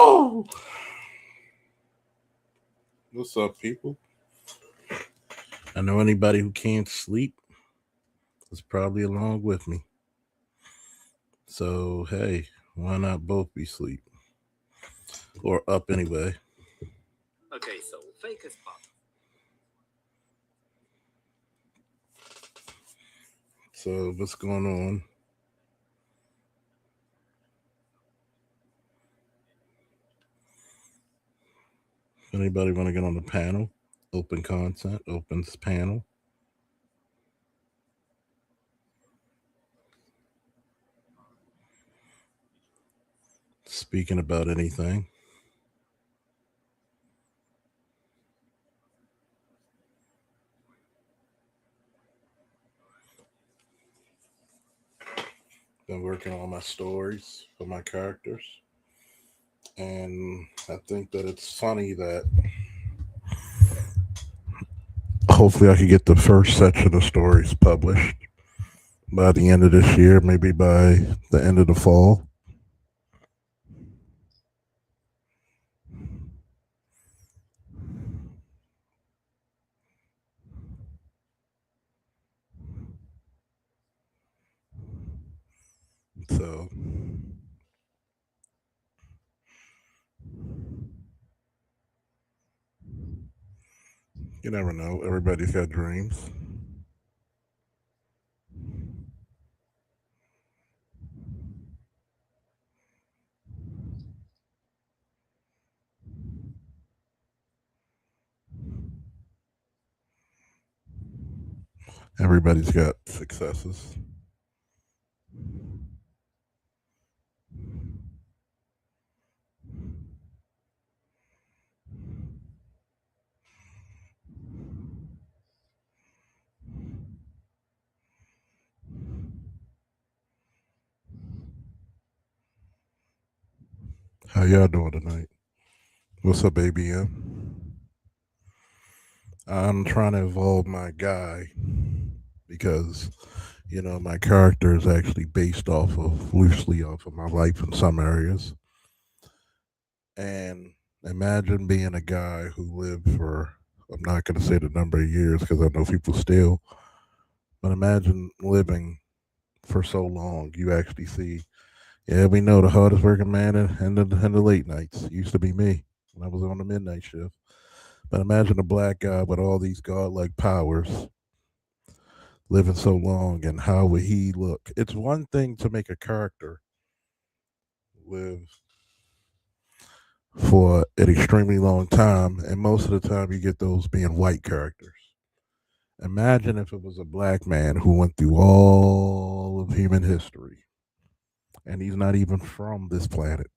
Whoa! What's up, people? I know anybody who can't sleep is probably along with me. So, hey, why not both be asleep? Or up anyway. Okay, so fake as pop. So, what's going on? Anybody want to get on the panel? Open content, open panel. Speaking about anything. Been working on my stories for my characters. And I think that it's funny that hopefully I could get the first section of stories published by the end of this year, maybe by the end of the fall. So you never know. Everybody's got dreams. Everybody's got successes. How y'all doing tonight? What's up, ABM? I'm trying to evolve my guy because my character is actually based off of loosely off of my life in some areas. And imagine being a guy who lived for, I'm not going to say the number of years because I know people still, but imagine living for so long. You actually see, yeah, we know the hardest working man in the late nights used to be me when I was on the midnight shift. But imagine a black guy with all these godlike powers living so long, and how would he look? It's one thing to make a character live for an extremely long time, and most of the time you get those being white characters. Imagine if it was a black man who went through all of human history, and he's not even from this planet.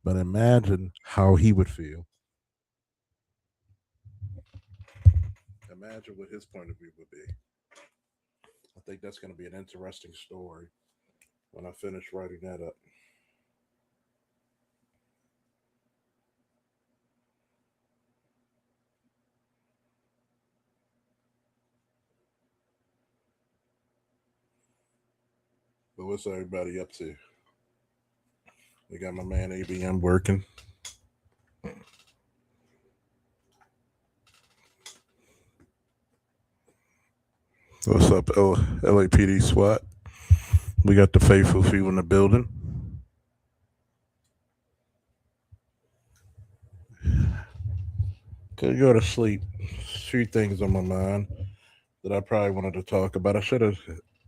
But imagine how he would feel. Imagine what his point of view would be. I think that's going to be an interesting story when I finish writing that up. But what's everybody up to? We got my man ABM working. What's up, LAPD SWAT? We got the faithful few in the building. Could go to sleep. Few things on my mind that I probably wanted to talk about. I should have.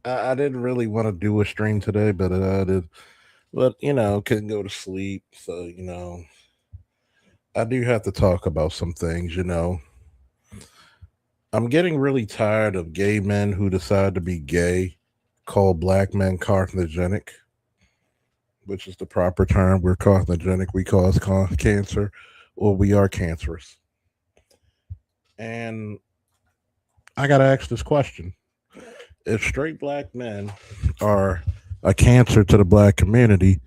I didn't really want to do a stream today, but I did. But couldn't go to sleep. So I do have to talk about some things. I'm getting really tired of gay men who decide to be gay, call black men carcinogenic, which is the proper term. We're carcinogenic. We cause cancer, or we are cancerous. And I gotta ask this question: if straight black men are a cancer to the black community,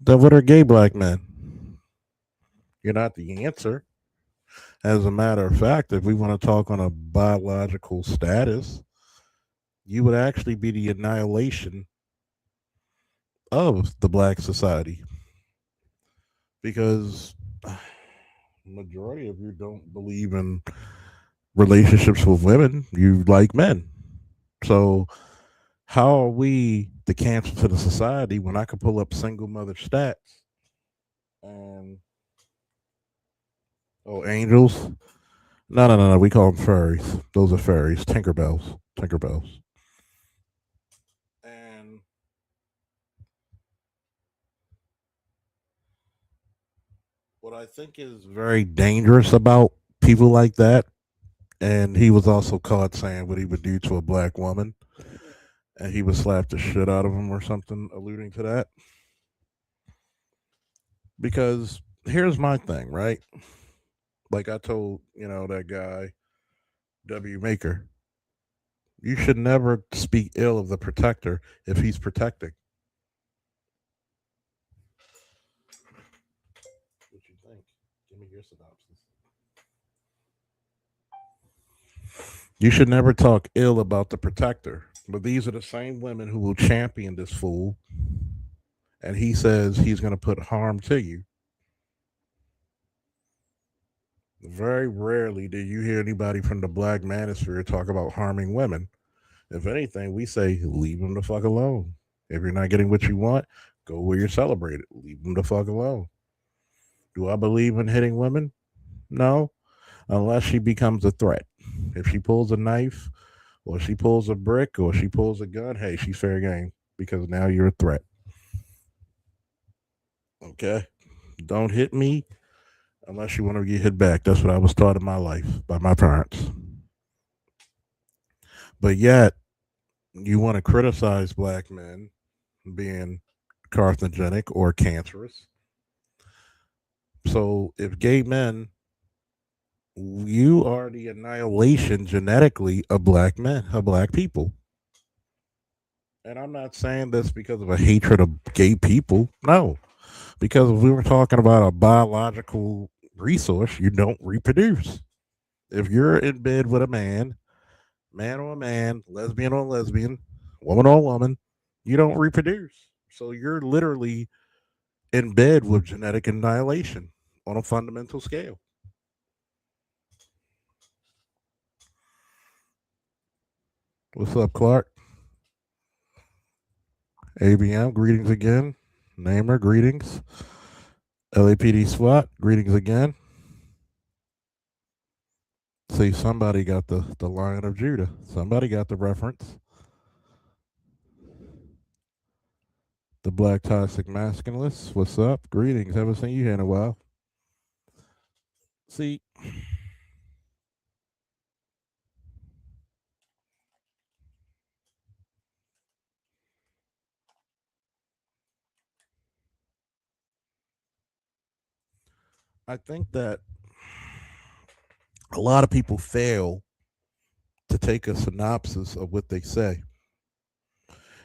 then what are gay black men? You're not the answer. As a matter of fact, if we want to talk on a biological status, you would actually be the annihilation of the black society. because majority of you don't believe in relationships with women. You like men. So how are we the cancer to the society when I could pull up single mother stats and oh angels? No. We call them fairies. Those are fairies. Tinkerbells. Tinkerbells. And what I think is very dangerous about people like that, and he was also caught saying what he would do to a black woman, and he would slap the shit out of him or something, alluding to that. Because here's my thing, right? Like I told, that guy, W. Maker, you should never speak ill of the protector if he's protecting. What you think? Give me your synopsis. You should never talk ill about the protector. But these are the same women who will champion this fool, and he says he's going to put harm to you. Very rarely do you hear anybody from the black manosphere talk about harming women. If anything, we say leave them the fuck alone. If you're not getting what you want, go where you're celebrated. Leave them the fuck alone. Do I believe in hitting women? No, unless she becomes a threat. If she pulls a knife, or she pulls a brick, or she pulls a gun, hey, she's fair game because now you're a threat. Okay? Don't hit me unless you want to get hit back. That's what I was taught in my life by my parents. But yet, you want to criticize black men being carcinogenic or cancerous. So if gay men, you are the annihilation genetically of black men, of black people. And I'm not saying this because of a hatred of gay people. No, because if we were talking about a biological resource, you don't reproduce. If you're in bed with a man on man, lesbian on lesbian, woman on woman, you don't reproduce. So you're literally in bed with genetic annihilation on a fundamental scale. What's up, Clark? ABM, greetings again. Namer, greetings. LAPD SWAT, greetings again. See, somebody got the Lion of Judah. Somebody got the reference. The Black Toxic Masculinist. What's up? Greetings. Haven't seen you here in a while. See, I think that a lot of people fail to take a synopsis of what they say.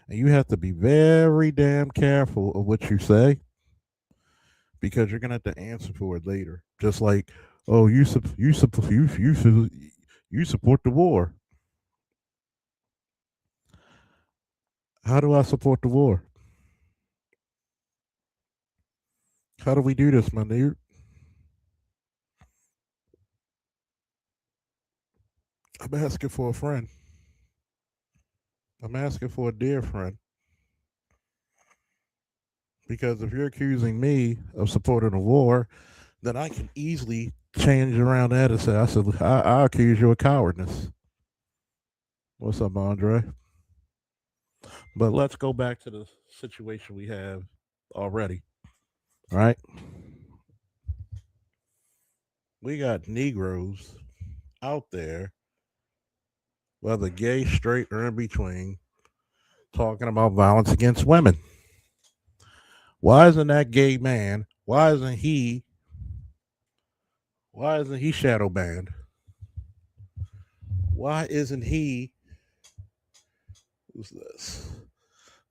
And you have to be very damn careful of what you say because you're gonna have to answer for it later. Just like, oh, you support the war. How do I support the war? How do we do this, my dude? I'm asking for a friend. I'm asking for a dear friend. Because if you're accusing me of supporting a war, then I can easily change around that and say, I accuse you of cowardness. What's up, Andre? But let's go back to the situation we have already. All right. We got Negroes out there, whether gay, straight, or in between, talking about violence against women. Why isn't that gay man? Why isn't he shadow banned? Why isn't he? Who's this?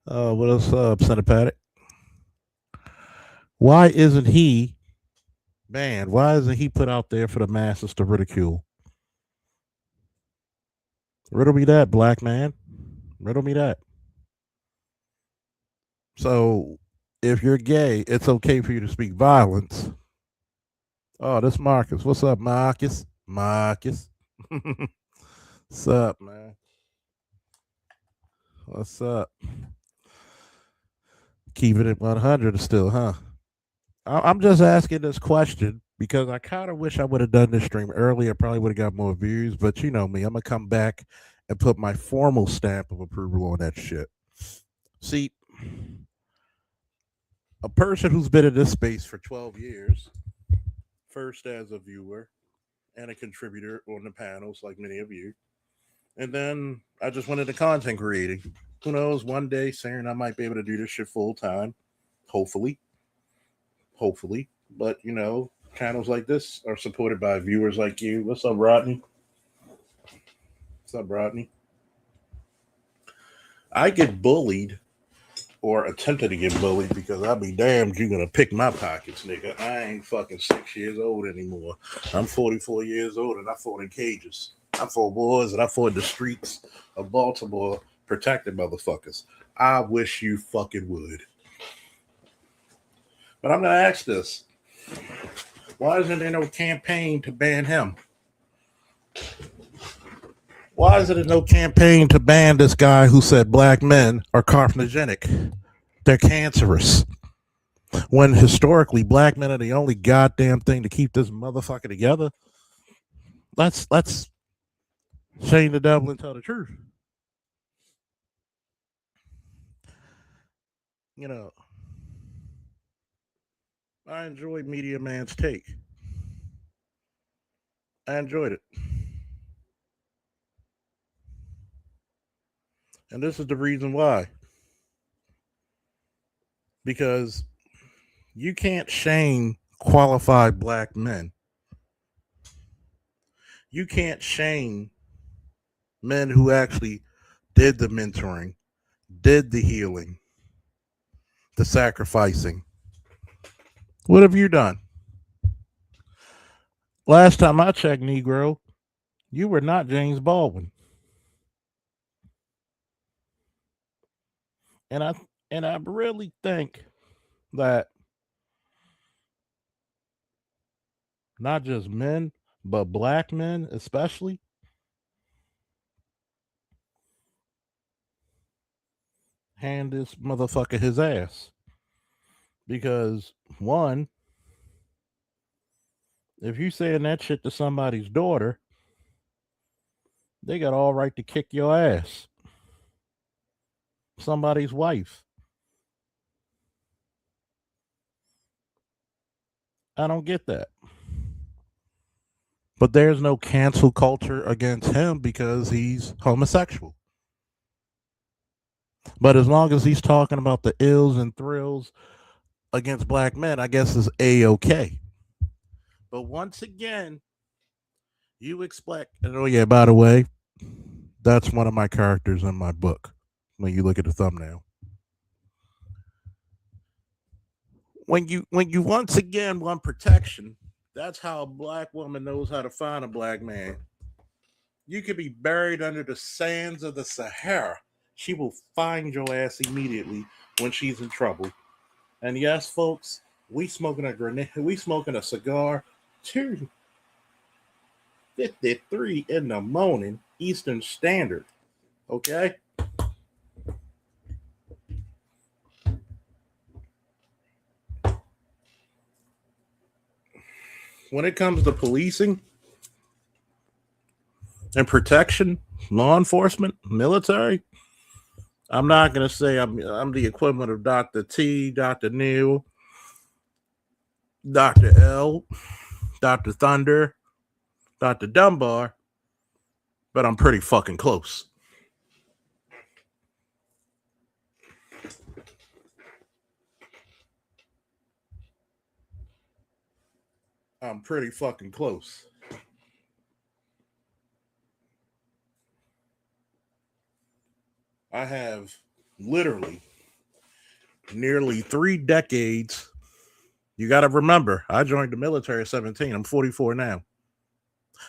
What else up, Senator Paddock? Why isn't he banned? Why isn't he put out there for the masses to ridicule? Riddle me that, black man. Riddle me that. So if you're gay, it's okay for you to speak violence. Oh, this Marcus. What's up, Marcus? Marcus. What's up, man? What's up? Keeping it 100 still, huh? I'm just asking this question because I kind of wish I would have done this stream earlier. Probably would have got more views, but you know me, I'm gonna come back and put my formal stamp of approval on that shit. See, a person who's been in this space for 12 years, first as a viewer and a contributor on the panels, like many of you, and then I just went into content creating. Who knows? One day, Saren, I might be able to do this shit full time. Hopefully. But you know, channels like this are supported by viewers like you. What's up, Rodney? What's up, Rodney? I get bullied or attempted to get bullied because I'll be damned you're gonna pick my pockets, nigga. I ain't fucking 6 years old anymore. I'm 44 years old and I fought in cages. I fought wars and I fought in the streets of Baltimore protecting motherfuckers. I wish you fucking would. But I'm gonna ask this. Why isn't there no campaign to ban him? Why is there no campaign to ban this guy who said black men are carcinogenic? They're cancerous. When historically black men are the only goddamn thing to keep this motherfucker together. Let's shame the devil and tell the truth. You know, I enjoyed Media Man's take. I enjoyed it. And this is the reason why. Because you can't shame qualified black men. You can't shame men who actually did the mentoring, did the healing, the sacrificing. What have you done? Last time I checked, Negro, you were not James Baldwin. And I really think that not just men, but black men especially, hand this motherfucker his ass. Because one, if you saying that shit to somebody's daughter, they got all right to kick your ass. Somebody's wife. I don't get that. But there's no cancel culture against him because he's homosexual. But as long as he's talking about the ills and thrills against black men, I guess is A-okay. But once again, you expect, and oh yeah, by the way, that's one of my characters in my book when you look at the thumbnail. When you once again want protection, that's how a black woman knows how to find a black man. You could be buried under the sands of the Sahara. She will find your ass immediately when she's in trouble. And yes, folks, we smoking a cigar 2:53 in the morning, Eastern Standard. Okay? When it comes to policing and protection, law enforcement, military, I'm not going to say I'm the equivalent of Dr. T, Dr. Neil, Dr. L, Dr. Thunder, Dr. Dunbar, but I'm pretty fucking close. I'm pretty fucking close. I have literally nearly 3 decades. You got to remember, I joined the military at 17. I'm 44 now.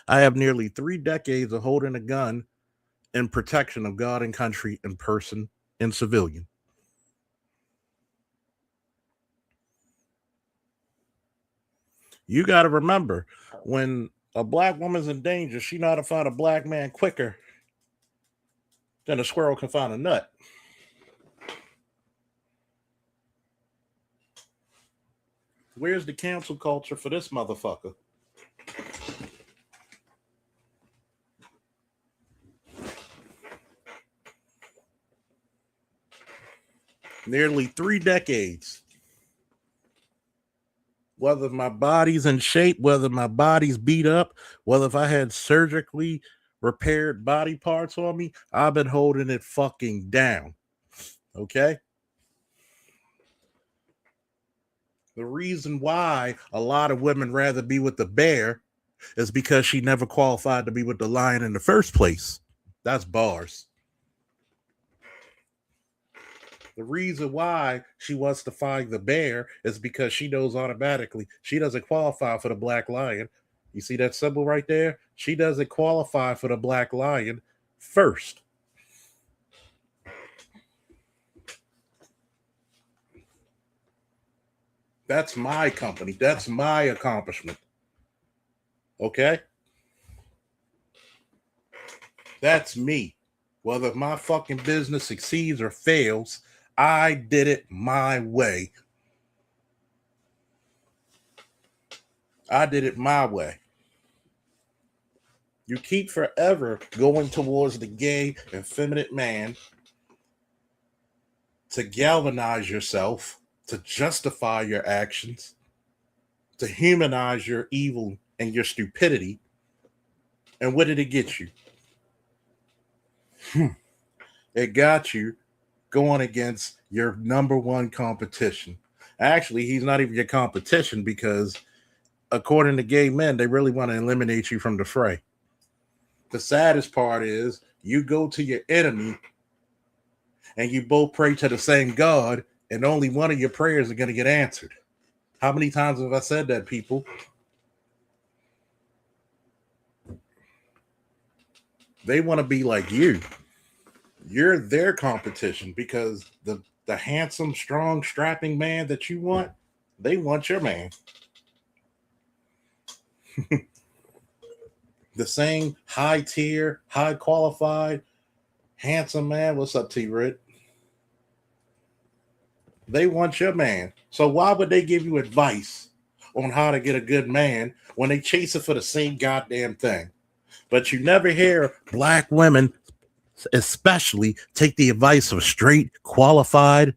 I have nearly 3 decades of holding a gun in protection of God and country in person and civilian. You got to remember, when a black woman's in danger, she know how to find a black man quicker than a squirrel can find a nut. Where's the cancel culture for this motherfucker? Nearly 3 decades. Whether my body's in shape, whether my body's beat up, whether if I had surgically repaired body parts on me, I've been holding it fucking down. Okay? The reason why a lot of women rather be with the bear is because she never qualified to be with the lion in the first place. That's bars. The reason why she wants to find the bear is because she knows automatically she doesn't qualify for the black lion. You see that symbol right there? She doesn't qualify for the black lion first. That's my company. That's my accomplishment. Okay? That's me. Whether my fucking business succeeds or fails, I did it my way. I did it my way. You keep forever going towards the gay, effeminate man to galvanize yourself, to justify your actions, to humanize your evil and your stupidity. And what did it get you? It got you going against your number one competition. Actually, he's not even your competition because, according to gay men, they really want to eliminate you from the fray. The saddest part is you go to your enemy and you both pray to the same God, and only one of your prayers are going to get answered. How many times have I said that, people? They want to be like you. You're their competition because the handsome, strong, strapping man that you want, they want your man. The same high tier, high qualified, handsome man. What's up, T-Rid? They want your man. So why would they give you advice on how to get a good man when they chase it for the same goddamn thing? But you never hear black women, especially, take the advice of straight, qualified,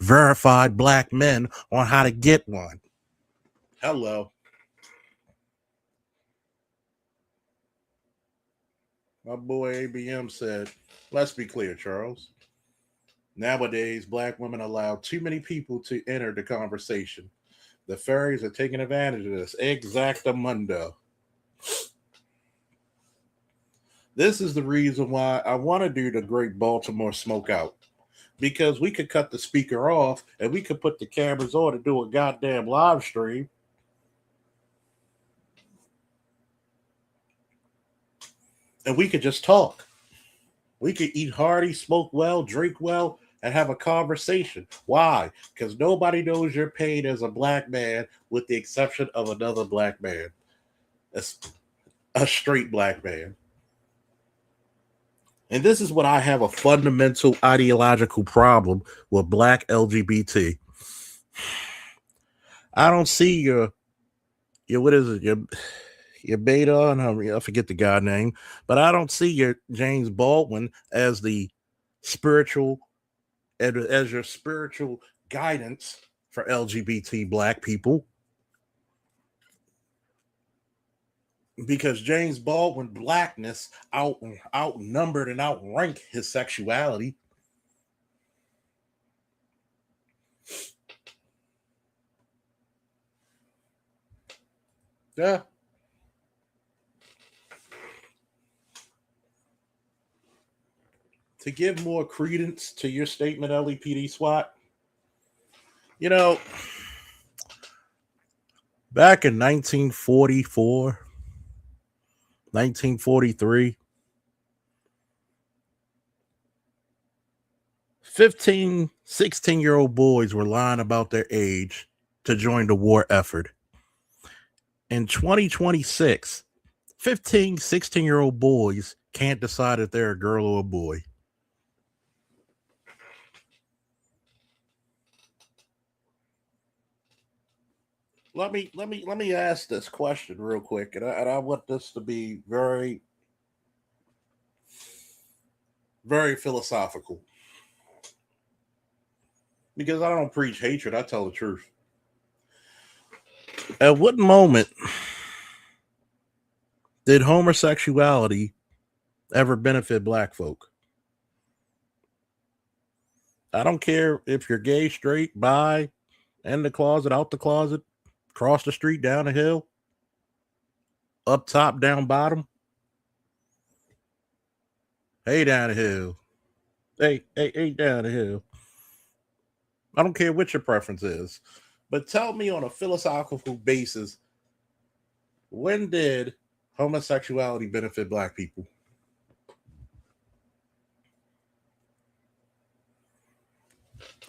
verified black men on how to get one. Hello. My boy ABM said, let's be clear, Charles. Nowadays, black women allow too many people to enter the conversation. The fairies are taking advantage of this. Exactamundo. This is the reason why I want to do the Great Baltimore Smokeout. Because we could cut the speaker off and we could put the cameras on to do a goddamn live stream. And we could just talk. We could eat hearty, smoke well, drink well, and have a conversation. Why? Because nobody knows you're paid as a black man with the exception of another black man. A straight black man. And this is what I have a fundamental ideological problem with black LGBT. I don't see your what is it? Your beta, and I forget the guy name, but I don't see your James Baldwin as the spiritual, as your spiritual guidance for LGBT black people. Because James Baldwin blackness outnumbered and outranked his sexuality. Yeah. To give more credence to your statement, LEPD SWAT, you know, back in 1944, 1943, 15, 16-year-old boys were lying about their age to join the war effort. In 2026, 15, 16-year-old boys can't decide if they're a girl or a boy. Let me ask this question real quick, and I want this to be very, very philosophical, because I don't preach hatred, I tell the truth. At what moment did homosexuality ever benefit black folk? I don't care if you're gay, straight, bi, in the closet, out the closet, cross the street, down the hill, up top, down bottom. Hey, down the hill. Hey, down the hill. I don't care what your preference is, but tell me on a philosophical basis, when did homosexuality benefit black people?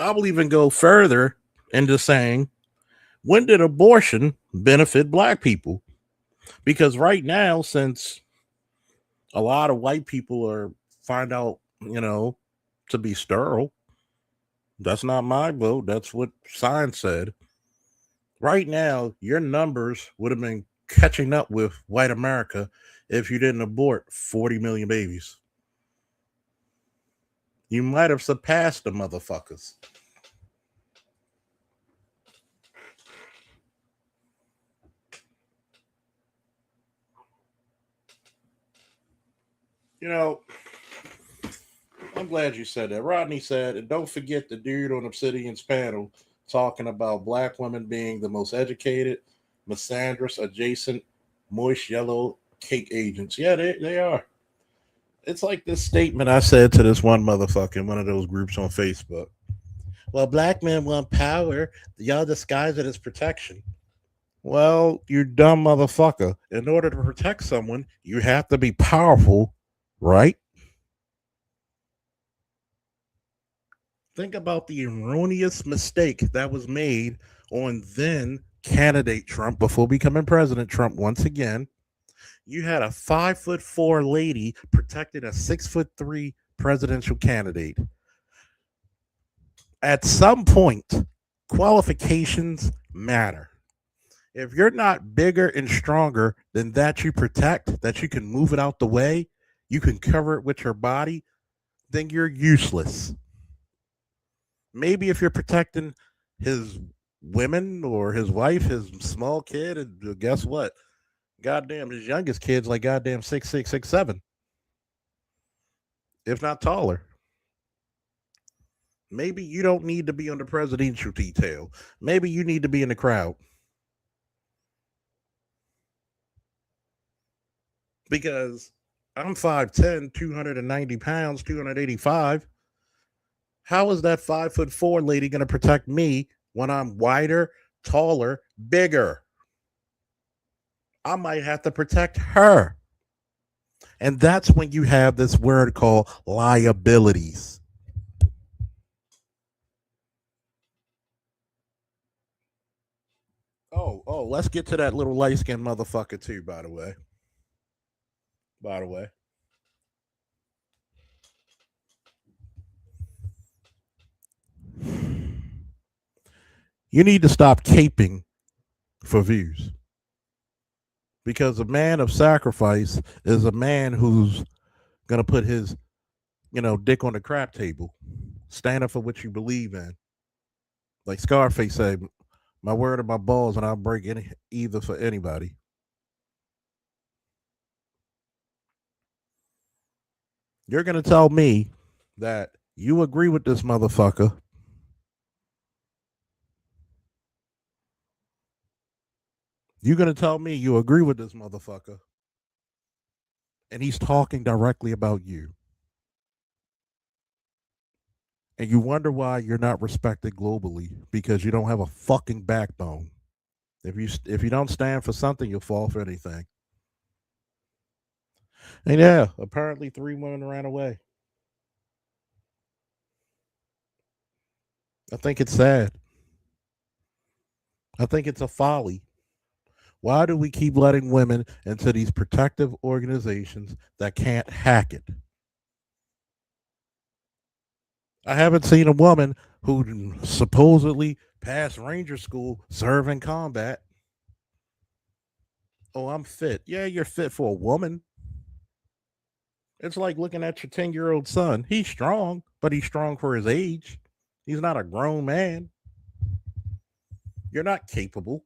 I will even go further into saying, when did abortion benefit black people? Because right now, since a lot of white people are find out, to be sterile, that's not my vote. That's what science said. Right now, your numbers would have been catching up with white America if you didn't abort 40 million babies. You might have surpassed the motherfuckers. You know, I'm glad you said that. Rodney said, and don't forget the dude on Obsidian's panel talking about black women being the most educated, misandrous, adjacent, moist yellow cake agents. Yeah, they are. It's like this statement I said to this one motherfucker in one of those groups on Facebook. Well, black men want power. Y'all disguise it as protection. Well, you dumb motherfucker. In order to protect someone, you have to be powerful, right? Think about the erroneous mistake that was made on then candidate Trump before becoming President Trump once again. You had a 5'4" lady protecting a 6'3" presidential candidate. At some point, qualifications matter. If you're not bigger and stronger than that you protect, that you can move it out the way, you can cover it with your body, then you're useless. Maybe if you're protecting his women or his wife, his small kid, and guess what? Goddamn, his youngest kid's like goddamn 6'6", 6'7", if not taller. Maybe you don't need to be on the presidential detail. Maybe you need to be in the crowd. Because I'm 5'10", 290 pounds, 285. How is that 5'4" lady going to protect me when I'm wider, taller, bigger? I might have to protect her. And that's when you have this word called liabilities. Oh, let's get to that little light skinned motherfucker too, by the way. You need to stop caping for views. Because a man of sacrifice is a man who's going to put his, dick on the crap table. Stand up for what you believe in. Like Scarface said, my word or my balls, and I'll break either for anybody. You're going to tell me that you agree with this motherfucker. You're going to tell me you agree with this motherfucker. And he's talking directly about you. And you wonder why you're not respected globally, because you don't have a fucking backbone. If you don't stand for something, you'll fall for anything. And yeah, apparently 3 women ran away. I think it's sad. I think it's a folly. Why do we keep letting women into these protective organizations that can't hack it? I haven't seen a woman who supposedly passed Ranger school serving combat. Oh, I'm fit. Yeah, you're fit for a woman. It's like looking at your 10-year-old son. He's strong, but he's strong for his age. He's not a grown man. You're not capable.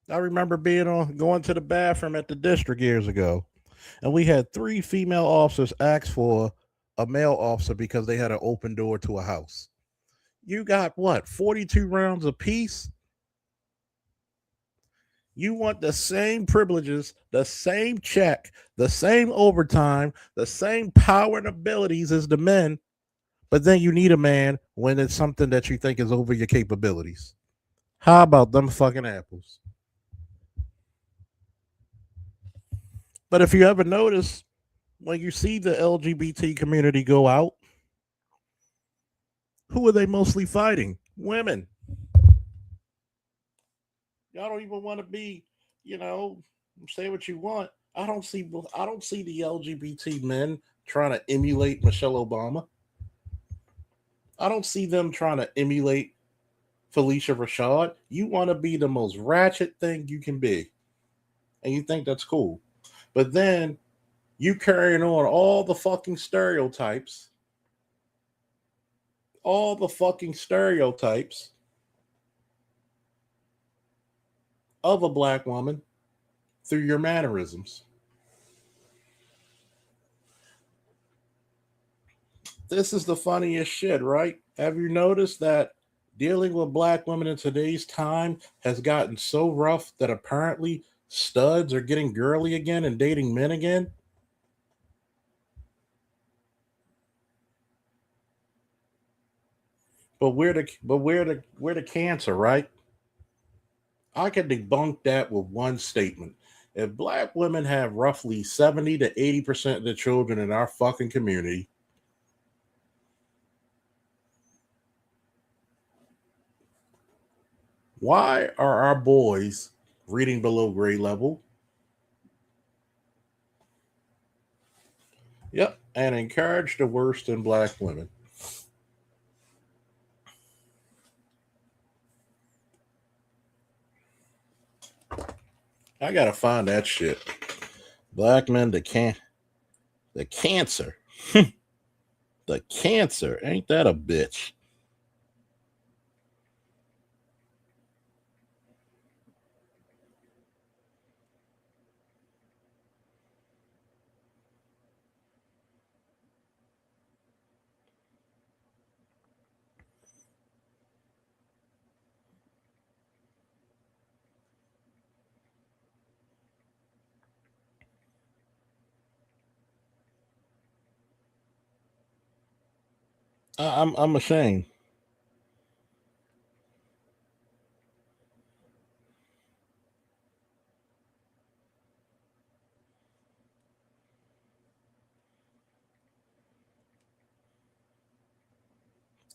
I remember going to the bathroom at the district years ago, and we had three female officers ask for a male officer because they had an open door to a house. You got what, 42 rounds apiece? You want the same privileges, the same check, the same overtime, the same power and abilities as the men, but then you need a man when it's something that you think is over your capabilities. How about them fucking apples? But if you ever notice, when you see the LGBT community go out, who are they mostly fighting? Women. Y'all don't even want to be, you know, say what you want. I don't see the LGBT men trying to emulate Michelle Obama. I don't see them trying to emulate Felicia Rashad. You want to be the most ratchet thing you can be, and you think that's cool. But then you carrying on all the fucking stereotypes of a black woman through your mannerisms. This is the funniest shit, right? Have you noticed that dealing with black women in today's time has gotten so rough that apparently studs are getting girly again and dating men again? But we're the cancer, right? I can debunk that with one statement. If black women have roughly 70 to 80% of the children in our fucking community, why are our boys reading below grade level? Yep, and encourage the worst in black women. I gotta find that shit. Black men, the cancer, the cancer. Ain't that a bitch? I'm ashamed.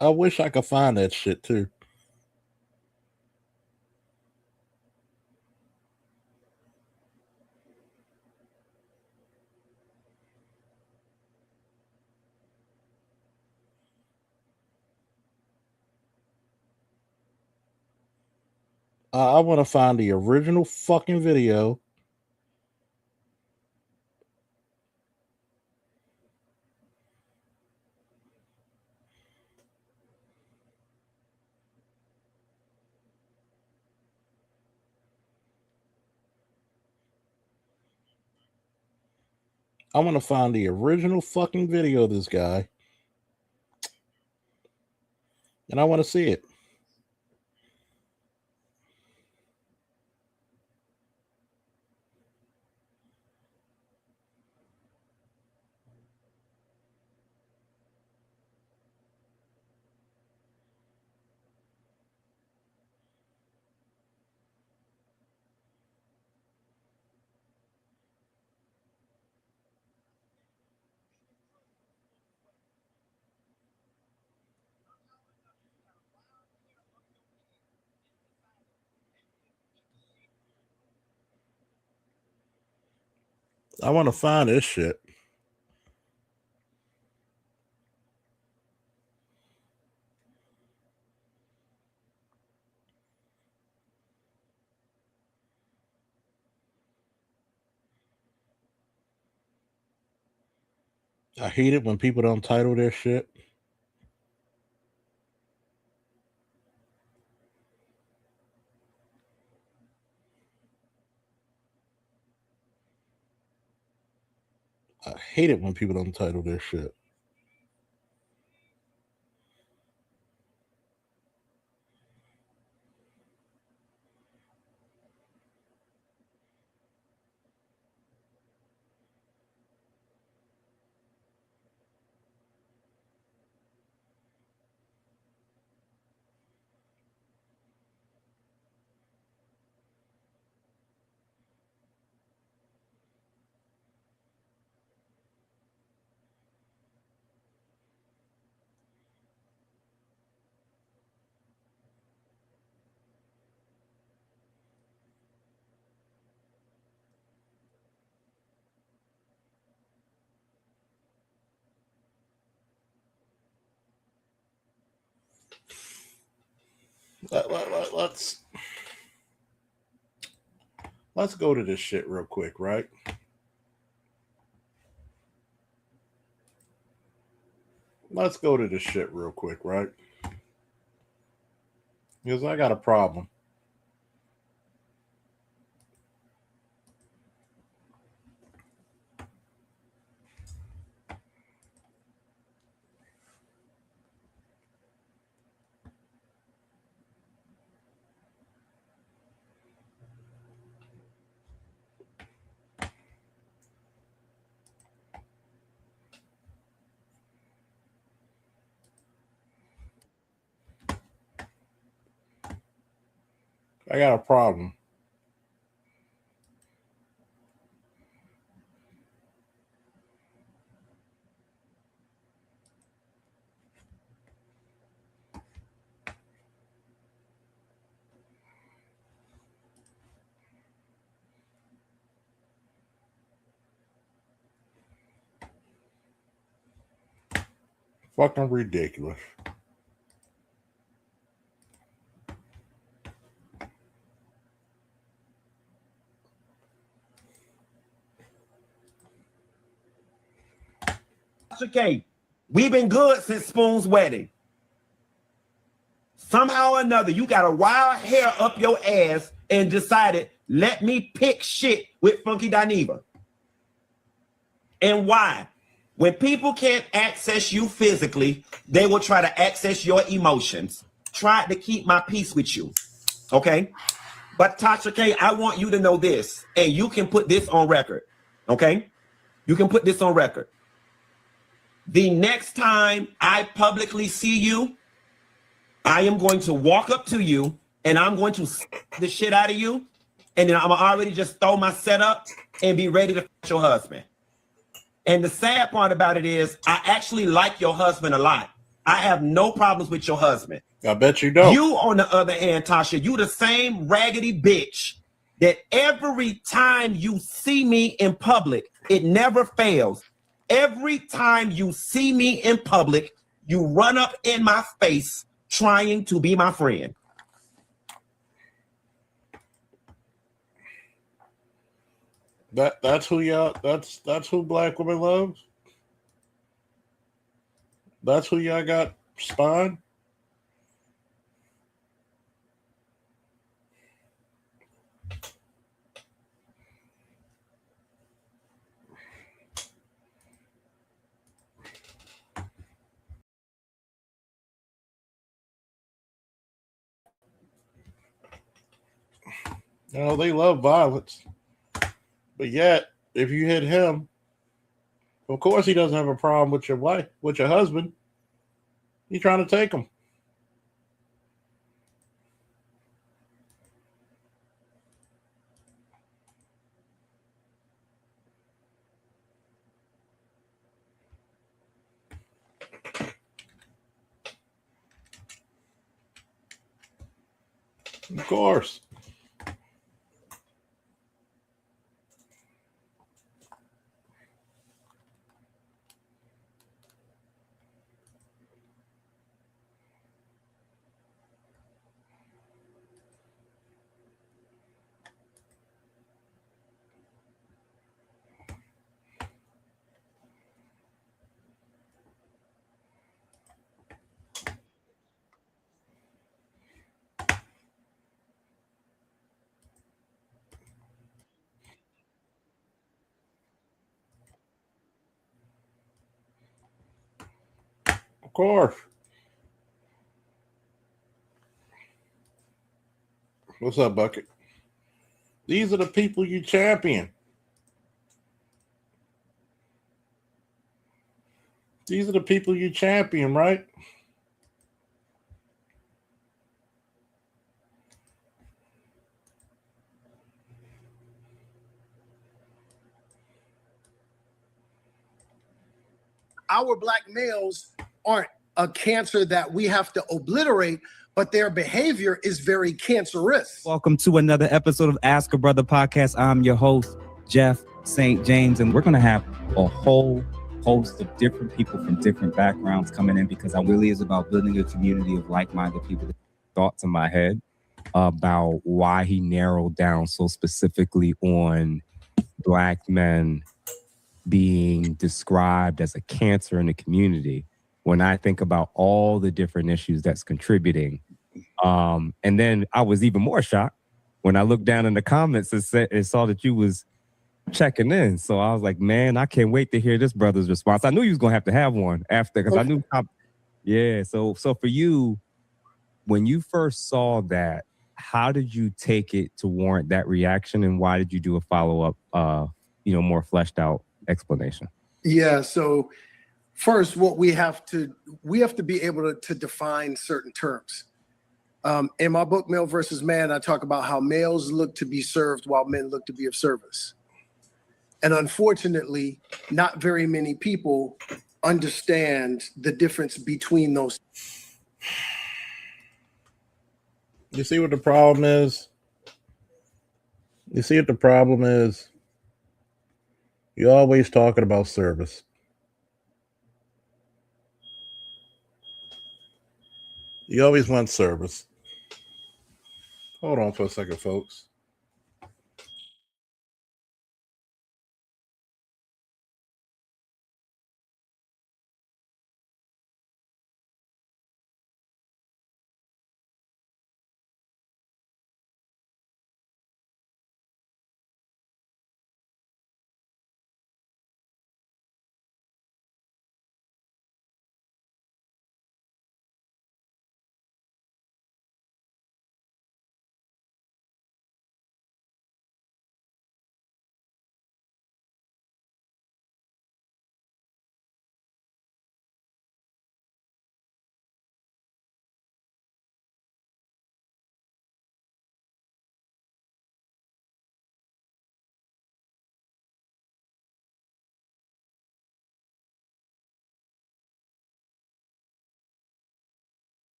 I wish I could find that shit too. I want to find the original fucking video. I want to find the original fucking video of this guy, and I want to see it. I want to find this shit. I hate it when people don't title their shit. I hate it when people don't title their shit. Let's go to this shit real quick, right? Let's go to this shit real quick, right? Because I got a problem. I got a problem. Fucking ridiculous. Okay, we've been good since Spoon's wedding. Somehow or another, you got a wild hair up your ass and decided, let me pick shit with Funky Dineva. And why? When people can't access you physically, they will try to access your emotions. Try to keep my peace with you. Okay? But Tasha K, I want you to know this, and you can put this on record. Okay? You can put this on record. The next time I publicly see you, I am going to walk up to you and I'm going to the shit out of you. And then I'm already just throw my setup and be ready to fight your husband. And the sad part about it is I actually like your husband a lot. I have no problems with your husband. I bet you don't. You, on the other hand, Tasha, you the same raggedy bitch that every time you see me in public, it never fails. Every time you see me in public, you run up in my face trying to be my friend. That's who y'all. That's who black women loves. That's who y'all got spine. You know, they love violence. But yet, if you hit him, of course he doesn't have a problem with your wife, with your husband. He's trying to take him. Of course. course. What's up, Bucket? These are the people you champion. These are the people you champion, right? Our black males aren't a cancer that we have to obliterate, but their behavior is very cancerous. Welcome to another episode of Ask a Brother podcast. I'm your host, Jeff St. James, and we're going to have a whole host of different people from different backgrounds coming in because it really is about building a community of like-minded people. Thoughts in my head about why he narrowed down so specifically on black men being described as a cancer in the community when I think about all the different issues that's contributing. And then I was even more shocked when I looked down in the comments and saw that you was checking in. So I was like, man, I can't wait to hear this brother's response. I knew you was going to have one after because I knew. Yeah. So for you, when you first saw that, how did you take it to warrant that reaction? And why did you do a follow-up, more fleshed out explanation? Yeah. So first, what we have to be able to define certain terms. In my book, Male versus Man, I talk about how males look to be served while men look to be of service. And unfortunately, not very many people understand the difference between those. You see what the problem is? You see what the problem is? You're always talking about service. You always want service. Hold on for a second, folks.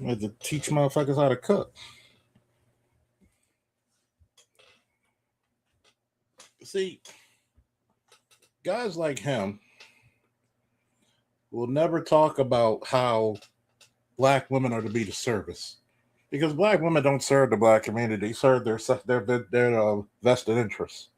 I had to teach motherfuckers how to cook. See, guys like him will never talk about how black women are to be the service, because black women don't serve the black community; they serve their vested interests.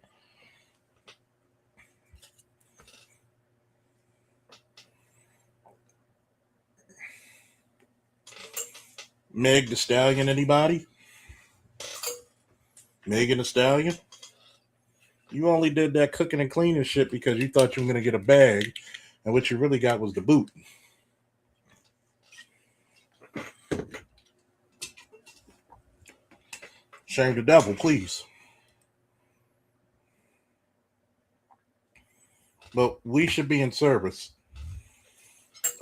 Meg the Stallion, anybody? Megan the Stallion? You only did that cooking and cleaning shit because you thought you were going to get a bag, and what you really got was the boot. Shame the devil, please. But we should be in service.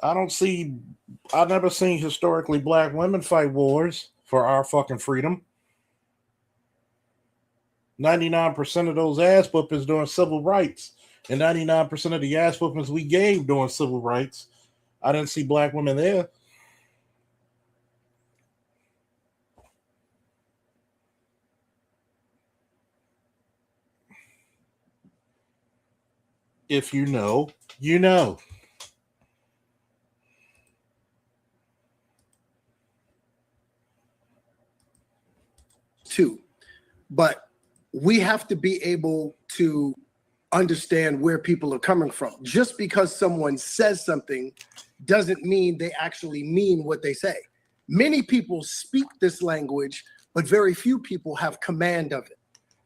I've never seen historically black women fight wars for our fucking freedom. 99% of those ass whoopings during civil rights, and 99% of the ass whoopings we gave during civil rights, I didn't see black women there. If you know, you know. Too. But we have to be able to understand where people are coming from. Just because someone says something doesn't mean they actually mean what they say. Many people speak this language, but very few people have command of it.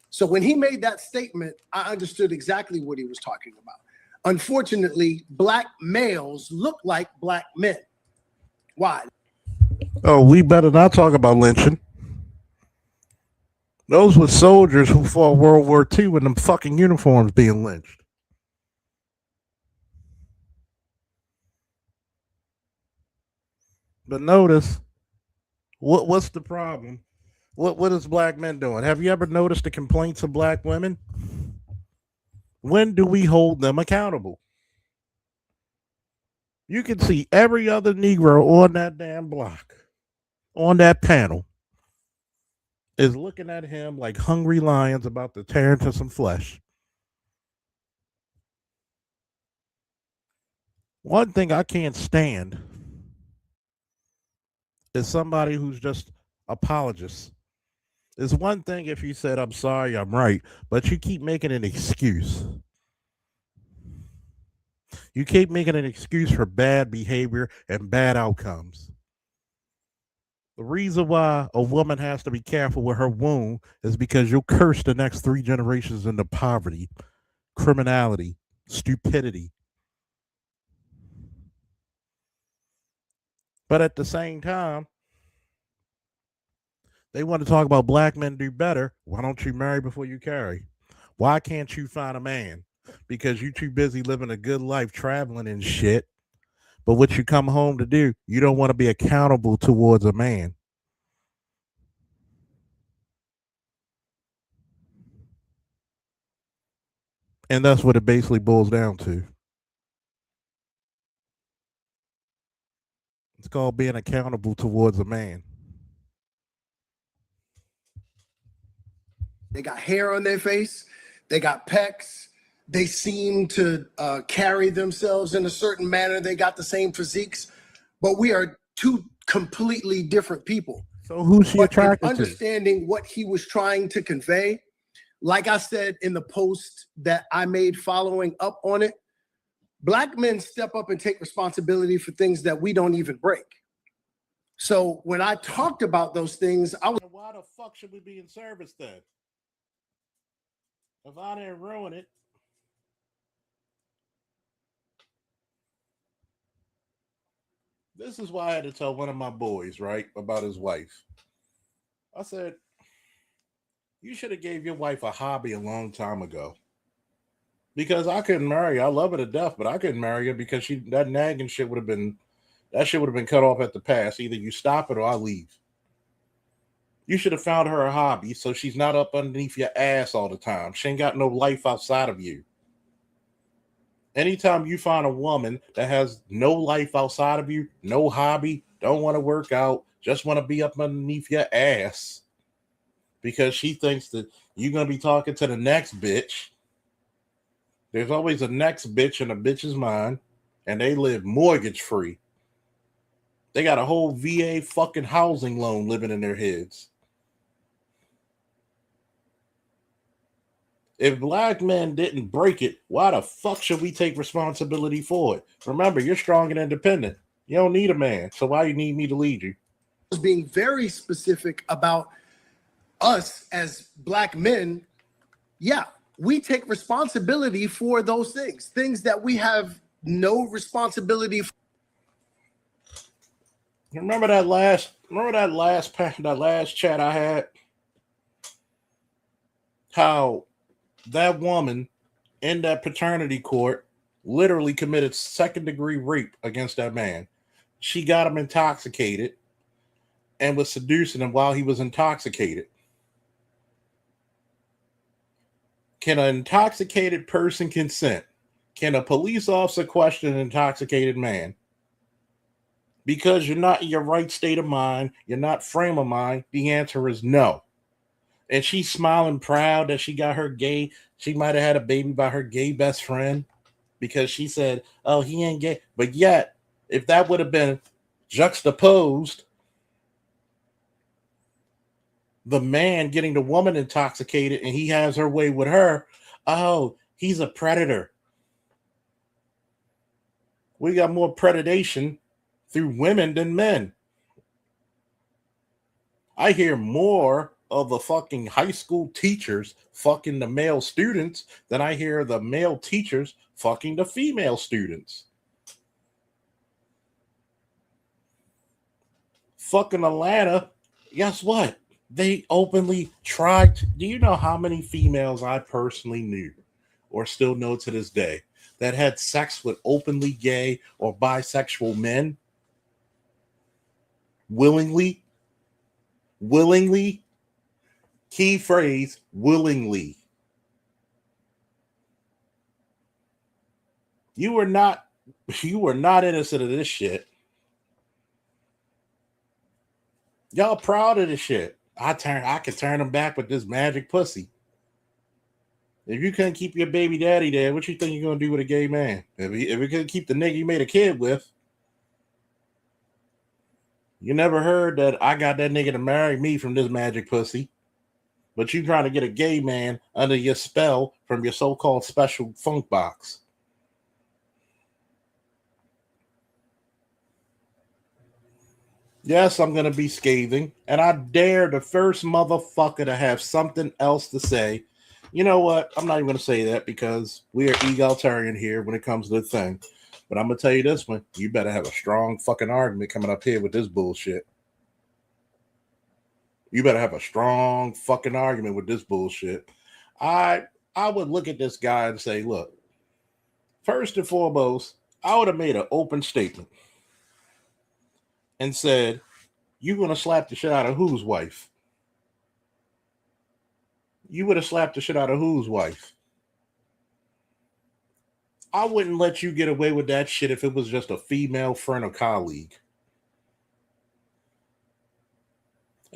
So when he made that statement, I understood exactly what he was talking about. Unfortunately, black males look like black men. Why? Oh, we better not talk about lynching. Those were soldiers who fought World War II in them fucking uniforms being lynched. But notice, what's the problem? What is black men doing? Have you ever noticed the complaints of black women? When do we hold them accountable? You can see every other Negro on that damn block, on that panel, is looking at him like hungry lions about to tear into some flesh. One thing I can't stand is somebody who's just apologist. It's one thing if you said, I'm sorry, I'm right, but you keep making an excuse. You keep making an excuse for bad behavior and bad outcomes. The reason why a woman has to be careful with her womb is because you'll curse the next 3 generations into poverty, criminality, stupidity. But at the same time, they want to talk about black men do better. Why don't you marry before you carry? Why can't you find a man? Because you're too busy living a good life, traveling and shit. But what you come home to do, you don't want to be accountable towards a man. And that's what it basically boils down to. It's called being accountable towards a man. They got hair on their face. They got pecs. They seem to carry themselves in a certain manner. They got the same physiques, but we are two completely different people. So who's she attracted to? Understanding what he was trying to convey, like I said in the post that I made following up on it, black men step up and take responsibility for things that we don't even break. So when I talked about those things, I was, why the fuck should we be in service then? If I didn't ruin it. This is why I had to tell one of my boys, right, about his wife. I said, you should have gave your wife a hobby a long time ago. Because I couldn't marry her. I love her to death, but I couldn't marry her because that nagging shit would have been cut off at the pass. Either you stop it or I leave. You should have found her a hobby so she's not up underneath your ass all the time. She ain't got no life outside of you. Anytime you find a woman that has no life outside of you, no hobby, don't want to work out, just want to be up underneath your ass because she thinks that you're going to be talking to the next bitch. There's always a next bitch in a bitch's mind, and they live mortgage free. They got a whole VA fucking housing loan living in their heads. If black men didn't break it, why the fuck should we take responsibility for it? Remember, you're strong and independent. You don't need a man. So why you need me to lead you? was being very specific about us as black men. Yeah, we take responsibility for those things that we have no responsibility for. Remember that last chat I had? How that woman in that paternity court literally committed second-degree rape against that man. She got him intoxicated and was seducing him while he was intoxicated. Can an intoxicated person consent? Can a police officer question an intoxicated man? Because you're not in your right state of mind, you're not frame of mind, the answer is no. And she's smiling proud that she got her gay, she might have had a baby by her gay best friend. because she said, oh, he ain't gay. But yet, if that would have been juxtaposed, the man getting the woman intoxicated and he has her way with her, oh, he's a predator. We got more predation through women than men. I hear more of the fucking high school teachers fucking the male students than I hear the male teachers fucking the female students. Fucking Atlanta, guess what? They openly tried to, do you know how many females I personally knew or still know to this day that had sex with openly gay or bisexual men? Willingly? Key phrase, willingly. You were not innocent of this shit. Y'all proud of this shit. I can turn them back with this magic pussy. If you couldn't keep your baby daddy there, what you think you're gonna do with a gay man? If you couldn't keep the nigga you made a kid with, you never heard that I got that nigga to marry me from this magic pussy. But you trying to get a gay man under your spell from your so-called special funk box. Yes, I'm going to be scathing, and I dare the first motherfucker to have something else to say. You know what? I'm not even going to say that because we are egalitarian here when it comes to the thing. But I'm going to tell you this one. You better have a strong fucking argument coming up here with this bullshit. You better have a strong fucking argument with this bullshit. I would look at this guy and say, look, first and foremost, I would have made an open statement and said, you're going to slap the shit out of whose wife? You would have slapped the shit out of whose wife? I wouldn't let you get away with that shit if it was just a female friend or colleague.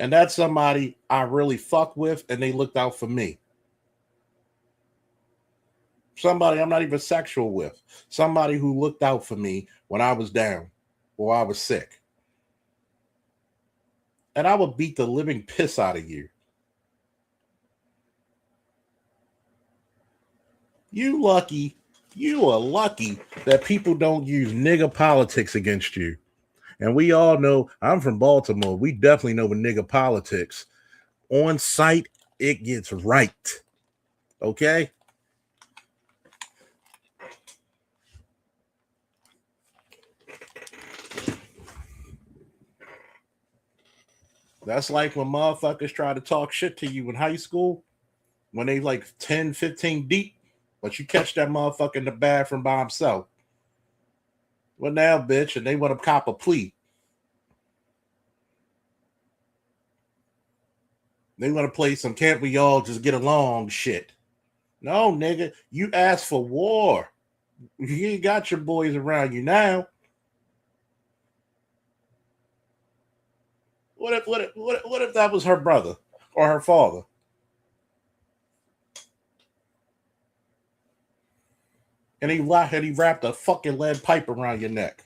And that's somebody I really fuck with and they looked out for me. Somebody I'm not even sexual with. Somebody who looked out for me when I was down or I was sick. And I would beat the living piss out of you. You are lucky that people don't use nigga politics against you. And we all know, I'm from Baltimore. We definitely know with nigga politics. On site, it gets right. Okay? That's like when motherfuckers try to talk shit to you in high school when they like 10, 15 deep, but you catch that motherfucker in the bathroom by himself. Well, now, bitch, and they want to cop a plea. They want to play some can't we all just get along shit. No, nigga, you asked for war. You ain't got your boys around you now. What if that was her brother or her father? And he wrapped a fucking lead pipe around your neck.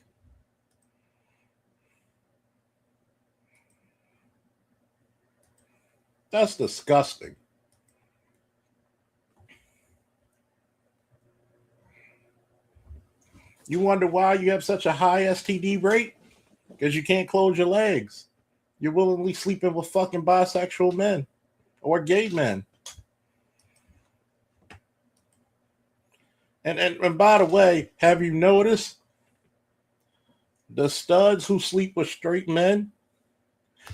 That's disgusting. You wonder why you have such a high STD rate? Because you can't close your legs. You're willingly sleeping with fucking bisexual men or gay men. And by the way, have you noticed the studs who sleep with straight men?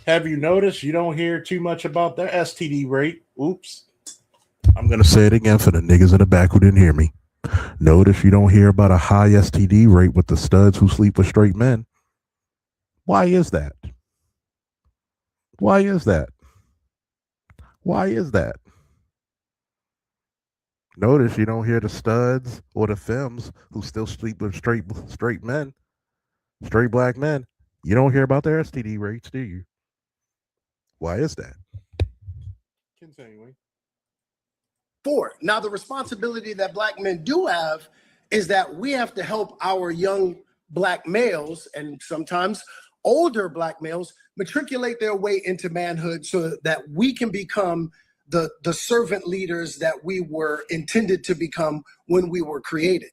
Have you noticed you don't hear too much about their STD rate? Oops. I'm going to say it again for the niggas in the back who didn't hear me. Notice you don't hear about a high STD rate with the studs who sleep with straight men. Why is that? Why is that? Why is that? Notice you don't hear the studs or the femmes who still sleep with straight men, straight black men. You don't hear about their STD rates, do you? Why is that? Continuing. Now, the responsibility that black men do have is that we have to help our young Black males and sometimes older Black males matriculate their way into manhood so that we can become the servant leaders that we were intended to become when we were created.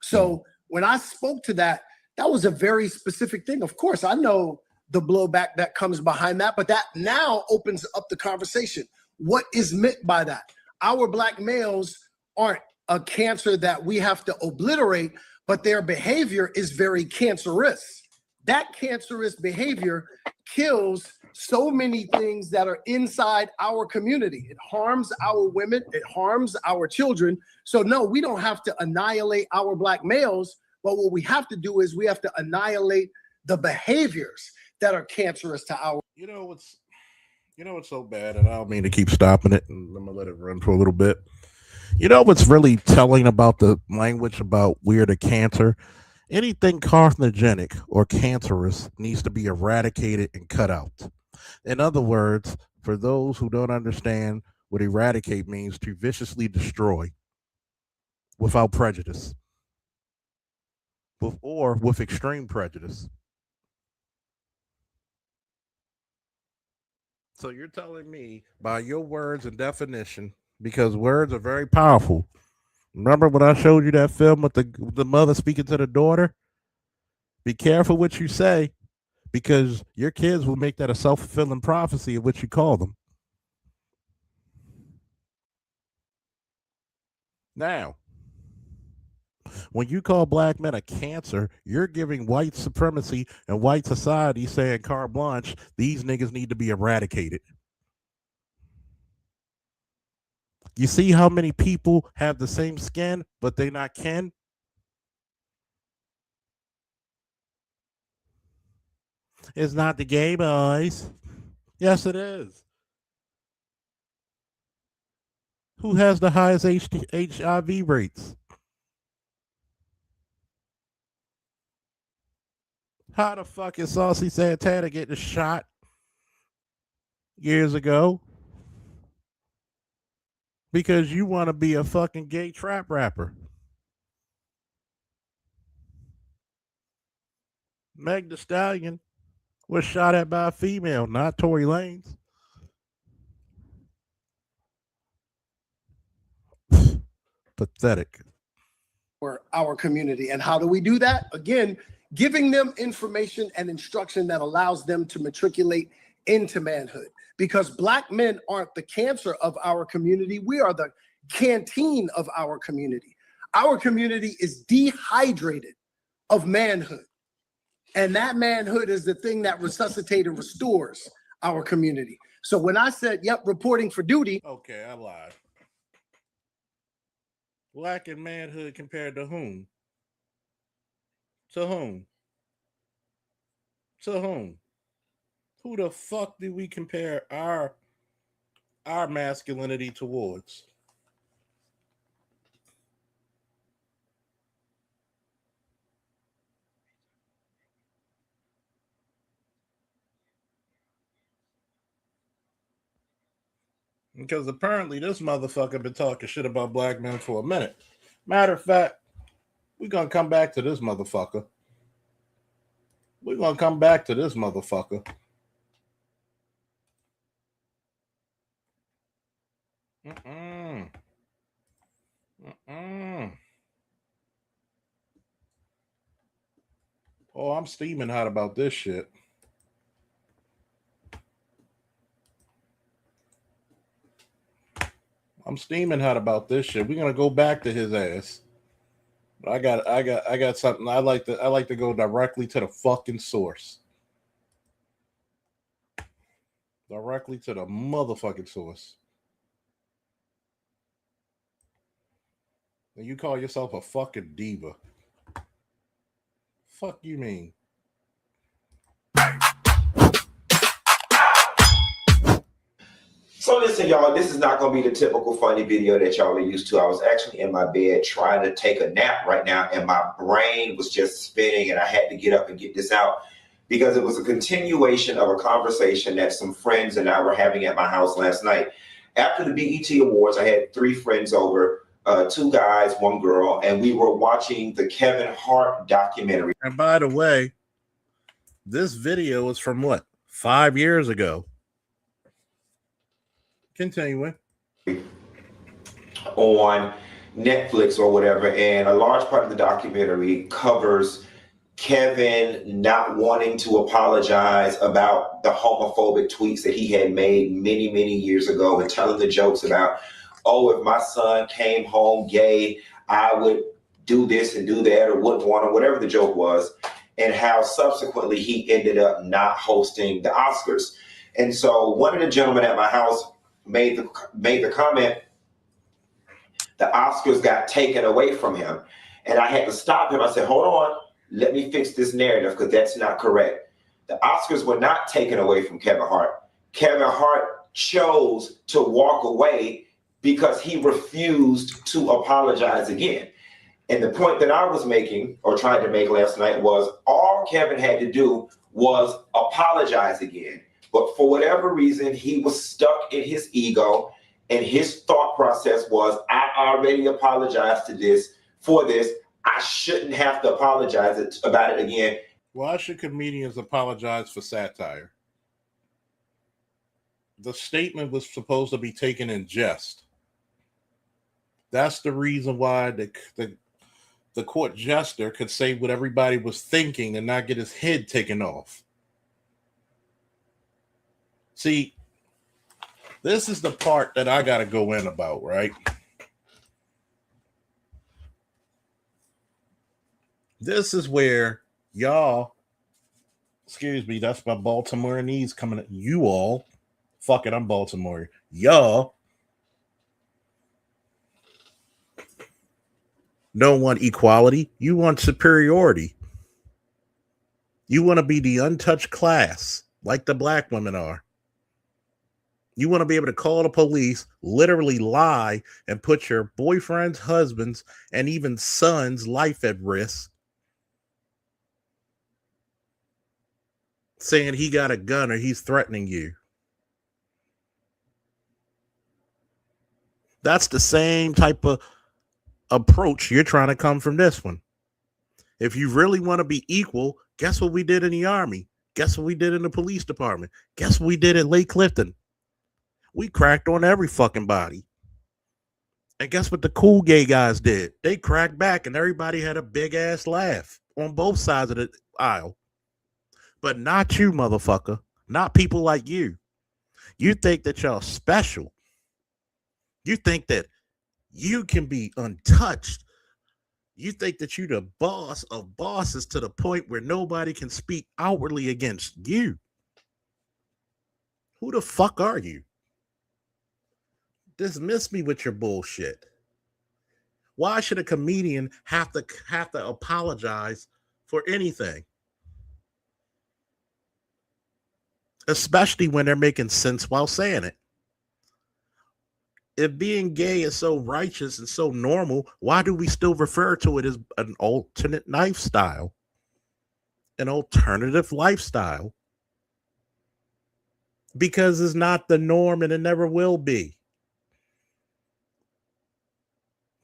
So when I spoke to that, that was a very specific thing. Of course, I know the blowback that comes behind that, but that now opens up the conversation. What is meant by that? Our Black males aren't a cancer that we have to obliterate, but their behavior is very cancerous. That cancerous behavior kills so many things that are inside our community. It harms our women, it harms our children. So no, we don't have to annihilate our Black males, but what we have to do is we have to annihilate the behaviors that are cancerous to our. You know what's so bad, and I don't mean to keep stopping it, and I'm gonna let it run for a little bit. You know what's really telling about the language about we're the cancer? Anything carcinogenic or cancerous needs to be eradicated and cut out. In other words, for those who don't understand what eradicate means, to viciously destroy without prejudice, or with extreme prejudice. So you're telling me by your words and definition, because words are very powerful. Remember when I showed you that film with the mother speaking to the daughter? Be careful what you say, because your kids will make that a self-fulfilling prophecy of what you call them. Now, when you call Black men a cancer, you're giving white supremacy and white society saying carte blanche, these niggas need to be eradicated. You see how many people have the same skin, but they not kin? It's not the gay boys. Yes, it is. Who has the highest HIV rates? How the fuck is Saucy Santana getting shot years ago? Because you want to be a fucking gay trap rapper. Meg Thee Stallion was shot at by a female, not Tory Lanez. Pathetic. For our community. And how do we do that? Again, giving them information and instruction that allows them to matriculate into manhood. Because Black men aren't the cancer of our community. We are the canteen of our community. Our community is dehydrated of manhood. And that manhood is the thing that resuscitates and restores our community. So when I said, yep, reporting for duty. Okay, I lied. Black and manhood compared to whom? To whom? To whom? Who the fuck do we compare our masculinity towards? Because apparently this motherfucker been talking shit about Black men for a minute. Matter of fact, we're going to come back to this motherfucker. We're going to come back to this motherfucker. Oh, I'm steaming hot about this shit. I'm steaming hot about this shit. We're gonna go back to his ass. I got something. I like to go directly to the fucking source. Directly to the motherfucking source. And you call yourself a fucking diva. Fuck you mean? So listen, y'all, this is not going to be the typical funny video that y'all are used to. I was actually in my bed trying to take a nap right now, and my brain was just spinning, and I had to get up and get this out because it was a continuation of a conversation that some friends and I were having at my house last night. After the BET Awards, I had 3 friends over two guys, one girl, and we were watching the Kevin Hart documentary. And by the way, this video is from what? 5 years ago. Continuing. On Netflix or whatever, and a large part of the documentary covers Kevin not wanting to apologize about the homophobic tweets that he had made many, many years ago, and telling the jokes about, oh, if my son came home gay, I would do this and do that, or wouldn't want to, whatever the joke was, and how subsequently he ended up not hosting the Oscars. And so one of the gentlemen at my house made the comment, the Oscars got taken away from him. And I had to stop him. I said, hold on, let me fix this narrative, because that's not correct. The Oscars were not taken away from Kevin Hart. Kevin Hart chose to walk away because he refused to apologize again. And the point that I was making, or trying to make last night, was all Kevin had to do was apologize again. But for whatever reason, he was stuck in his ego, and his thought process was, I already apologized for this. I shouldn't have to apologize about it again. Why should comedians apologize for satire? The statement was supposed to be taken in jest. That's the reason why the court jester could say what everybody was thinking and not get his head taken off. See, this is the part that I got to go in about, right? This is where y'all, excuse me, that's my Baltimoreanese coming at you all. Fuck it, I'm Baltimore. Y'all don't want equality. You want superiority. You want to be the untouched class, like the black women are. You want to be able to call the police, literally lie, and put your boyfriend's, husband's, and even son's life at risk, saying he got a gun or he's threatening you. That's the same type of approach you're trying to come from this one. If you really want to be equal, guess what we did in the Army? Guess what we did in the police department? Guess what we did at Lake Clifton? We cracked on every fucking body. And guess what the cool gay guys did? They cracked back and everybody had a big ass laugh on both sides of the aisle. But not you, motherfucker. Not people like you. You think that y'all special. You think that you can be untouched. You think that you the boss of bosses to the point where nobody can speak outwardly against you. Who the fuck are you? Dismiss me with your bullshit. Why should a comedian have to apologize for anything? Especially when they're making sense while saying it. If being gay is so righteous and so normal, why do we still refer to it as an alternate lifestyle? An alternative lifestyle? Because it's not the norm and it never will be.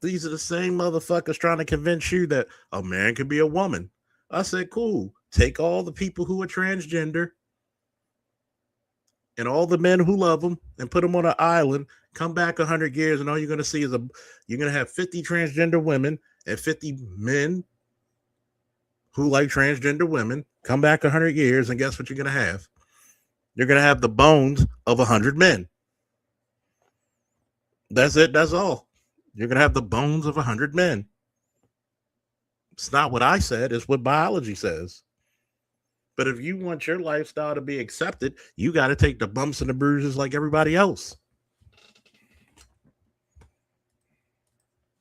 These are the same motherfuckers trying to convince you that a man could be a woman. I said, cool. Take all the people who are transgender and all the men who love them and put them on an island, come back 100 years, and all you're going to see is you're going to have 50 transgender women and 50 men who like transgender women. Come back 100 years, and guess what you're going to have? You're going to have the bones of 100 men. That's it. That's all. You're going to have the bones of 100 men. It's not what I said. It's what biology says. But if you want your lifestyle to be accepted, you got to take the bumps and the bruises like everybody else.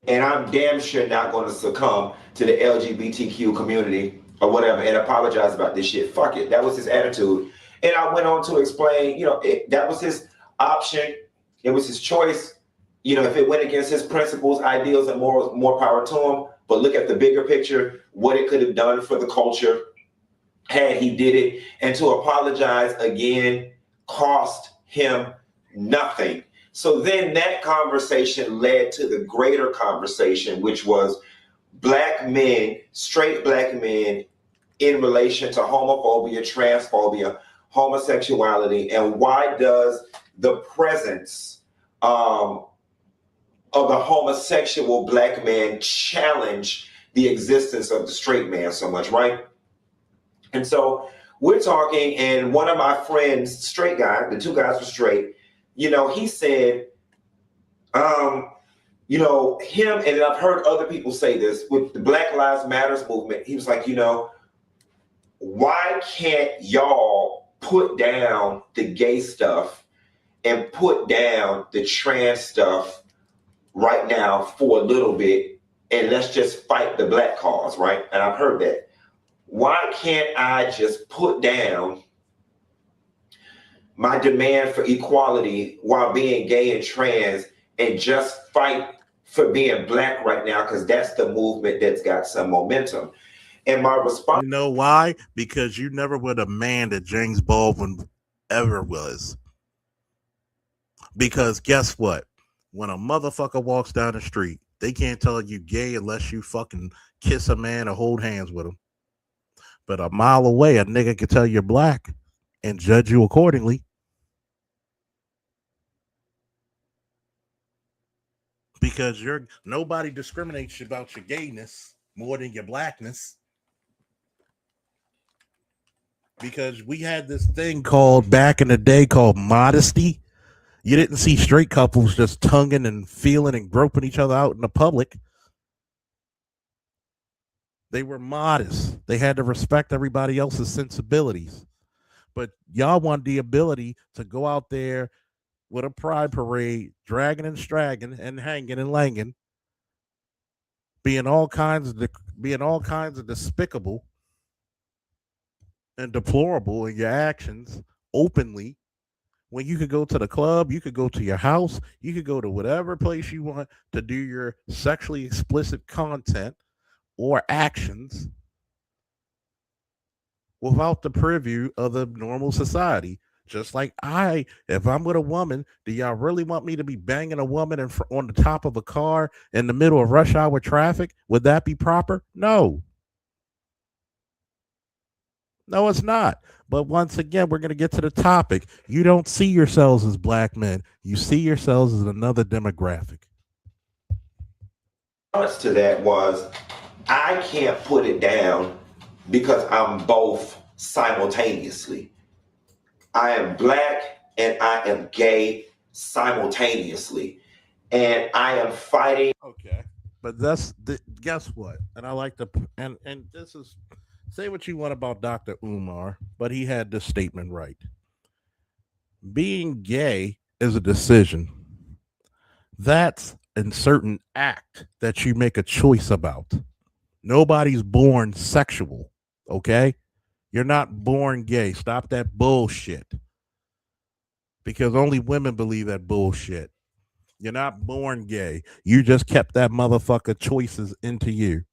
And I'm damn sure not going to succumb to the LGBTQ community or whatever and apologize about this shit. Fuck it. That was his attitude. And I went on to explain, that was his option. It was his choice. If it went against his principles, ideals, and morals, more power to him. But look at the bigger picture, what it could have done for the culture had he did it. And to apologize again cost him nothing. So then that conversation led to the greater conversation, which was black men, straight black men, in relation to homophobia, transphobia, homosexuality, and why does the presence of the homosexual black man challenge the existence of the straight man so much, right? And so we're talking, and one of my friends, straight guy, the two guys were straight, you know, he said, you know, him, and I've heard other people say this with the Black Lives Matters movement, he was like, you know, why can't y'all put down the gay stuff and put down the trans stuff right now for a little bit, and let's just fight the black cause, right? And I've heard that. Why can't I just put down my demand for equality while being gay and trans and just fight for being black right now? Because that's the movement that's got some momentum. And my response, You know why? Because you never were the man that James Baldwin ever was. Because guess what? When a motherfucker walks down the street, they can't tell you gay unless you fucking kiss a man or hold hands with him. But a mile away, a nigga can tell you're black and judge you accordingly. Because nobody discriminates about your gayness more than your blackness. Because we had this thing called back in the day called modesty. You didn't see straight couples just tonguing and feeling and groping each other out in the public. They were modest. They had to respect everybody else's sensibilities. But y'all want the ability to go out there with a pride parade, dragging and stragging and hanging and langing, being all kinds of despicable and deplorable in your actions openly, when you could go to the club, you could go to your house, you could go to whatever place you want to do your sexually explicit content or actions without the purview of the normal society. Just like if I'm with a woman, do y'all really want me to be banging a woman on the top of a car in the middle of rush hour traffic? Would that be proper? No. No, it's not. But once again, we're going to get to the topic. You don't see yourselves as black men. You see yourselves as another demographic. to that was, I can't put it down because I'm both simultaneously. I am black and I am gay simultaneously. And I am fighting. Okay. But guess what? And I like to, and this is, say what you want about Dr. Umar, but he had this statement right. Being gay is a decision. That's a certain act that you make a choice about. Nobody's born sexual, okay? You're not born gay. Stop that bullshit. Because only women believe that bullshit. You're not born gay. You just kept that motherfucker choices into you.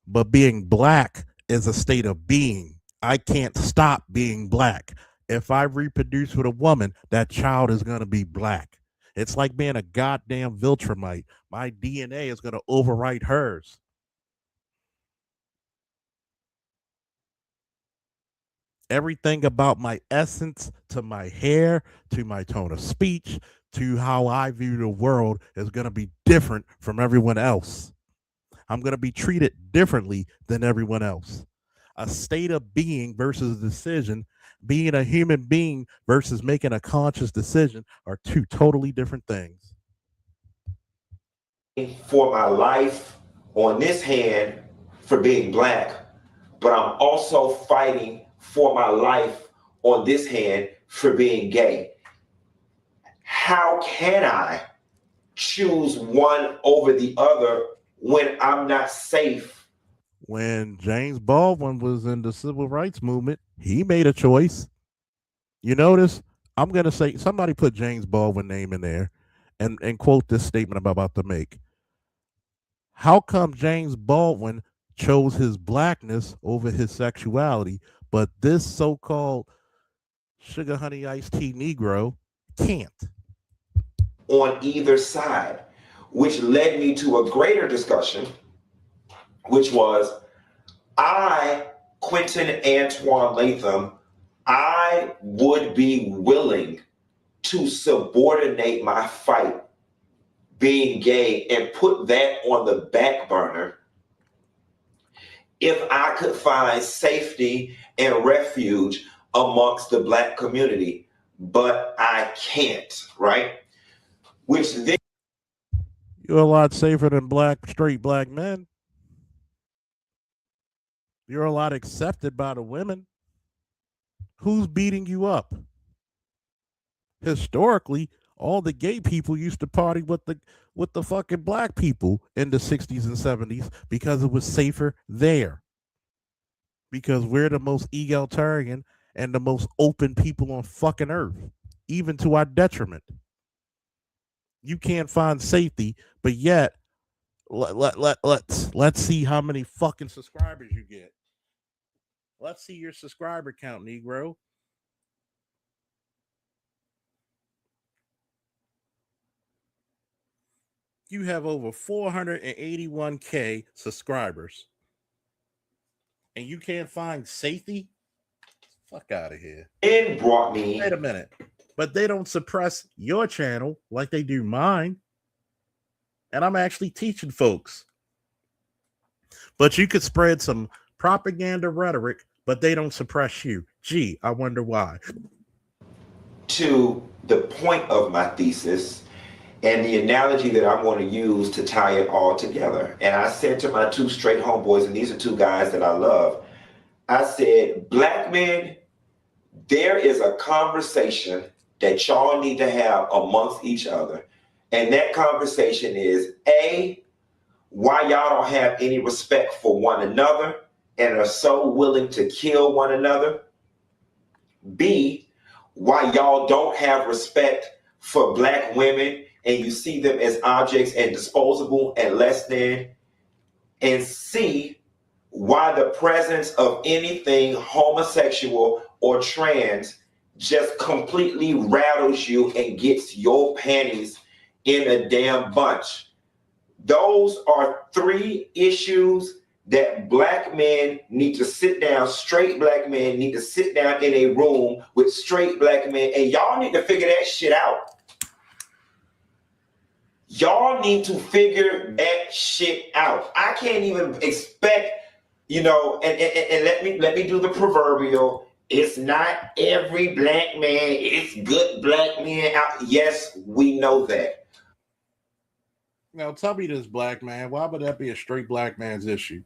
But being black is a state of being. I can't stop being black. If I reproduce with a woman, that child is going to be black. It's like being a goddamn Viltrumite. My DNA is going to overwrite hers. Everything about my essence, to my hair, to my tone of speech, to how I view the world is going to be different from everyone else. I'm going to be treated differently than everyone else. A state of being versus a decision, being a human being versus making a conscious decision are two totally different things. For my life on this hand for being black, but I'm also fighting for my life on this hand for being gay. How can I choose one over the other when I'm not safe? When James Baldwin was in the civil rights movement, he made a choice. You notice, I'm going to say, somebody put James Baldwin name in there and quote this statement I'm about to make. How come James Baldwin chose his blackness over his sexuality, but this so-called sugar honey iced tea Negro can't? on either side, which led me to a greater discussion, which was Quentin Antoine Latham, I would be willing to subordinate my fight being gay and put that on the back burner if I could find safety and refuge amongst the Black community, but I can't, right? Which then You're a lot safer than straight black men. You're a lot accepted by the women. Who's beating you up? Historically, all the gay people used to party with the fucking black people in the 60s and 70s because it was safer there. Because we're the most egalitarian and the most open people on fucking earth, even to our detriment. You can't find safety, but yet let's see how many fucking subscribers you get. Let's see your subscriber count, Negro. You have over 481K subscribers. And you can't find safety? Fuck out of here. it brought me Wait a minute. But they don't suppress your channel like they do mine. And I'm actually teaching folks. But you could spread some propaganda rhetoric, but they don't suppress you. Gee, I wonder why. to the point of my thesis and the analogy that I'm going to use to tie it all together. And I said to my two straight homeboys, and these are two guys that I love, I said, Black men, there is a conversation that y'all need to have amongst each other. And that conversation is, A, why y'all don't have any respect for one another and are so willing to kill one another. B, why y'all don't have respect for Black women and you see them as objects and disposable and less than. And C, why the presence of anything homosexual or trans just completely rattles you and gets your panties in a damn bunch. Those are three issues that Black men need to sit down, straight Black men need to sit down in a room with straight Black men, and y'all need to figure that shit out. Y'all need to figure that shit out. I can't even expect, and let me do the proverbial. It's not every Black man, it's good Black men out. Yes, we know that. Now tell me this, Black man, why would that be a straight Black man's issue?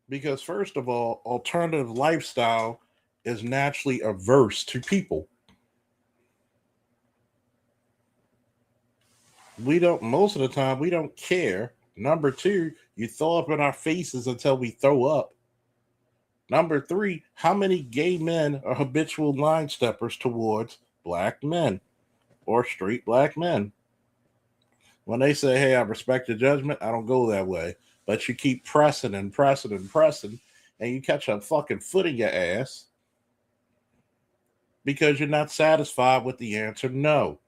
Because first of all, alternative lifestyle is naturally averse to people. Most of the time, we don't care. Number two, you throw up in our faces until we throw up. Number three, how many gay men are habitual line steppers towards Black men or straight Black men? When they say, hey, I respect your judgment, I don't go that way. But you keep pressing and pressing and pressing, and you catch a fucking foot in your ass because you're not satisfied with the answer no.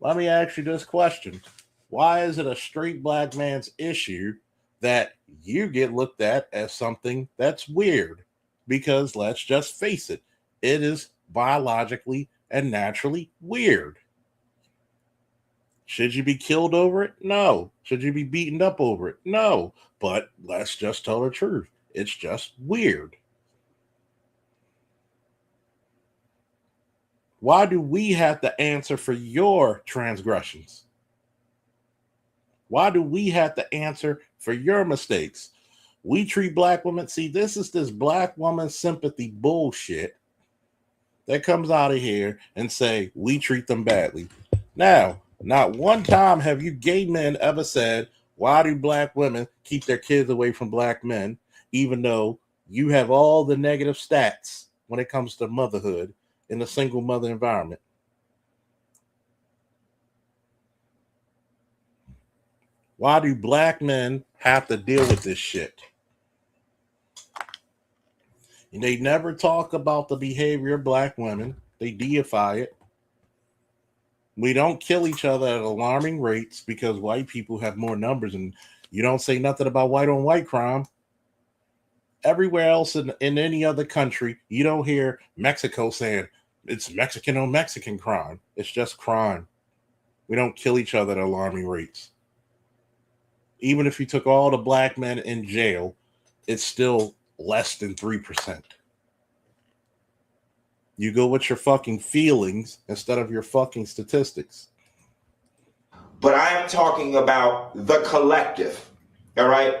Let me ask you this question. Why is it a straight Black man's issue that you get looked at as something that's weird? Because let's just face it, it is biologically and naturally weird. Should you be killed over it? No. Should you be beaten up over it? No. But let's just tell the truth. It's just weird. Why do we have to answer for your transgressions? Why do we have to answer for your mistakes? We treat Black women. See, this is this Black woman sympathy bullshit that comes out of here and say we treat them badly. Now, not one time have you gay men ever said, why do Black women keep their kids away from Black men, even though you have all the negative stats when it comes to motherhood in a single mother environment? Why do Black men have to deal with this shit? And they never talk about the behavior of Black women. They deify it. We don't kill each other at alarming rates because white people have more numbers, and you don't say nothing about white on white crime. Everywhere else in any other country, you don't hear Mexico saying it's Mexican on Mexican crime. It's just crime. We don't kill each other at alarming rates. Even if you took all the black men in jail, it's still less than 3%. You go with your fucking feelings instead of your fucking statistics. But I am talking about the collective. All right.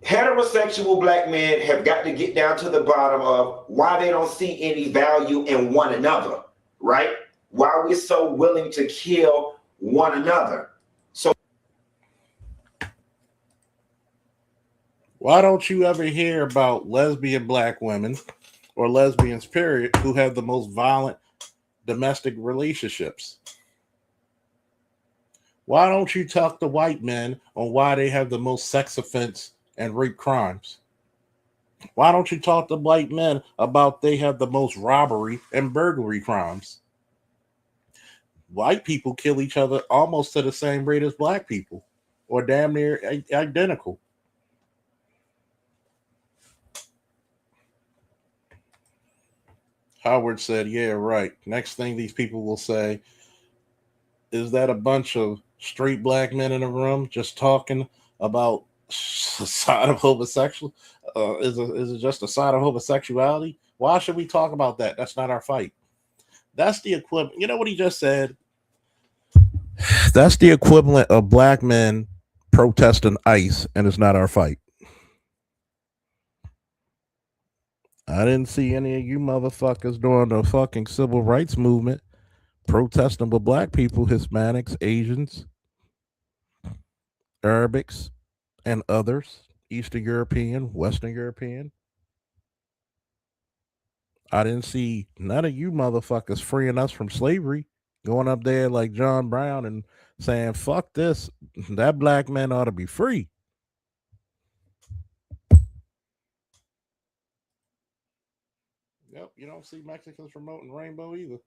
Heterosexual black men have got to get down to the bottom of why they don't see any value in one another, right? Why we're so willing to kill one another. So why don't you ever hear about lesbian black women or lesbians, period, who have the most violent domestic relationships? Why don't you talk to white men on why they have the most sex offense and rape crimes? Why don't you talk to white men about they have the most robbery and burglary crimes? White people kill each other almost to the same rate as black people, or damn near identical. Howard said, yeah, right. Next thing these people will say, is that a bunch of straight black men in a room just talking about a side of homosexual? Is it just a side of homosexuality? Why should we talk about that? That's not our fight. That's the equivalent. You know what he just said? That's the equivalent of black men protesting ICE, and it's not our fight. I didn't see any of you motherfuckers during the fucking civil rights movement protesting with black people, Hispanics, Asians, Arabics, and others, Eastern European, Western European. I didn't see none of you motherfuckers freeing us from slavery, going up there like John Brown and saying, fuck this, that black man ought to be free. Yep, you don't see Mexicans promoting rainbow either.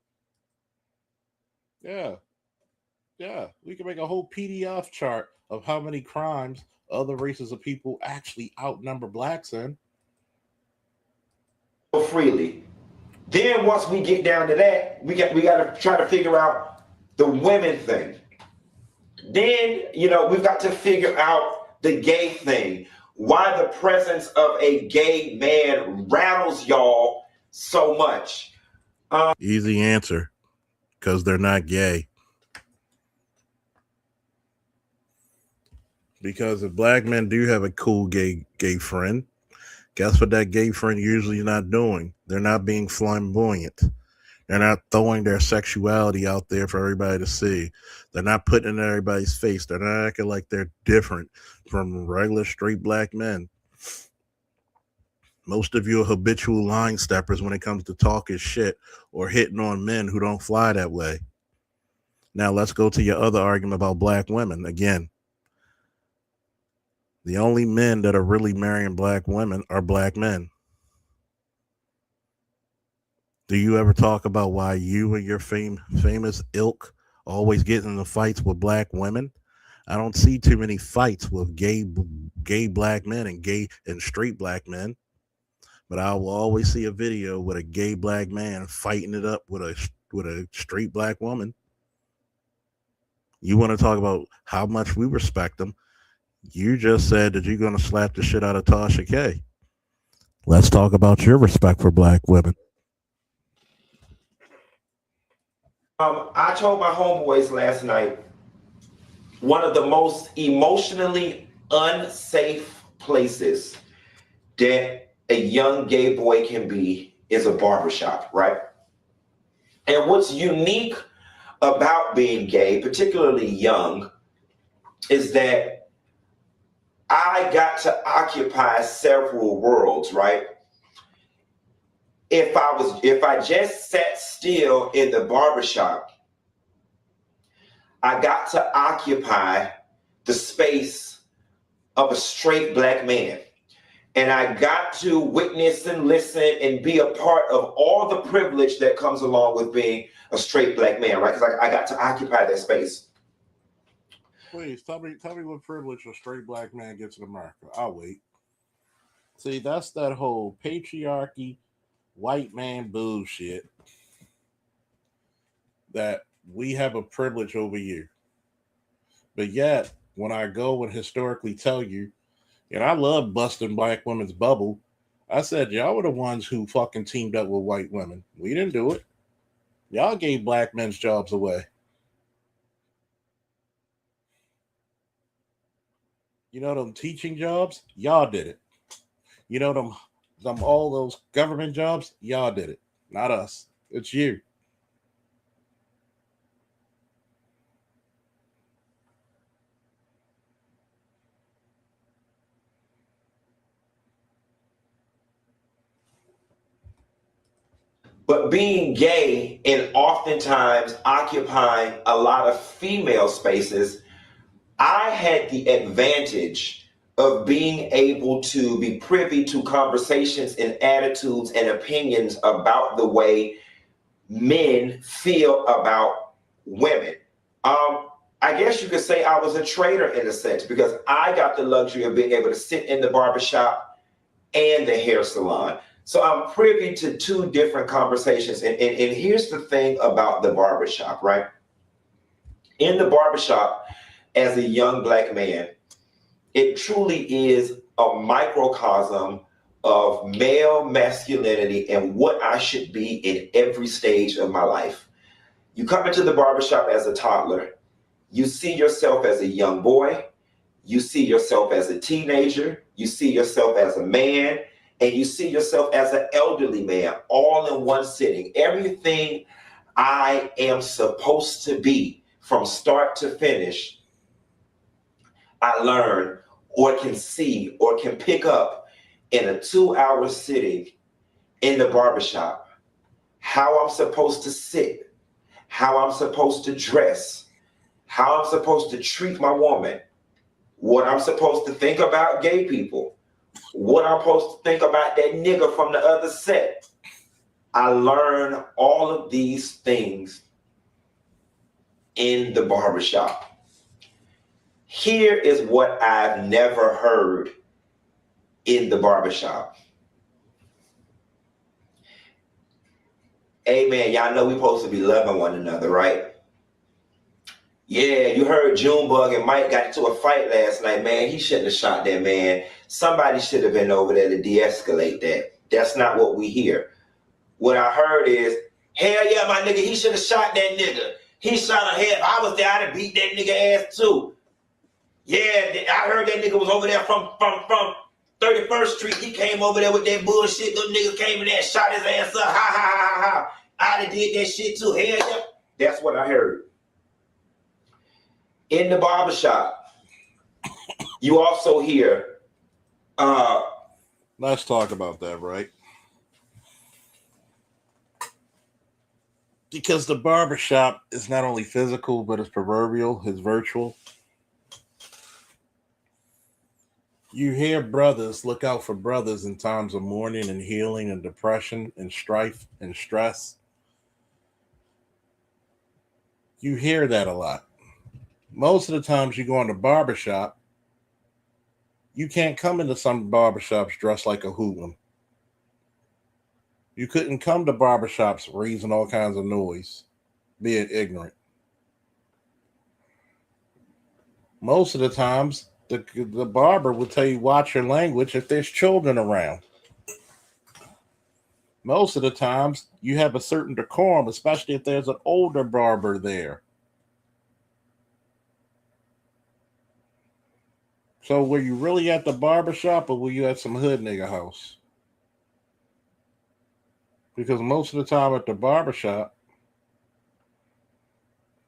Yeah, we can make a whole PDF chart of how many crimes other races of people actually outnumber blacks in. freely. Then once we get down to that, we got to try to figure out the women thing. Then, we've got to figure out the gay thing. Why the presence of a gay man rattles y'all so much. Easy answer. Because they're not gay. Because if black men do have a cool gay friend, guess what that gay friend usually not doing? They're not being flamboyant. They're not throwing their sexuality out there for everybody to see. They're not putting it in everybody's face. They're not acting like they're different from regular straight black men. Most of you are habitual line steppers when it comes to talking shit or hitting on men who don't fly that way. Now let's go to your other argument about black women. Again, the only men that are really marrying black women are black men. Do you ever talk about why you and your famous ilk always get into fights with black women? I don't see too many fights with gay black men and gay and straight black men, but I will always see a video with a gay black man fighting it up with a straight black woman. You want to talk about how much we respect them? You just said that you're going to slap the shit out of Tasha K. Let's talk about your respect for black women. I told my homeboys last night, one of the most emotionally unsafe places that a young gay boy can be is a barbershop, right? And what's unique about being gay, particularly young, is that I got to occupy several worlds, right? If I just sat still in the barbershop, I got to occupy the space of a straight black man. And I got to witness and listen and be a part of all the privilege that comes along with being a straight black man, right? Because I got to occupy that space. Please tell me what privilege a straight black man gets in America. I'll wait. See, that's that whole patriarchy, white man bullshit that we have a privilege over you. But yet, when I go and historically tell you, and I love busting black women's bubble, I said, y'all were the ones who fucking teamed up with white women. We didn't do it. Y'all gave black men's jobs away. You know them teaching jobs? Y'all did it. You know them all those government jobs? Y'all did it. Not us. It's you. But being gay and oftentimes occupying a lot of female spaces, I had the advantage of being able to be privy to conversations and attitudes and opinions about the way men feel about women. I guess you could say I was a traitor in a sense, because I got the luxury of being able to sit in the barbershop and the hair salon. So I'm privy to two different conversations. And here's the thing about the barbershop, right? In the barbershop, as a young black man, it truly is a microcosm of male masculinity and what I should be in every stage of my life. You come into the barbershop as a toddler, you see yourself as a young boy, you see yourself as a teenager, you see yourself as a man, and you see yourself as an elderly man, all in one sitting. Everything I am supposed to be from start to finish, I learn or can see or can pick up in a 2-hour sitting in the barbershop. How I'm supposed to sit, how I'm supposed to dress, how I'm supposed to treat my woman, what I'm supposed to think about gay people, what I'm supposed to think about that nigga from the other set. I learn all of these things in the barbershop. Here is what I've never heard in the barbershop. Hey man, y'all know we supposed to be loving one another, right? Yeah, you heard Junebug and Mike got into a fight last night, man. He shouldn't have shot that man. Somebody should have been over there to de-escalate that. That's not what we hear. What I heard is, hell yeah, my nigga, he should have shot that nigga. He shot a head. If I was there, I'd have beat that nigga ass too. Yeah, I heard that nigga was over there from 31st Street. He came over there with that bullshit. Those niggas came in there and shot his ass up. Ha, ha, ha, ha, ha. I'd have did that shit too. Hell yeah. That's what I heard. In the barbershop, you also hear, Let's talk about that, right? Because the barbershop is not only physical, but it's proverbial, it's virtual. You hear brothers look out for brothers in times of mourning and healing and depression and strife and stress. You hear that a lot. Most of the times you go in the barbershop, you can't come into some barbershops dressed like a hoodlum. You couldn't come to barbershops raising all kinds of noise, being ignorant. Most of the times, the barber will tell you watch your language if there's children around. Most of the times, you have a certain decorum, especially if there's an older barber there. So were you really at the barbershop or were you at some hood nigga house? Because most of the time at the barbershop,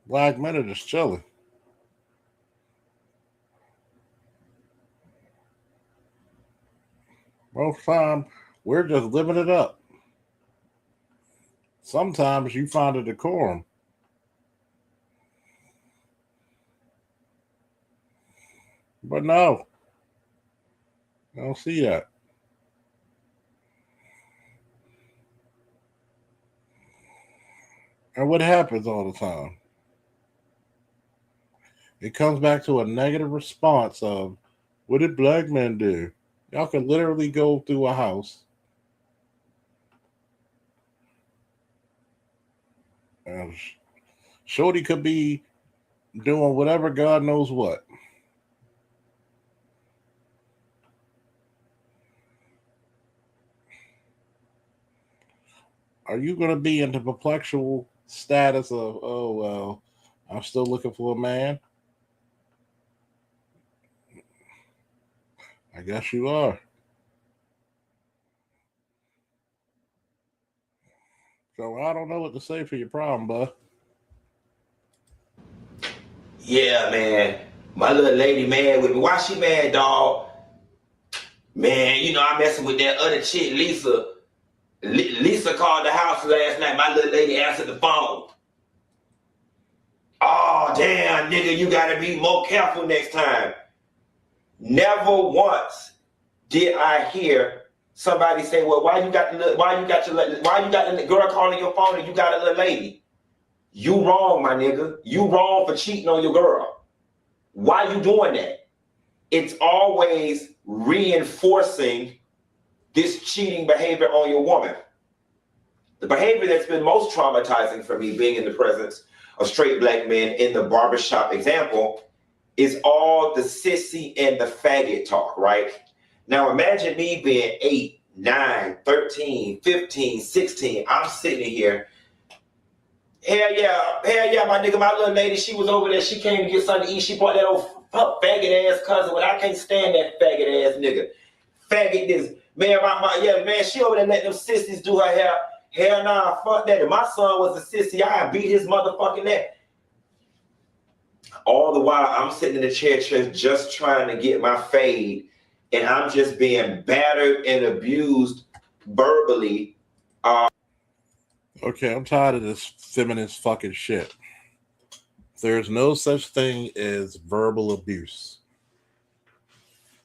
black men are just chilling. Most of the time, we're just living it up. Sometimes you find a decorum. But no, I don't see that. And what happens all the time? It comes back to a negative response of, what did black men do? Y'all can literally go through a house and Shorty could be doing whatever God knows what. Are you going to be in the perplexual status of, oh, well, I'm still looking for a man? I guess you are. So I don't know what to say for your problem, bud. Yeah, man. My little lady mad with me. Why she mad, dog? Man, you know, I'm messing with that other chick, Lisa. Lisa called the house last night. My little lady answered the phone. Oh, damn, nigga, you gotta be more careful next time. Never once did I hear somebody say, well, why you got the girl calling your phone and you got a little lady? You wrong, my nigga. You wrong for cheating on your girl. Why you doing that? It's always reinforcing this cheating behavior on your woman. The behavior that's been most traumatizing for me, being in the presence of straight black men in the barbershop example, is all the sissy and the faggot talk, right? Now imagine me being 8, 9, 13, 15, 16. I'm sitting here. Hell yeah, my nigga, my little lady, she was over there. She came to get something to eat. She brought that old faggot ass cousin. Well, I can't stand that faggot ass nigga. Faggot this. Man, man, she over there letting them sissies do her hair. Hell nah, fuck that. If my son was a sissy, I'd beat his motherfucking neck. All the while, I'm sitting in the chair just trying to get my fade, and I'm just being battered and abused verbally. Okay, I'm tired of this feminist fucking shit. There's no such thing as verbal abuse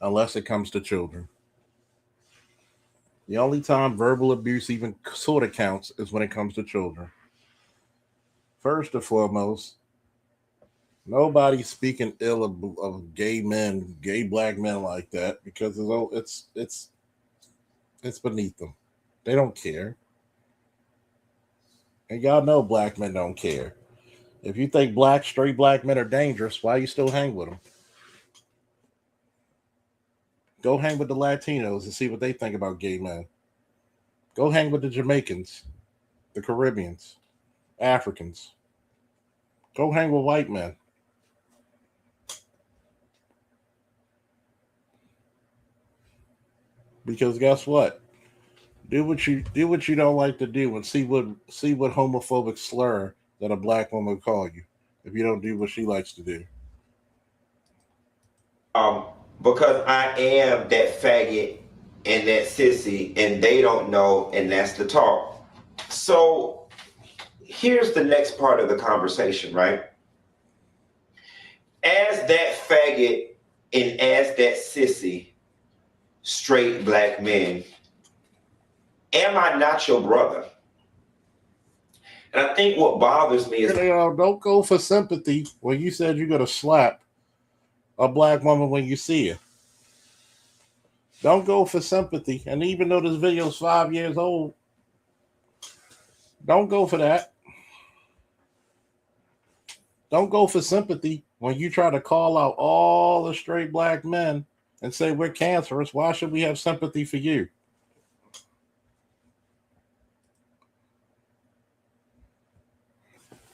unless it comes to children. The only time verbal abuse even sort of counts is when it comes to children. First and foremost, nobody's speaking ill of gay men, gay black men like that, because it's beneath them. They don't care. And y'all know black men don't care. If you think straight black men are dangerous, why you still hang with them? Go hang with the Latinos and see what they think about gay men. Go hang with the Jamaicans, the Caribbeans, Africans. Go hang with white men. Because guess what? Do what you don't like to do, and see what homophobic slur that a black woman will call you if you don't do what she likes to do. Because I am that faggot and that sissy, and they don't know, and that's the talk. So here's the next part of the conversation, right? As that faggot and as that sissy, straight black men, am I not your brother? And I think what bothers me is... Don't go for sympathy when you said you're going to slap a black woman when you see her. Don't go for sympathy. And even though this video is 5 years old, don't go for that. Don't go for sympathy when you try to call out all the straight black men and say we're cancerous. Why should we have sympathy for you?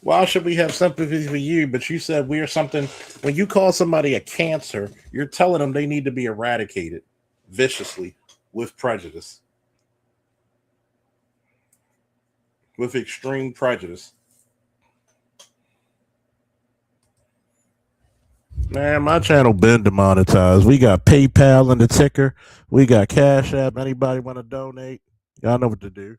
Why should we have sympathy for you? But you said we're something. When you call somebody a cancer, you're telling them they need to be eradicated viciously with prejudice, with extreme prejudice. Man, my channel been demonetized. We got PayPal in the ticker. We got Cash App. Anybody want to donate? Y'all know what to do.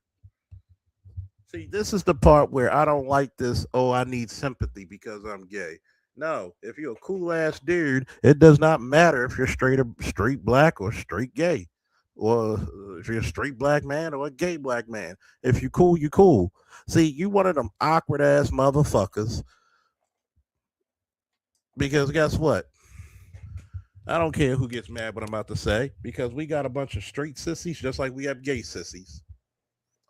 See, this is the part where I don't like this. Oh, I need sympathy because I'm gay. No, if you're a cool ass dude, it does not matter if you're straight black or straight gay. or if you're a straight black man or a gay black man. If you cool, you cool. See, you one of them awkward ass motherfuckers. Because guess what? I don't care who gets mad what I'm about to say, because we got a bunch of straight sissies just like we have gay sissies.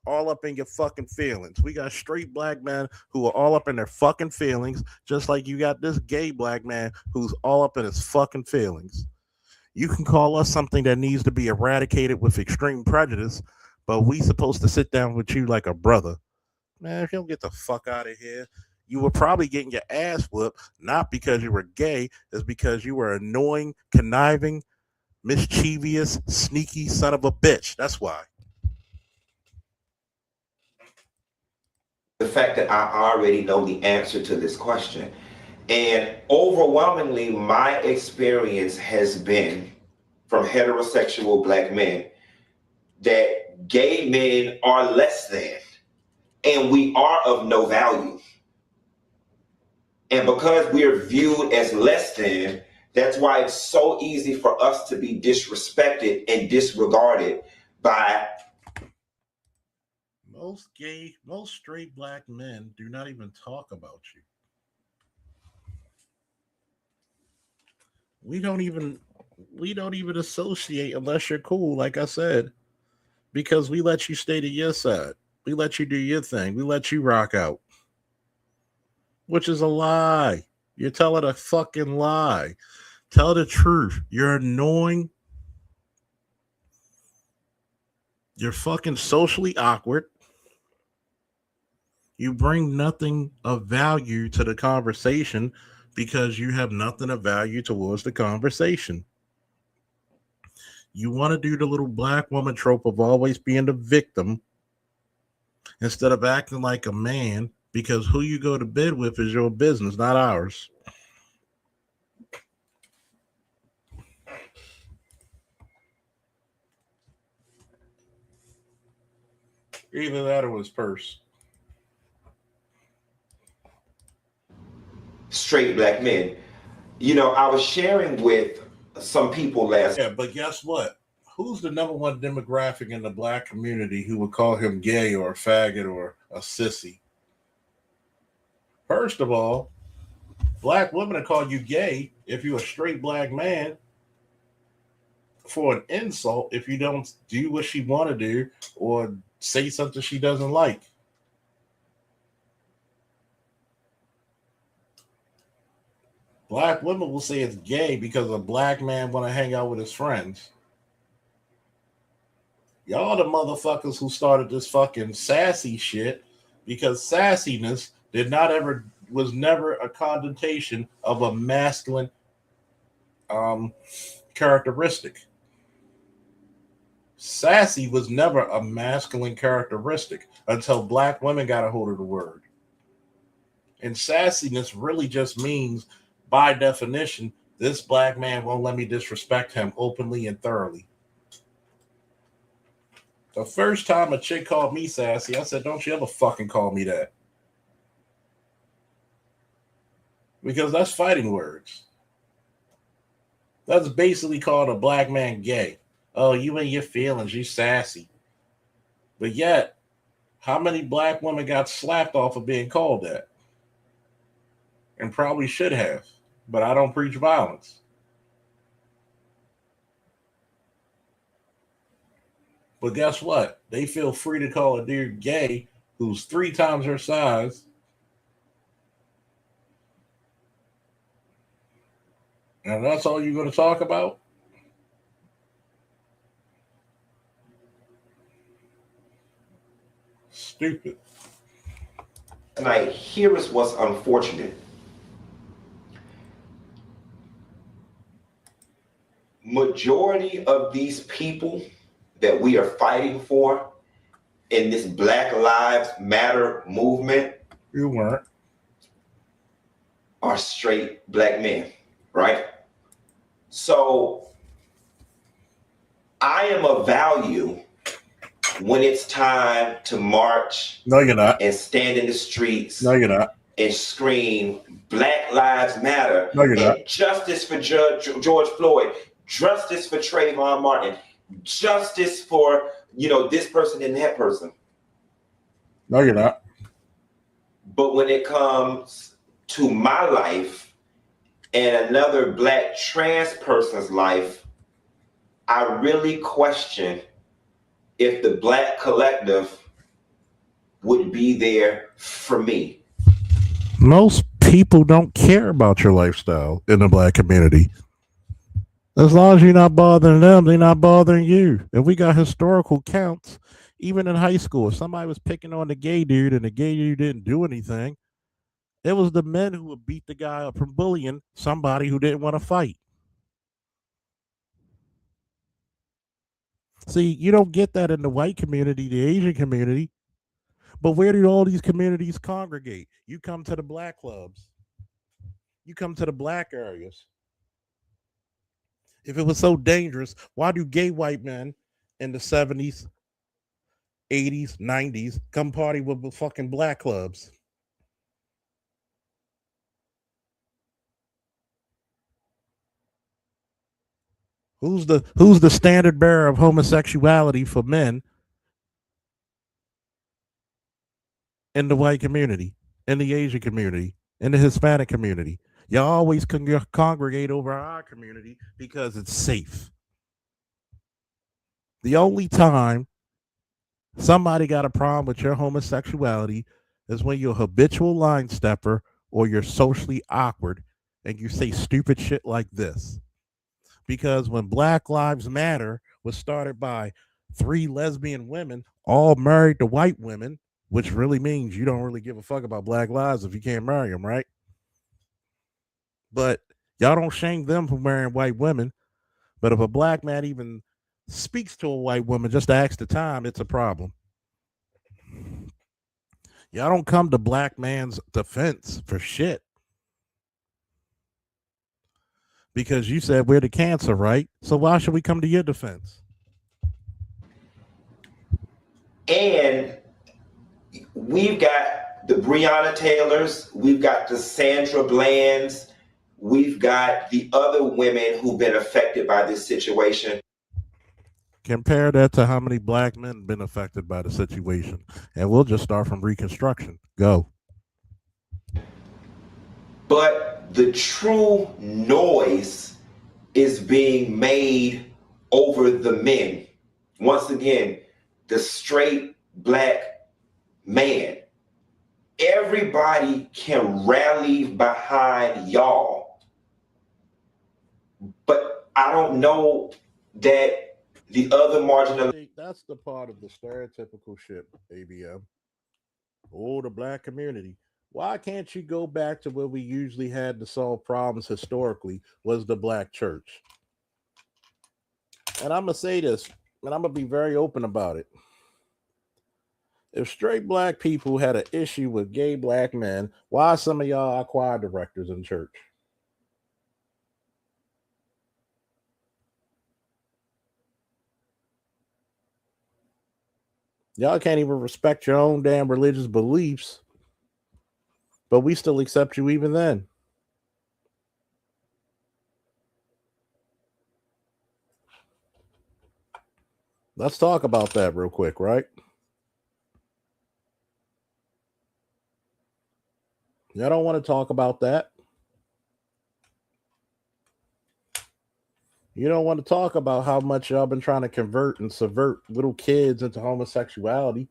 All up in your fucking feelings. We got straight black men who are all up in their fucking feelings, just like you got this gay black man who's all up in his fucking feelings. You can call us something that needs to be eradicated with extreme prejudice, but we supposed to sit down with you like a brother. Man, if you don't get the fuck out of here, you were probably getting your ass whooped, not because you were gay, it's because you were annoying, conniving, mischievous, sneaky son of a bitch. That's why. The fact that I already know the answer to this question. And overwhelmingly, my experience has been from heterosexual black men that gay men are less than, and we are of no value. And because we are viewed as less than, that's why it's so easy for us to be disrespected and disregarded by most straight black men do not even talk about you. We don't even associate unless you're cool, like I said, because we let you stay to your side. We let you do your thing. We let you rock out, which is a lie. You're telling a fucking lie. Tell the truth. You're annoying. You're fucking socially awkward. You bring nothing of value to the conversation because you have nothing of value towards the conversation. You want to do the little black woman trope of always being the victim instead of acting like a man, because who you go to bed with is your business, not ours. Either that or his purse. straight black men. You know, I was sharing with some people last. Yeah, but guess what? Who's the number one demographic in the black community who would call him gay or a faggot or a sissy? First of all, black women will call you gay if you're a straight black man for an insult if you don't do what she want to do or say something she doesn't like. Black women will say it's gay because a black man want to hang out with his friends. Y'all the motherfuckers who started this fucking sassy shit, because sassiness was never a connotation of a masculine characteristic. Sassy was never a masculine characteristic until black women got a hold of the word. And sassiness really just means, by definition, this black man won't let me disrespect him openly and thoroughly. The first time a chick called me sassy, I said, don't you ever fucking call me that. Because that's fighting words. That's basically called a black man gay. Oh, you and your feelings, you sassy. But yet, how many black women got slapped off of being called that? And probably should have, but I don't preach violence. But guess what? They feel free to call a dude gay who's 3 times her size. And that's all you're going to talk about? Stupid. Tonight, here is what's unfortunate. Majority of these people that we are fighting for in this Black Lives Matter movement You weren't. are straight black men, right? So I am of value when it's time to march. No, you're not. And stand in the streets. No, you're not. And scream Black Lives Matter. No, you're not. Justice for George Floyd. Justice for Trayvon Martin. justice for, this person and that person. No, you're not. But when it comes to my life and another Black trans person's life, I really question if the Black collective would be there for me. Most people don't care about your lifestyle in the Black community. As long as you're not bothering them, they're not bothering you. And we got historical counts, even in high school. If somebody was picking on the gay dude and the gay dude didn't do anything, it was the men who would beat the guy up from bullying somebody who didn't want to fight. See, you don't get that in the white community, the Asian community. But where do all these communities congregate? You come to the Black clubs. You come to the Black areas. If it was so dangerous, why do gay white men in the 70s, 80s, 90s come party with the fucking Black clubs? Who's the standard bearer of homosexuality for men in the white community, in the Asian community, in the Hispanic community? Y'all always congregate over our community because it's safe. The only time somebody got a problem with your homosexuality is when you're a habitual line stepper or you're socially awkward and you say stupid shit like this. Because when Black Lives Matter was started by 3 lesbian women, all married to white women, which really means you don't really give a fuck about Black lives if you can't marry them, right? But y'all don't shame them for marrying white women. But if a Black man even speaks to a white woman just to ask the time, it's a problem. Y'all don't come to Black man's defense for shit. Because you said we're the cancer, right? So why should we come to your defense? And we've got the Breonna Taylors, we've got the Sandra Blands, we've got the other women who've been affected by this situation. Compare that to how many Black men have been affected by the situation. And we'll just start from Reconstruction. Go. But the true noise is being made over the men. Once again, the straight Black man. Everybody can rally behind y'all. But I don't know that the other marginal. That's the part of the stereotypical shit, ABM. Oh, the Black community. Why can't you go back to where we usually had to solve problems historically was the Black church? And I'm going to say this, and I'm going to be very open about it. If straight Black people had an issue with gay Black men, why some of y'all are choir directors in church? Y'all can't even respect your own damn religious beliefs, but we still accept you even then. Let's talk about that real quick, right? Y'all don't want to talk about that. You don't want to talk about how much y'all been trying to convert and subvert little kids into homosexuality.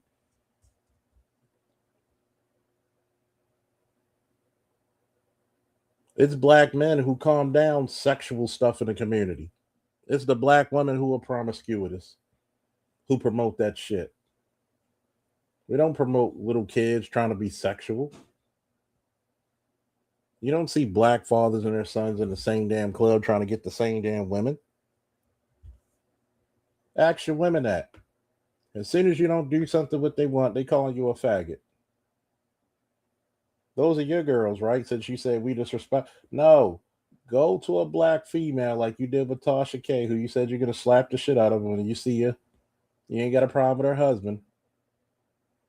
It's Black men who calm down sexual stuff in the community. It's the Black women who are promiscuous, who promote that shit. We don't promote little kids trying to be sexual. You don't see Black fathers and their sons in the same damn club trying to get the same damn women. Ask your women that. As soon as you don't do something what they want, they calling you a faggot. Those are your girls, right? Since you said we disrespect. No. Go to a Black female like you did with Tasha K, who you said you're going to slap the shit out of when you see her. You ain't got a problem with her husband.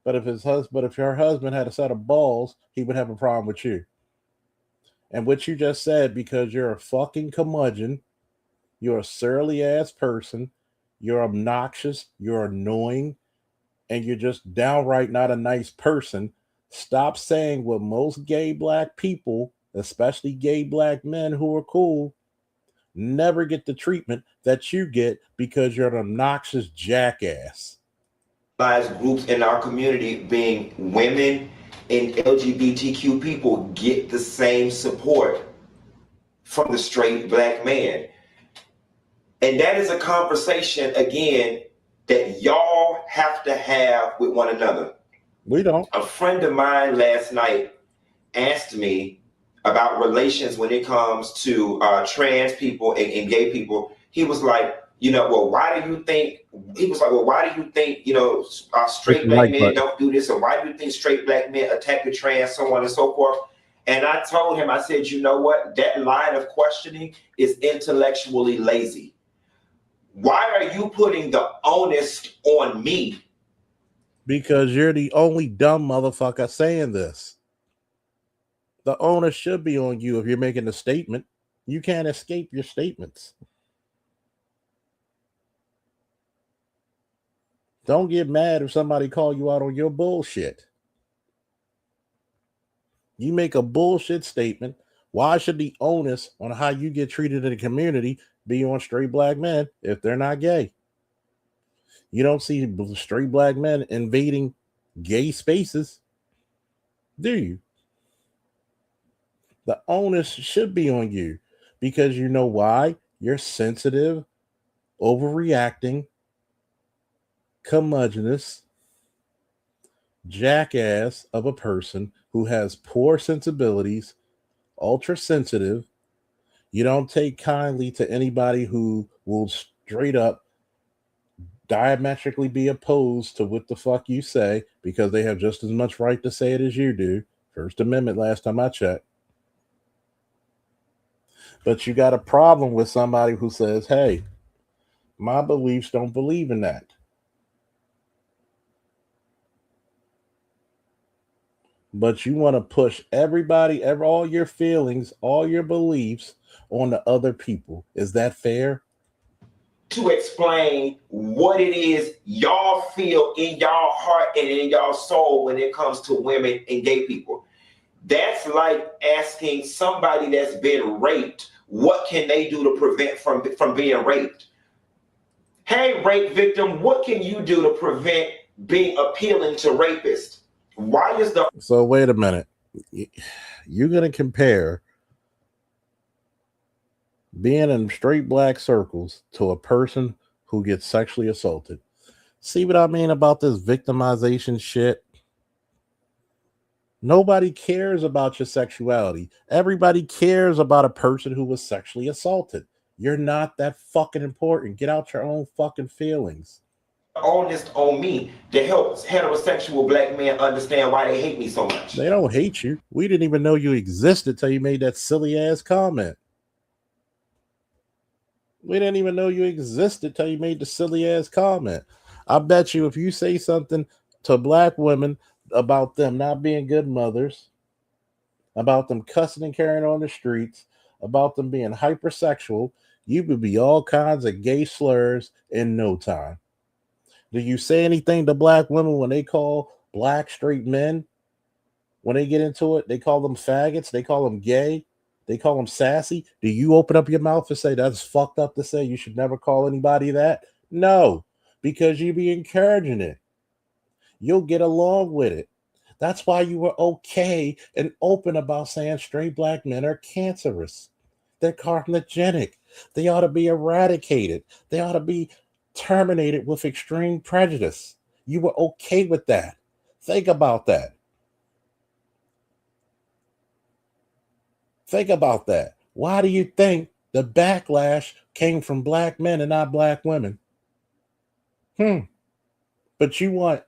But if her husband had a set of balls, he would have a problem with you. And what you just said, because you're a fucking curmudgeon, you're a surly ass person, you're obnoxious, you're annoying, and you're just downright not a nice person, stop saying what most gay black people, especially gay black men who are cool, never get the treatment that you get because you're an obnoxious jackass. Groups in our community, being women and LGBTQ people, get the same support from the straight black man. And that is a conversation, again, that y'all have to have with one another. We don't. A friend of mine last night asked me about relations when it comes to trans people and gay people. He was like, why do you think, straight black men don't do this? Or why do you think straight black men attack the trans, so on and so forth? And I told him, I said, you know what? That line of questioning is intellectually lazy. Why are you putting the onus on me? Because you're the only dumb motherfucker saying this. The onus should be on you if you're making a statement. You can't escape your statements. Don't get mad if somebody call you out on your bullshit. You make a bullshit statement. Why should the onus on how you get treated in the community be on straight black men if they're not gay? You don't see straight black men invading gay spaces, do you? The onus should be on you because you know why? You're sensitive, overreacting, curmudgeonous jackass of a person who has poor sensibilities, ultra sensitive. You don't take kindly to anybody who will straight up diametrically be opposed to what the fuck you say because they have just as much right to say it as you do. First Amendment, last time I checked. But you got a problem with somebody who says, hey, my beliefs don't believe in that. But you want to push everybody, all your feelings, all your beliefs on the other people. Is that fair? To explain what it is y'all feel in y'all heart and in y'all soul when it comes to women and gay people. That's like asking somebody that's been raped, what can they do to prevent from being raped? Hey, rape victim, what can you do to prevent being appealing to rapists? Why is the... So wait a minute. You're going to compare being in straight black circles to a person who gets sexually assaulted. See what I mean about this victimization shit? Nobody cares about your sexuality. Everybody cares about a person who was sexually assaulted. You're not that fucking important. Get out your own fucking feelings. Onus on me to help heterosexual black men understand why they hate me so much. They don't hate you. We didn't even know you existed till you made that silly ass comment. We didn't even know you existed till you made the silly ass comment. I bet you if you say something to black women about them not being good mothers, about them cussing and carrying on the streets, about them being hypersexual, you would be all kinds of gay slurs in no time. Do you say anything to black women when they call black straight men? When they get into it, they call them faggots, they call them gay, they call them sassy. Do you open up your mouth and say that's fucked up to say? You should never call anybody that? No, because you be encouraging it. You'll get along with it. That's why you were okay and open about saying straight black men are cancerous. They're carcinogenic. They ought to be eradicated. They ought to be terminated with extreme prejudice. You were okay with that. Think about that. Think about that. Why do you think the backlash came from black men and not black women? But you want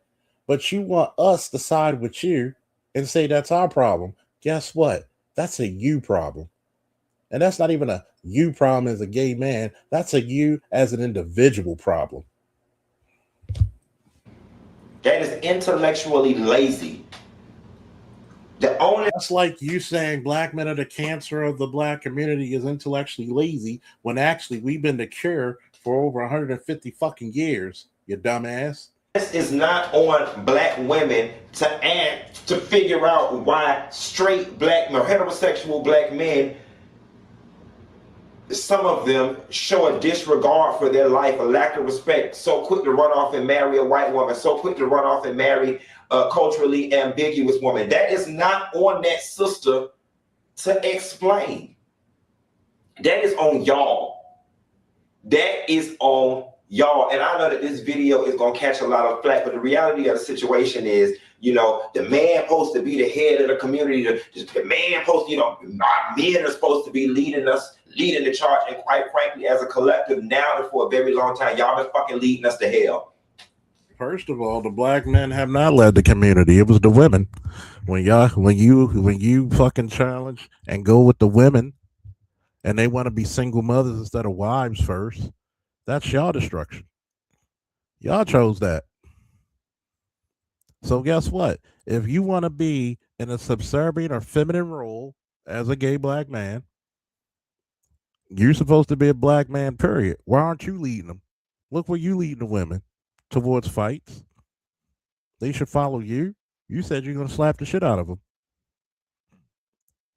us to side with you and say that's our problem. Guess what? That's a you problem. And that's not even a you problem as a gay man. That's a you as an individual problem. That is intellectually lazy. That's like you saying black men are the cancer of the black community is intellectually lazy when actually we've been the cure for over 150 fucking years, you dumbass. This is not on black women to figure out why straight black men, heterosexual black men, some of them show a disregard for their life, a lack of respect, so quick to run off and marry a white woman, so quick to run off and marry a culturally ambiguous woman. That is not on that sister to explain. That is on y'all. That is on y'all. And I know that this video is going to catch a lot of flack, but the reality of the situation is, you know, the man supposed to be the head of the community. The man supposed to, you know, our men are supposed to be leading the charge. And quite frankly, as a collective now and for a very long time, y'all been fucking leading us to hell. First of all, the black men have not led the community. It was the women. When you fucking challenge and go with the women and they want to be single mothers instead of wives first, that's y'all destruction. Y'all chose that. So guess what? If you want to be in a subservient or feminine role as a gay black man, you're supposed to be a black man, period. Why aren't you leading them? Look where you leading the women towards fights. They should follow you. You said you're going to slap the shit out of them.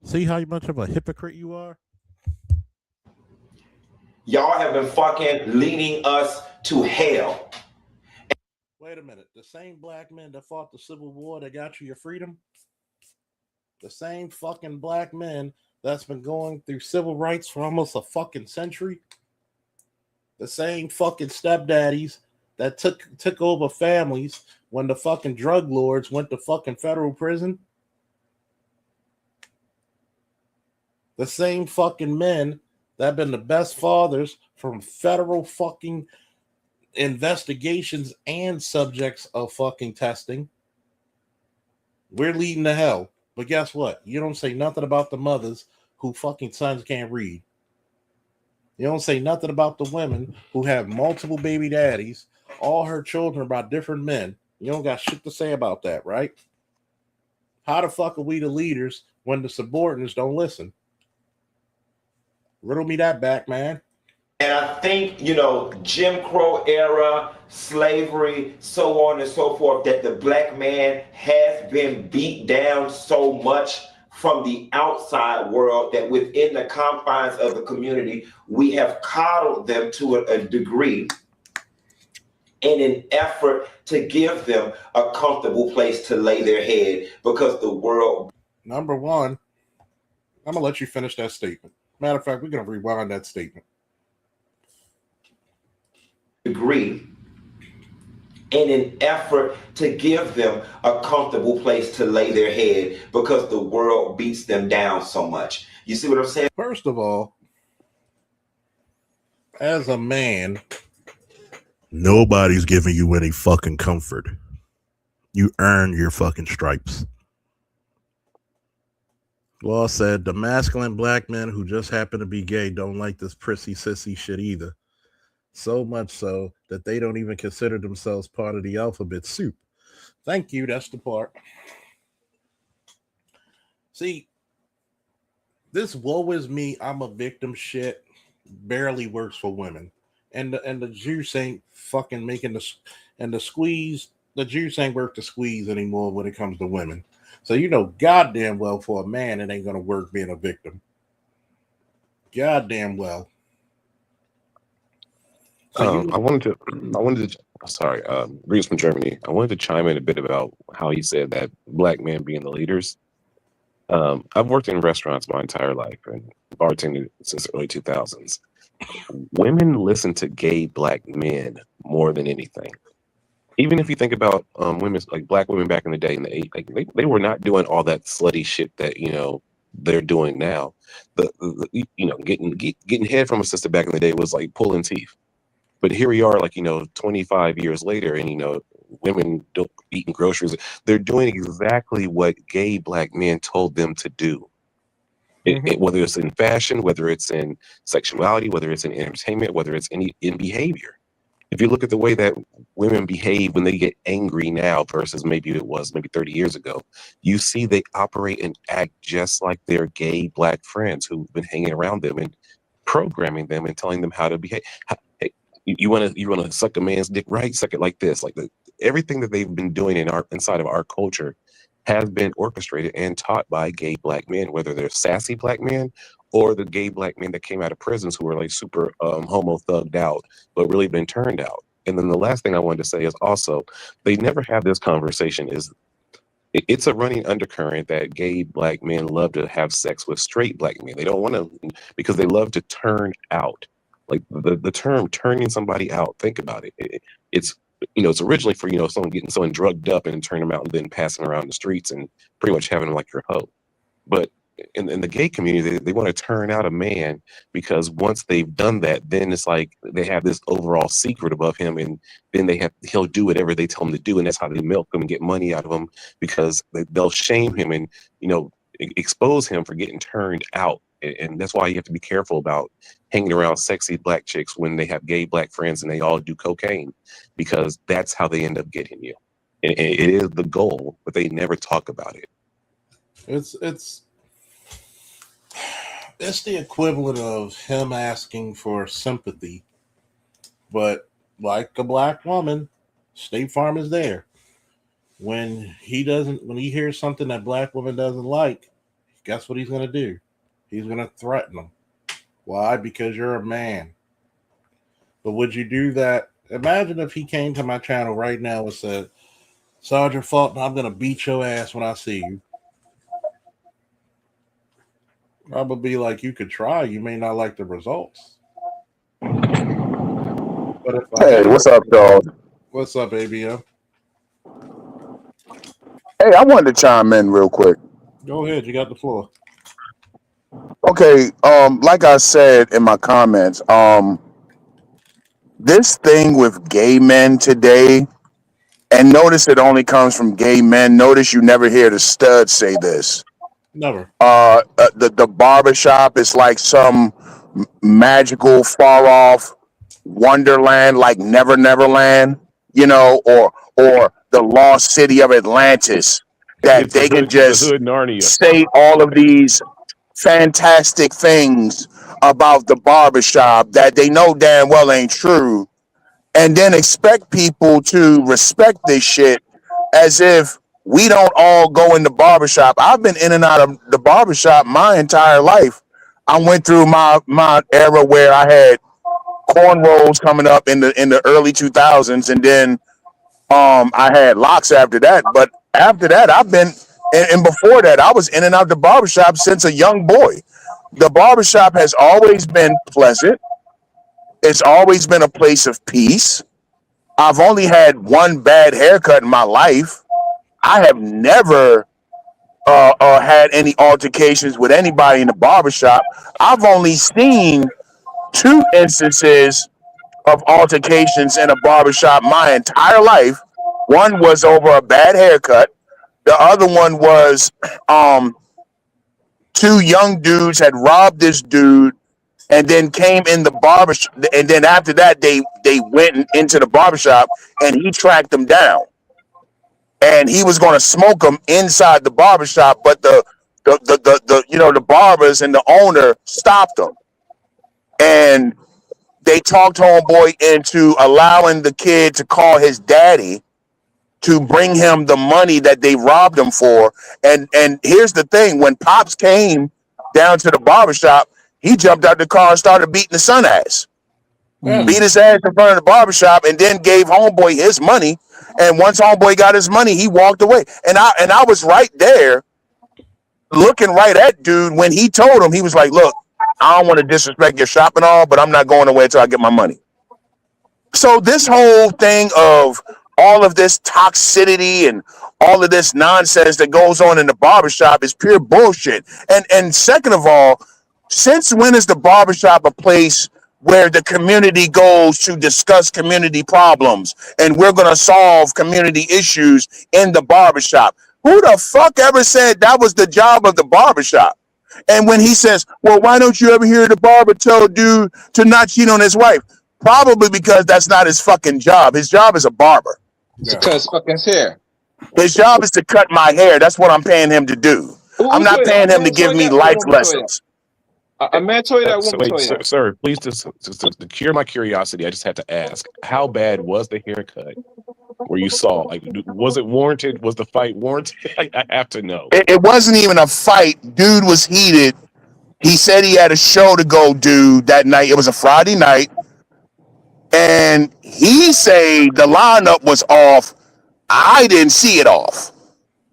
See how much of a hypocrite you are? Y'all have been fucking leading us to hell. Wait a minute. The same black men that fought the Civil War that got you your freedom? The same fucking black men that's been going through civil rights for almost a fucking century? The same fucking stepdaddies that took over families when the fucking drug lords went to fucking federal prison? The same fucking men that have been the best fathers from federal fucking investigations and subjects of fucking testing. We're leading to hell. But guess what? You don't say nothing about the mothers who fucking sons can't read. You don't say nothing about the women who have multiple baby daddies, all her children are by different men. You don't got shit to say about that, right? How the fuck are we the leaders when the subordinates don't listen? Riddle me that back, man. And I think, you know, Jim Crow era, slavery, so on and so forth, that the black man has been beat down so much from the outside world that within the confines of the community, we have coddled them to a degree in an effort to give them a comfortable place to lay their head, because the world. Number one, I'm going to let you finish that statement. Matter of fact, we're going to rewind that statement. Degree in an effort to give them a comfortable place to lay their head, because the world beats them down so much. You see what I'm saying? First of all, as a man, nobody's giving you any fucking comfort. You earn your fucking stripes. Law said the masculine black men who just happen to be gay don't like this prissy sissy shit either. So much so that they don't even consider themselves part of the alphabet soup. Thank you. That's the part. See, this woe is me, I'm a victim shit barely works for women. And the juice ain't fucking making the squeeze. The juice ain't worth the squeeze anymore when it comes to women. So you know goddamn well for a man it ain't gonna work being a victim. Goddamn well. So I wanted to. Sorry, Greece from Germany. I wanted to chime in a bit about how he said that black men being the leaders. I've worked in restaurants my entire life and bartended since the early 2000s. Women listen to gay black men more than anything. Even if you think about women, like black women back in the day, in the 80s, like they were not doing all that slutty shit that they're doing now. Getting head from a sister back in the day was like pulling teeth. But here we are, 25 years later, and women don't eating groceries. They're doing exactly what gay black men told them to do. Whether it's in fashion, whether it's in sexuality, whether it's in entertainment, whether it's in behavior. If you look at the way that women behave when they get angry now versus maybe it was 30 years ago, you see they operate and act just like their gay black friends who've been hanging around them and programming them and telling them how to behave. You want to suck a man's dick, right? Suck it like this. Like everything that they've been doing inside of our culture has been orchestrated and taught by gay black men, whether they're sassy black men or the gay black men that came out of prisons who were like super homo thugged out, but really been turned out. And then the last thing I wanted to say is also they never have this conversation. It's a running undercurrent that gay black men love to have sex with straight black men. They don't want to, because they love to turn out. Like the term turning somebody out, think about it. It's originally for, someone getting someone drugged up and turn them out and then passing around the streets and pretty much having them like your hoe. But in the gay community, they want to turn out a man because once they've done that, then it's like they have this overall secret above him, and then he'll do whatever they tell him to do, and that's how they milk him and get money out of him, because they'll shame him and expose him for getting turned out. And that's why you have to be careful about hanging around sexy black chicks when they have gay black friends and they all do cocaine, because that's how they end up getting you. And it is the goal, but they never talk about it. It's the equivalent of him asking for sympathy, but like a black woman, State Farm is there. When he hears something that black woman doesn't like, guess what he's going to do? He's going to threaten them. Why? Because you're a man. But would you do that? Imagine if he came to my channel right now and said, Sergeant Fulton, I'm going to beat your ass when I see you. Probably like, you could try. You may not like the results. But Hey, what's up, dog? What's up, ABM? Hey, I wanted to chime in real quick. Go ahead. You got the floor. Okay, like I said in my comments, this thing with gay men today, and notice it only comes from gay men. Notice you never hear the stud say this. Never. The barbershop is like some magical, far off wonderland, like Never Land, or the lost city of Atlantis, that they can just say all of these fantastic things about the barbershop that they know damn well ain't true, and then expect people to respect this shit as if we don't all go in the barbershop. I've been in and out of the barbershop my entire life. I went through my era where I had cornrows coming up in the early 2000s, and then I had locks after that. But after that, I've been, and before that, I was in and out the barbershop since a young boy. The barbershop has always been pleasant. It's always been a place of peace. I've only had one bad haircut in my life. I have never had any altercations with anybody in the barbershop. I've only seen 2 instances of altercations in a barbershop my entire life. One was over a bad haircut. The other one was 2 young dudes had robbed this dude and then came in the barbershop. And then after that, they went into the barbershop and he tracked them down. And he was going to smoke them inside the barbershop, but the barbers and the owner stopped them. And they talked homeboy into allowing the kid to call his daddy to bring him the money that they robbed him for. And here's the thing: when Pops came down to the barbershop, he jumped out the car and started beating the son ass. Beat his ass in front of the barbershop, and then gave homeboy his money. And once homeboy got his money, he walked away. And I was right there looking right at dude when he told him. He was like, look, I don't want to disrespect your shop and all, but I'm not going away until I get my money. So this whole thing of all of this toxicity and all of this nonsense that goes on in the barbershop is pure bullshit. And second of all, since when is the barbershop a place where the community goes to discuss community problems and we're going to solve community issues in the barbershop? Who the fuck ever said that was the job of the barbershop? And when he says, well, why don't you ever hear the barber tell dude to not cheat on his wife? Probably because that's not his fucking job. His job is a barber. To cut his fucking hair. His job is to cut my hair. That's what I'm paying him to do. I'm not paying him to give me life lessons. May I tell you that So one wait, more sir, time? sir, please just to cure my curiosity, I just had to ask, how bad was the haircut where you saw? Like, was it warranted? Was the fight warranted? I have to know. It wasn't even a fight. Dude was heated. He said he had a show to go do that night. It was a Friday night. And he said the lineup was off. I didn't see it off.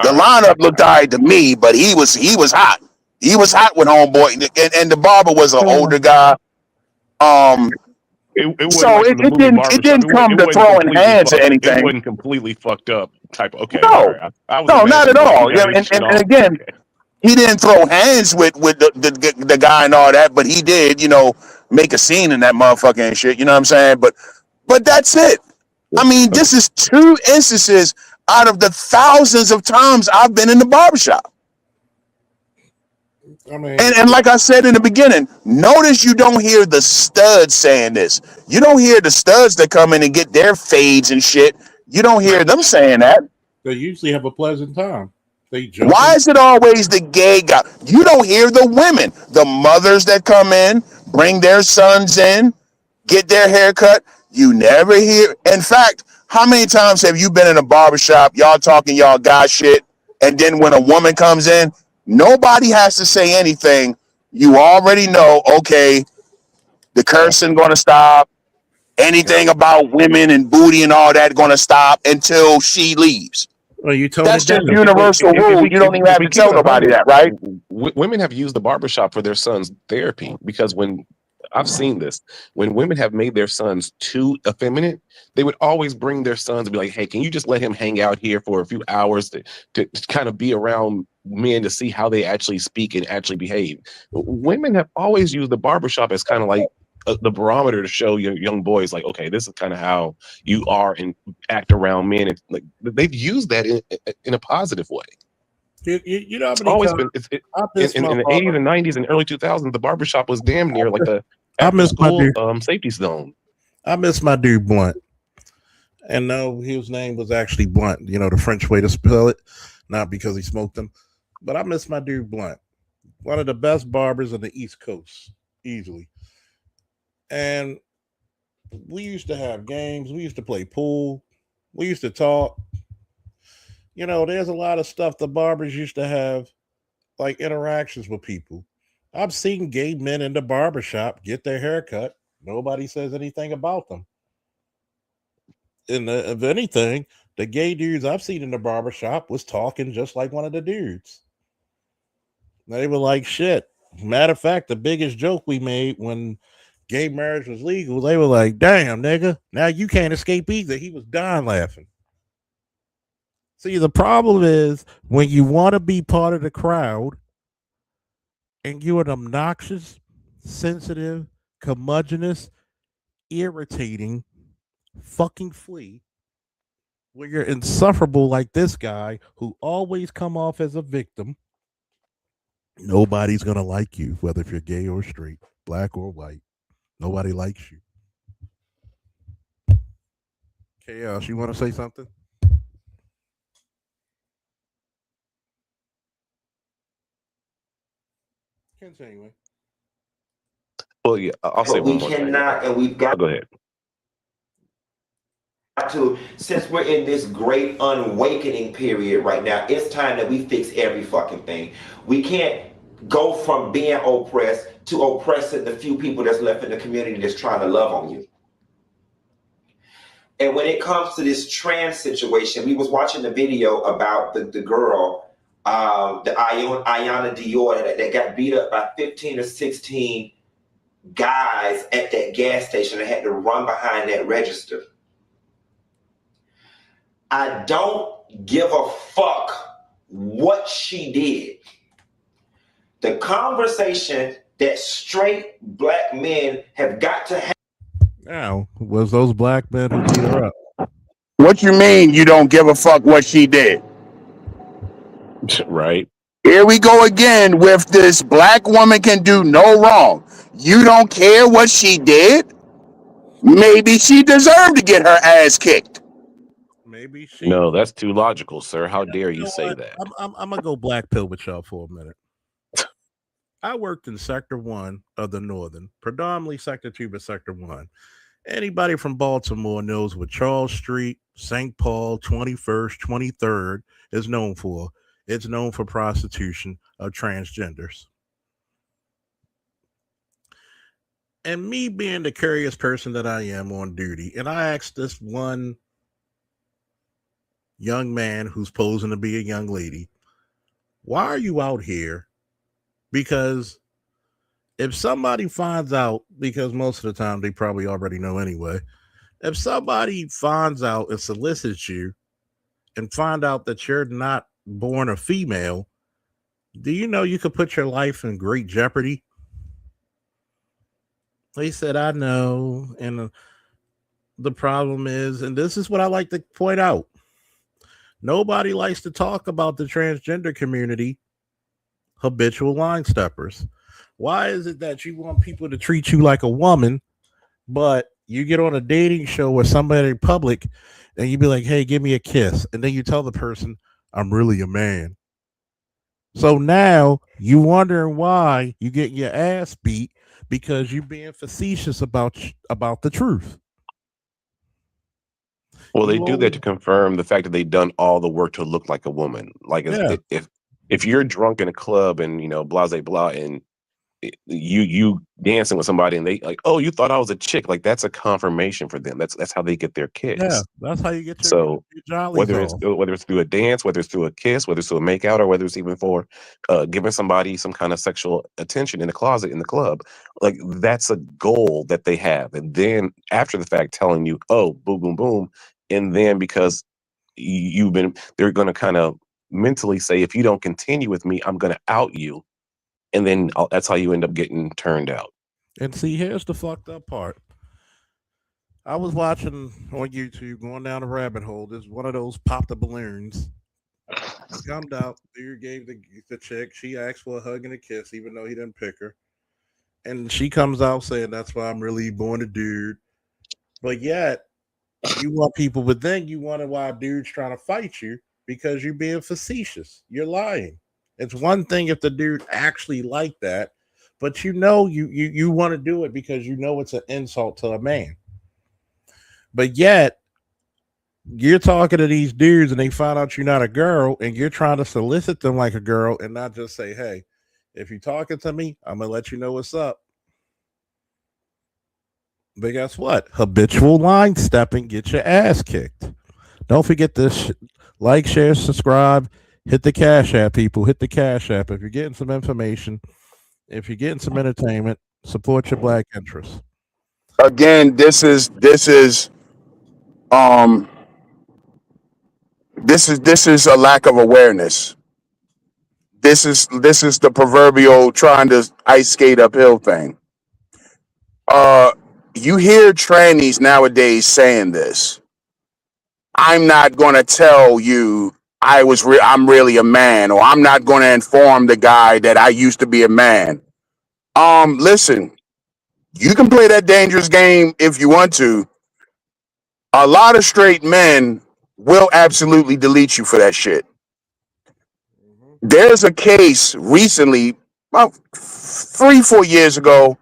The lineup looked all right to me, but he was hot. He was hot with homeboy, and the barber was an older guy. It wasn't So like from the movie Barbershop. it didn't come to wasn't throwing completely hands or It anything. wasn't completely fucked up type. Okay, No. all right. I was No, not at imagining, like, all. he got Yeah, his shit and off. again, Okay. he didn't throw hands with the guy and all that, but he did, make a scene in that motherfucker and shit. You know what I'm saying? But that's it. I mean, this is 2 instances out of the thousands of times I've been in the barbershop. I mean, And like I said in the beginning, notice you don't hear the studs saying this. You don't hear the studs that come in and get their fades and shit. You don't hear them saying that. they usually have a pleasant time. They jump. Why is it always the gay guy? You don't hear the women, the mothers that come in, bring their sons in, get their hair cut. You never hear. In fact, how many times have you been in a barbershop, y'all talking y'all guy shit, and then when a woman comes in, nobody has to say anything. You already know, okay, the cursing gonna stop. Anything about women and booty and all that gonna stop until she leaves. Well, you told That's it just down. universal rule. You don't even have to tell nobody that, right? Women have used the barbershop for their sons' therapy because when I've seen this, when women have made their sons too effeminate, they would always bring their sons and be like, "Hey, can you just let him hang out here for a few hours to kind of be around men to see how they actually speak and actually behave?" Women have always used the barbershop as kind of like the barometer to show young boys, like, okay, this is kind of how you are and act around men. And like they've used that in a positive way. You know how It's many always times been I miss in my the 80s and 90s and early 2000s. The barbershop was damn near like the I miss my school dude. safety zone. I miss my dude Blunt. And no, his name was actually Blunt, the French way to spell it, not because he smoked them. But I miss my dude Blunt. One of the best barbers on the East Coast, easily. And we used to have games. We used to play pool. We used to talk. There's a lot of stuff the barbers used to have, like interactions with people. I've seen gay men in the barbershop get their hair cut. Nobody says anything about them. And if anything, the gay dudes I've seen in the barbershop was talking just like one of the dudes. They were like, shit. Matter of fact, the biggest joke we made when gay marriage was legal, they were like, damn, nigga, now you can't escape either. He was dying laughing. See, the problem is when you want to be part of the crowd and you're an obnoxious, sensitive, curmudgeonous, irritating fucking flea, where you're insufferable like this guy who always come off as a victim, nobody's gonna like you, whether if you're gay or straight, black or white. Nobody likes you. Chaos, you want to say something? Continuing. Well, yeah, I'll say But we one more thing. cannot, and we've got Go ahead. to, since we're in this great unawakening period right now, it's time that we fix every fucking thing. We can't go from being oppressed to oppressing the few people that's left in the community that's trying to love on you. And when it comes to this trans situation, we was watching the video about the girl, the Ayana Dior that got beat up by 15 or 16 guys at that gas station that had to run behind that register. I don't give a fuck what she did. The conversation that straight black men have got to have. Now, was those black men who beat her up? What you mean you don't give a fuck what she did? Right. Here we go again with this black woman can do no wrong. You don't care what she did? Maybe she deserved to get her ass kicked. Maybe she. No, that's too logical, sir. How dare you say what? that? I'm gonna go black pill with y'all for a minute. I worked in Sector 1 of the Northern, predominantly Sector 2, but Sector 1. Anybody from Baltimore knows what Charles Street, St. Paul, 21st, 23rd is known for. It's known for prostitution of transgenders. And me being the curious person that I am on duty, and I asked this one young man who's posing to be a young lady, why are you out here? Because if somebody finds out, because most of the time they probably already know anyway, if somebody finds out and solicits you and find out that you're not born a female, do you know you could put your life in great jeopardy? He said, I know. And the problem is, and this is what I like to point out, nobody likes to talk about the transgender community, habitual line steppers. Why is it that you want people to treat you like a woman, but you get on a dating show with somebody in public and you be like, hey, give me a kiss. And then you tell the person, I'm really a man. So now you wondering why you get your ass beat because you're being facetious about the truth. Well, they do that to confirm the fact that they've done all the work to look like a woman. Like if you're drunk in a club and blah blah blah, and you dancing with somebody and they like, oh, you thought I was a chick, like that's a confirmation for them. That's how they get their kicks. Yeah, that's how you get your jollies whether off. it's through a dance, whether it's through a kiss, whether it's through a makeout, or whether it's even for giving somebody some kind of sexual attention in the closet in the club, like that's a goal that they have. And then after the fact, telling you, oh, boom, boom, boom, and then because they're going to kind of mentally say, if you don't continue with me, I'm going to out you. And then that's how you end up getting turned out. And see, here's the fucked up part. I was watching on YouTube, going down a rabbit hole. There's one of those pop the balloons. Come out, dude gave the chick. She asked for a hug and a kiss, even though he didn't pick her. And she comes out saying, that's why I'm really born a dude. But yet, you want people, but then you wonder why a dude's trying to fight you because you're being facetious. You're lying. It's one thing if the dude actually like that, but you want to do it because you know it's an insult to a man. But yet, you're talking to these dudes and they find out you're not a girl and you're trying to solicit them like a girl and not just say, hey, if you're talking to me, I'm going to let you know what's up. But guess what? Habitual line stepping, get your ass kicked. Don't forget this. Like, share, subscribe. Hit the Cash App, people. Hit the Cash App. If you're getting some information, if you're getting some entertainment, support your black interests. Again, this is a lack of awareness. This is the proverbial trying to ice skate uphill thing. You hear trannies nowadays saying this. I'm not going to tell you I'm really a man, or I'm not going to inform the guy that I used to be a man. Listen, you can play that dangerous game if you want to. A lot of straight men will absolutely delete you for that shit. There's a case recently, about 3-4 years ago,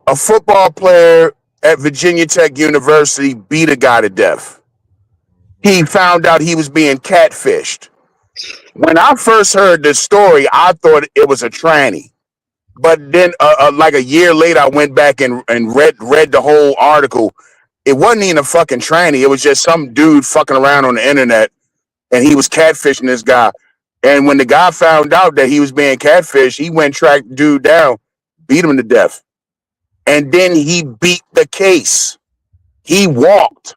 a football player at Virginia Tech University beat a guy to death. He found out he was being catfished. When I first heard this story, I thought it was a tranny. But then, like a year later, I went back and read the whole article. It wasn't even a fucking tranny. It was just some dude fucking around on the internet, and he was catfishing this guy. And when the guy found out that he was being catfished, he went track the dude down, beat him to death. And then he beat the case. He walked.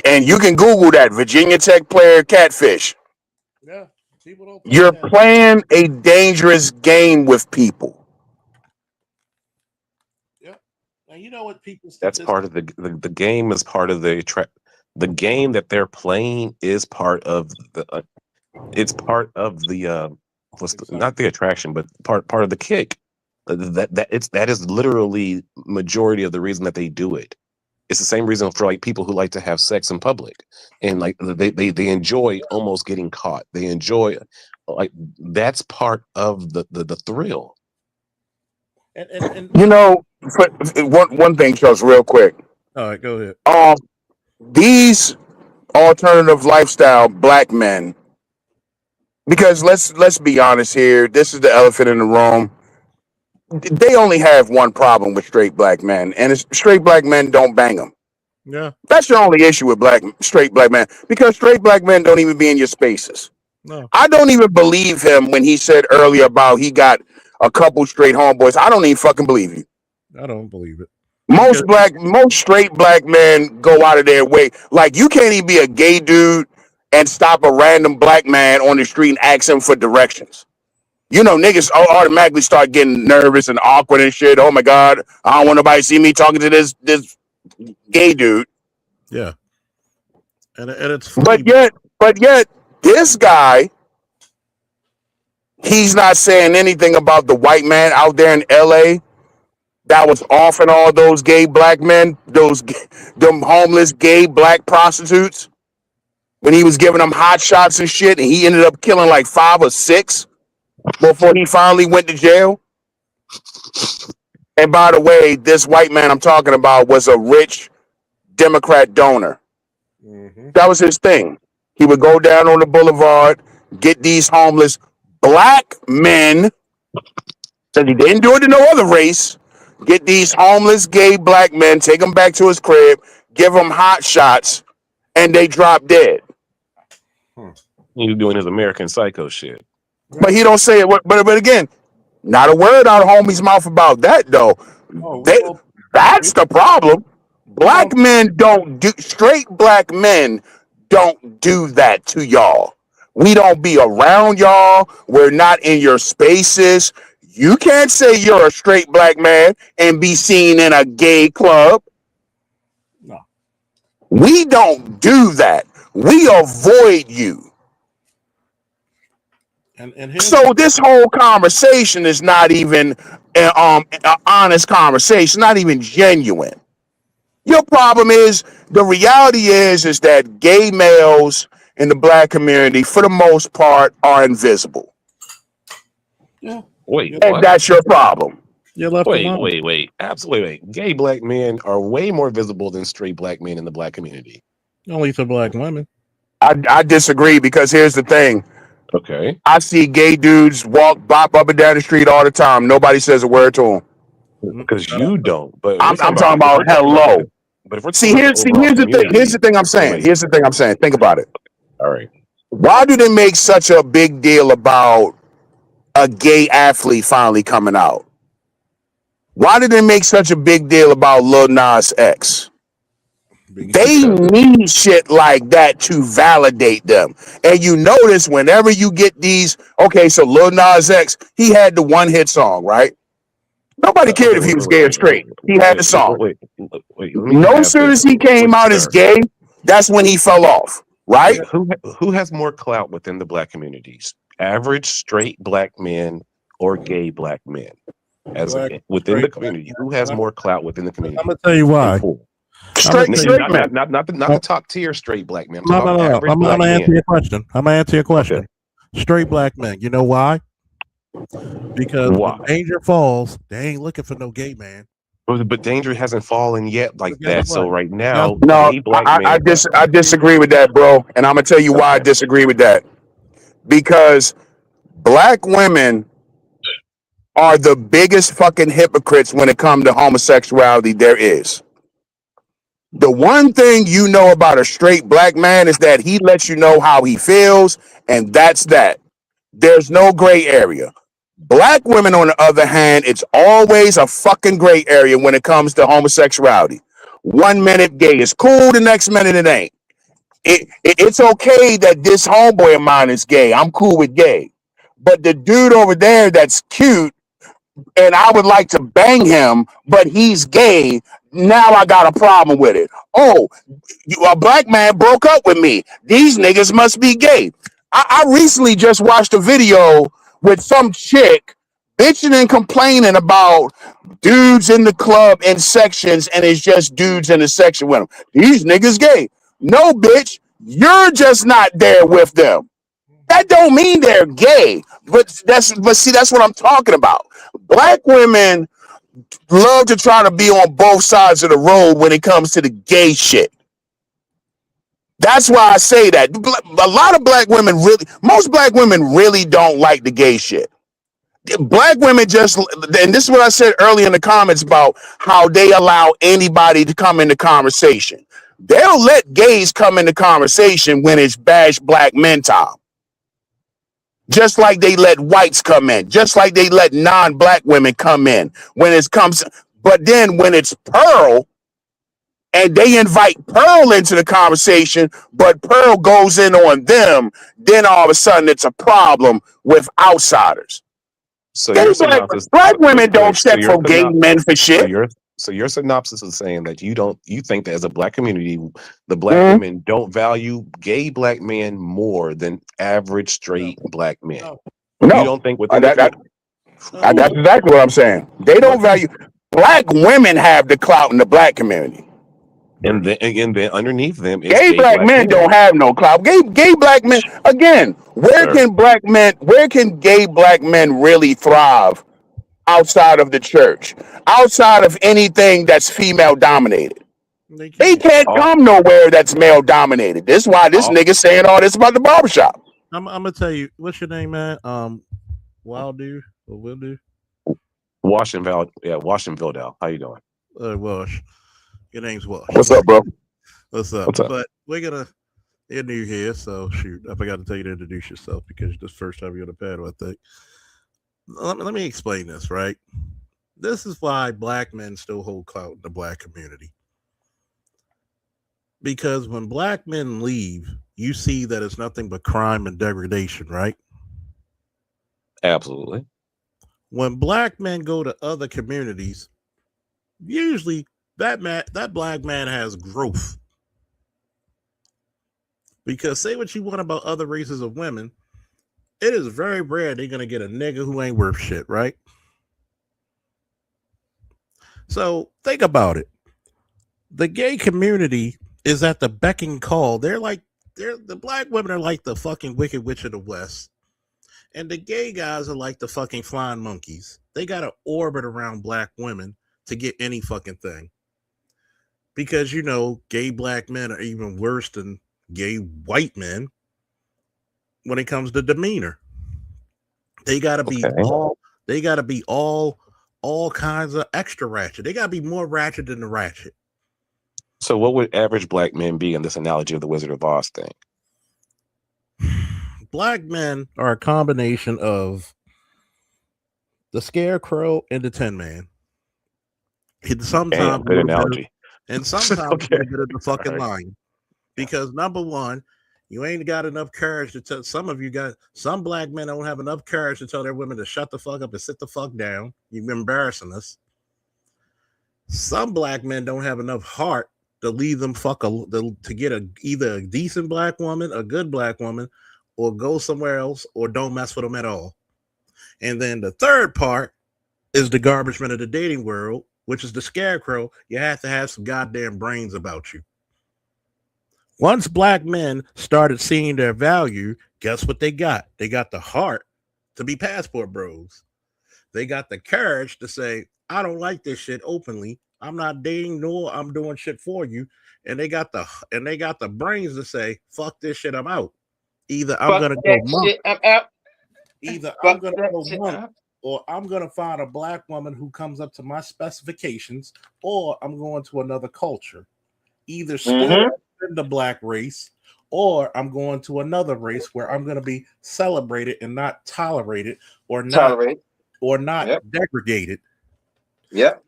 And you can Google that, Virginia Tech player catfish. Yeah, people don't. You're playing a dangerous game with people. Yeah, and you know what people. That's part of the game. Is part of the game that they're playing is part of the. It's part of the not the attraction, but part of the kick. That is literally majority of the reason that they do it. It's the same reason for like people who like to have sex in public, and like they enjoy almost getting caught. They enjoy Like that's part of the thrill. And You know, one thing, Charles, real quick. all right, go ahead. These alternative lifestyle black men, because let's be honest here, this is the elephant in the room. They only have one problem with straight black men, and it's straight black men don't bang them. Yeah, That's your only issue with straight black men, because straight black men don't even be in your spaces. no, I don't even believe him when he said earlier about he got a couple straight homeboys. I don't even fucking believe you. I don't believe it. Most straight black men go out of their way. Like, you can't even be a gay dude and stop a random black man on the street and ask him for directions. You know, niggas automatically start getting nervous and awkward and shit. Oh my God, I don't want nobody to see me talking to this gay dude. Yeah, and it's funny. But yet, this guy, he's not saying anything about the white man out there in LA that was offering all those gay black men, them homeless gay black prostitutes, when he was giving them hot shots and shit, and he ended up killing like 5 or 6 before he finally went to jail. And by the way, this white man I'm talking about was a rich Democrat donor. That was his thing. He would go down on the boulevard, get these homeless black men, because he didn't do it to no other race, get these homeless gay black men, take them back to his crib, give them hot shots, and they drop dead. He's doing his American Psycho shit. But he don't say it. But again, not a word out of homie's mouth about that, though. That's the problem. Black men don't do, straight black men don't do that to y'all. We don't be around y'all. We're not in your spaces. You can't say you're a straight black man and be seen in a gay club. No. We don't do that. We avoid you. And So this whole conversation is not even an honest conversation, not even genuine. Your problem is, the reality is that gay males in the black community, for the most part, are invisible. yeah, Wait, And what? that's your problem. you left Wait, alone. wait. Absolutely wait. Gay black men are way more visible than straight black men in the black community. Only to black women. I disagree, because here's the thing. Okay. I see gay dudes bop up and down the street all the time. Nobody says a word to them. Because you don't. But I'm talking about hello. But if we're See, here's the thing. Here's the thing I'm saying. Here's the thing I'm saying. Think about it. All right. Why do they make such a big deal about a gay athlete finally coming out? Why did they make such a big deal about Lil Nas X? They need shit like that to validate them. And you notice whenever you get these, okay, so Lil Nas X, he had the one hit song, right? Nobody cared if he was gay or straight. He had the song. Wait. No sooner as he came out as gay, that's when he fell off, right? Who has more clout within the black communities? Average straight black men or gay black men? Within the community, who has more clout within the community? I'm gonna tell you why. Straight man. Not the top tier straight black men. No. I'm gonna answer your question. Okay. Straight black men. You know why? Because when danger falls, they ain't looking for no gay man. But danger hasn't fallen yet like that. So right now, no, I disagree with that, bro. And I'm gonna tell you why I disagree with that. Because black women are the biggest fucking hypocrites when it comes to homosexuality there is. The one thing you know about a straight black man is that he lets you know how he feels, and that's that. There's no gray area. Black women, on the other hand, it's always a fucking gray area when it comes to homosexuality. 1 minute gay is cool, the next minute it ain't. It's okay that this homeboy of mine is gay. I'm cool with gay. But the dude over there that's cute, and I would like to bang him, but he's gay, now I got a problem with it. Oh, a black man broke up with me. These niggas must be gay. I recently just watched a video with some chick bitching and complaining about dudes in the club in sections, and it's just dudes in the section with them. These niggas gay. No, bitch, you're just not there with them. That don't mean they're gay. But see, that's what I'm talking about. Black women love to try to be on both sides of the road when it comes to the gay shit. That's why I say that. A lot of black women most black women really don't like the gay shit. Black women just, and this is what I said earlier in the comments about how they allow anybody to come into conversation. They'll let gays come into conversation when it's bash black men time. Just like they let whites come in, just like they let non-black women come in when it comes. But then when it's Pearl, and they invite Pearl into the conversation, but Pearl goes in on them, then all of a sudden it's a problem with outsiders. So Gay your black, synopsis, black women so don't check your for gay synopsis, men for so shit. your synopsis is saying that you think that as a black community, the black Mhm. women don't value gay black men more than average straight black men. You No, don't think within the that's community. exactly what I'm saying. They don't value. Black women have the clout in the black community. And then underneath them is Gay gay black black men don't have no clout. Gay black men, again, where Sir. can gay black men really thrive outside of the church, outside of anything that's female dominated? They can't All- come nowhere that's male dominated. This is why this all- nigga saying all this about the barbershop. I'm gonna tell you, what's your name, man? Wild dude or Will do? Washington Dell. How you doing? Wash. Your name's Wash. What's up, bro? What's up? What's up? But you're new here, so shoot, I forgot to tell you to introduce yourself because this is the first time you're on the panel, I think. Let me explain this, right? This is why black men still hold clout in the black community. Because when black men leave, you see that it's nothing but crime and degradation, right? Absolutely. When black men go to other communities, usually that black man has growth. Because say what you want about other races of women, it is very rare they're gonna get a nigga who ain't worth shit, right? So think about it. The gay community is at the beck and call. The black women are like the fucking Wicked Witch of the West. And the gay guys are like the fucking flying monkeys. They gotta orbit around black women to get any fucking thing. Because gay black men are even worse than gay white men when it comes to demeanor. They gotta be all kinds of extra ratchet. They gotta be more ratchet than the ratchet. So what would average black men be in this analogy of the Wizard of Oz thing? Black men are a combination of the Scarecrow and the Tin Man. Sometimes Good analogy. And sometimes a bit of the fucking line. Because number one, you ain't got enough courage to tell some black men don't have enough courage to tell their women to shut the fuck up and sit the fuck down. You've been embarrassing us. Some black men don't have enough heart to leave them to get either a decent black woman, a good black woman, or go somewhere else, or don't mess with them at all. And then the third part is the garbage man of the dating world, which is the Scarecrow. You have to have some goddamn brains about you. Once black men started seeing their value, guess what they got? They got the heart to be passport bros. They got the courage to say, I don't like this shit openly. I'm not dating, nor I'm doing shit for you. And they got the brains to say, fuck this shit, I'm out. Either I'm gonna go monk. I'm out. Either I'm gonna go monk, or I'm gonna find a black woman who comes up to my specifications, or I'm going to another culture. Either still in the black race, or I'm going to another race where I'm gonna be celebrated and not tolerated, or not degraded. Yep.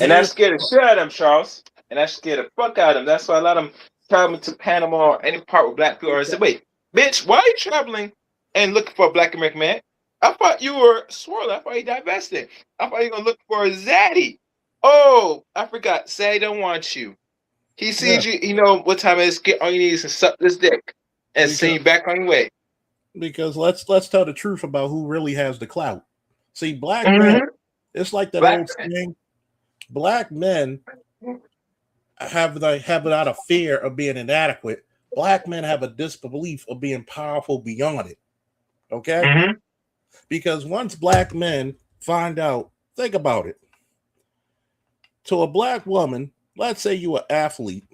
And that scared the shit out of them, Charles. And that scared the fuck out of them. That's why a lot of them traveling to Panama or any part with black people. I said, wait, bitch, why are you traveling and looking for a black American man? I thought you were swirling. I thought you divested. I thought you were going to look for a Zaddy. Oh, I forgot. Zaddy don't want you. He sees you, you know what time it is. Get on your knees and suck this dick and send you back on your way. Because let's tell the truth about who really has the clout. See, black men, it's like that old saying. Black men have not a fear of being inadequate, black men have a disbelief of being powerful beyond it. Okay? Mm-hmm. Because once black men find out, think about it. To a black woman, let's say you an athlete,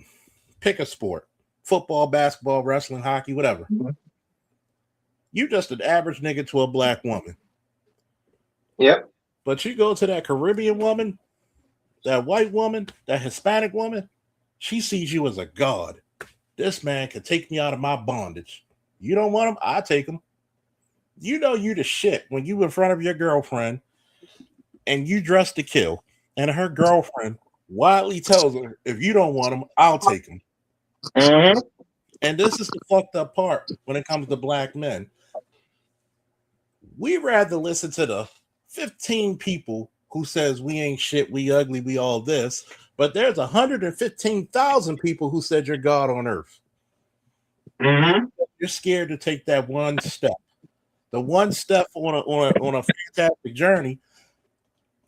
pick a sport, football, basketball, wrestling, hockey, whatever. You just an average nigga to a black woman. Yep. But you go to that Caribbean woman, that white woman, that Hispanic woman, she sees you as a god. This man can take me out of my bondage. You don't want him? I take him. You know you the shit when you in front of your girlfriend and you dress to kill, and her girlfriend widely tells her, if you don't want him, I'll take him. Mm-hmm. And this is the fucked up part when it comes to black men. We rather listen to the 15 people who says we ain't shit, we ugly, we all this, but there's 115,000 people who said you're God on earth. Mm-hmm. You're scared to take that one step. The one step on a fantastic journey,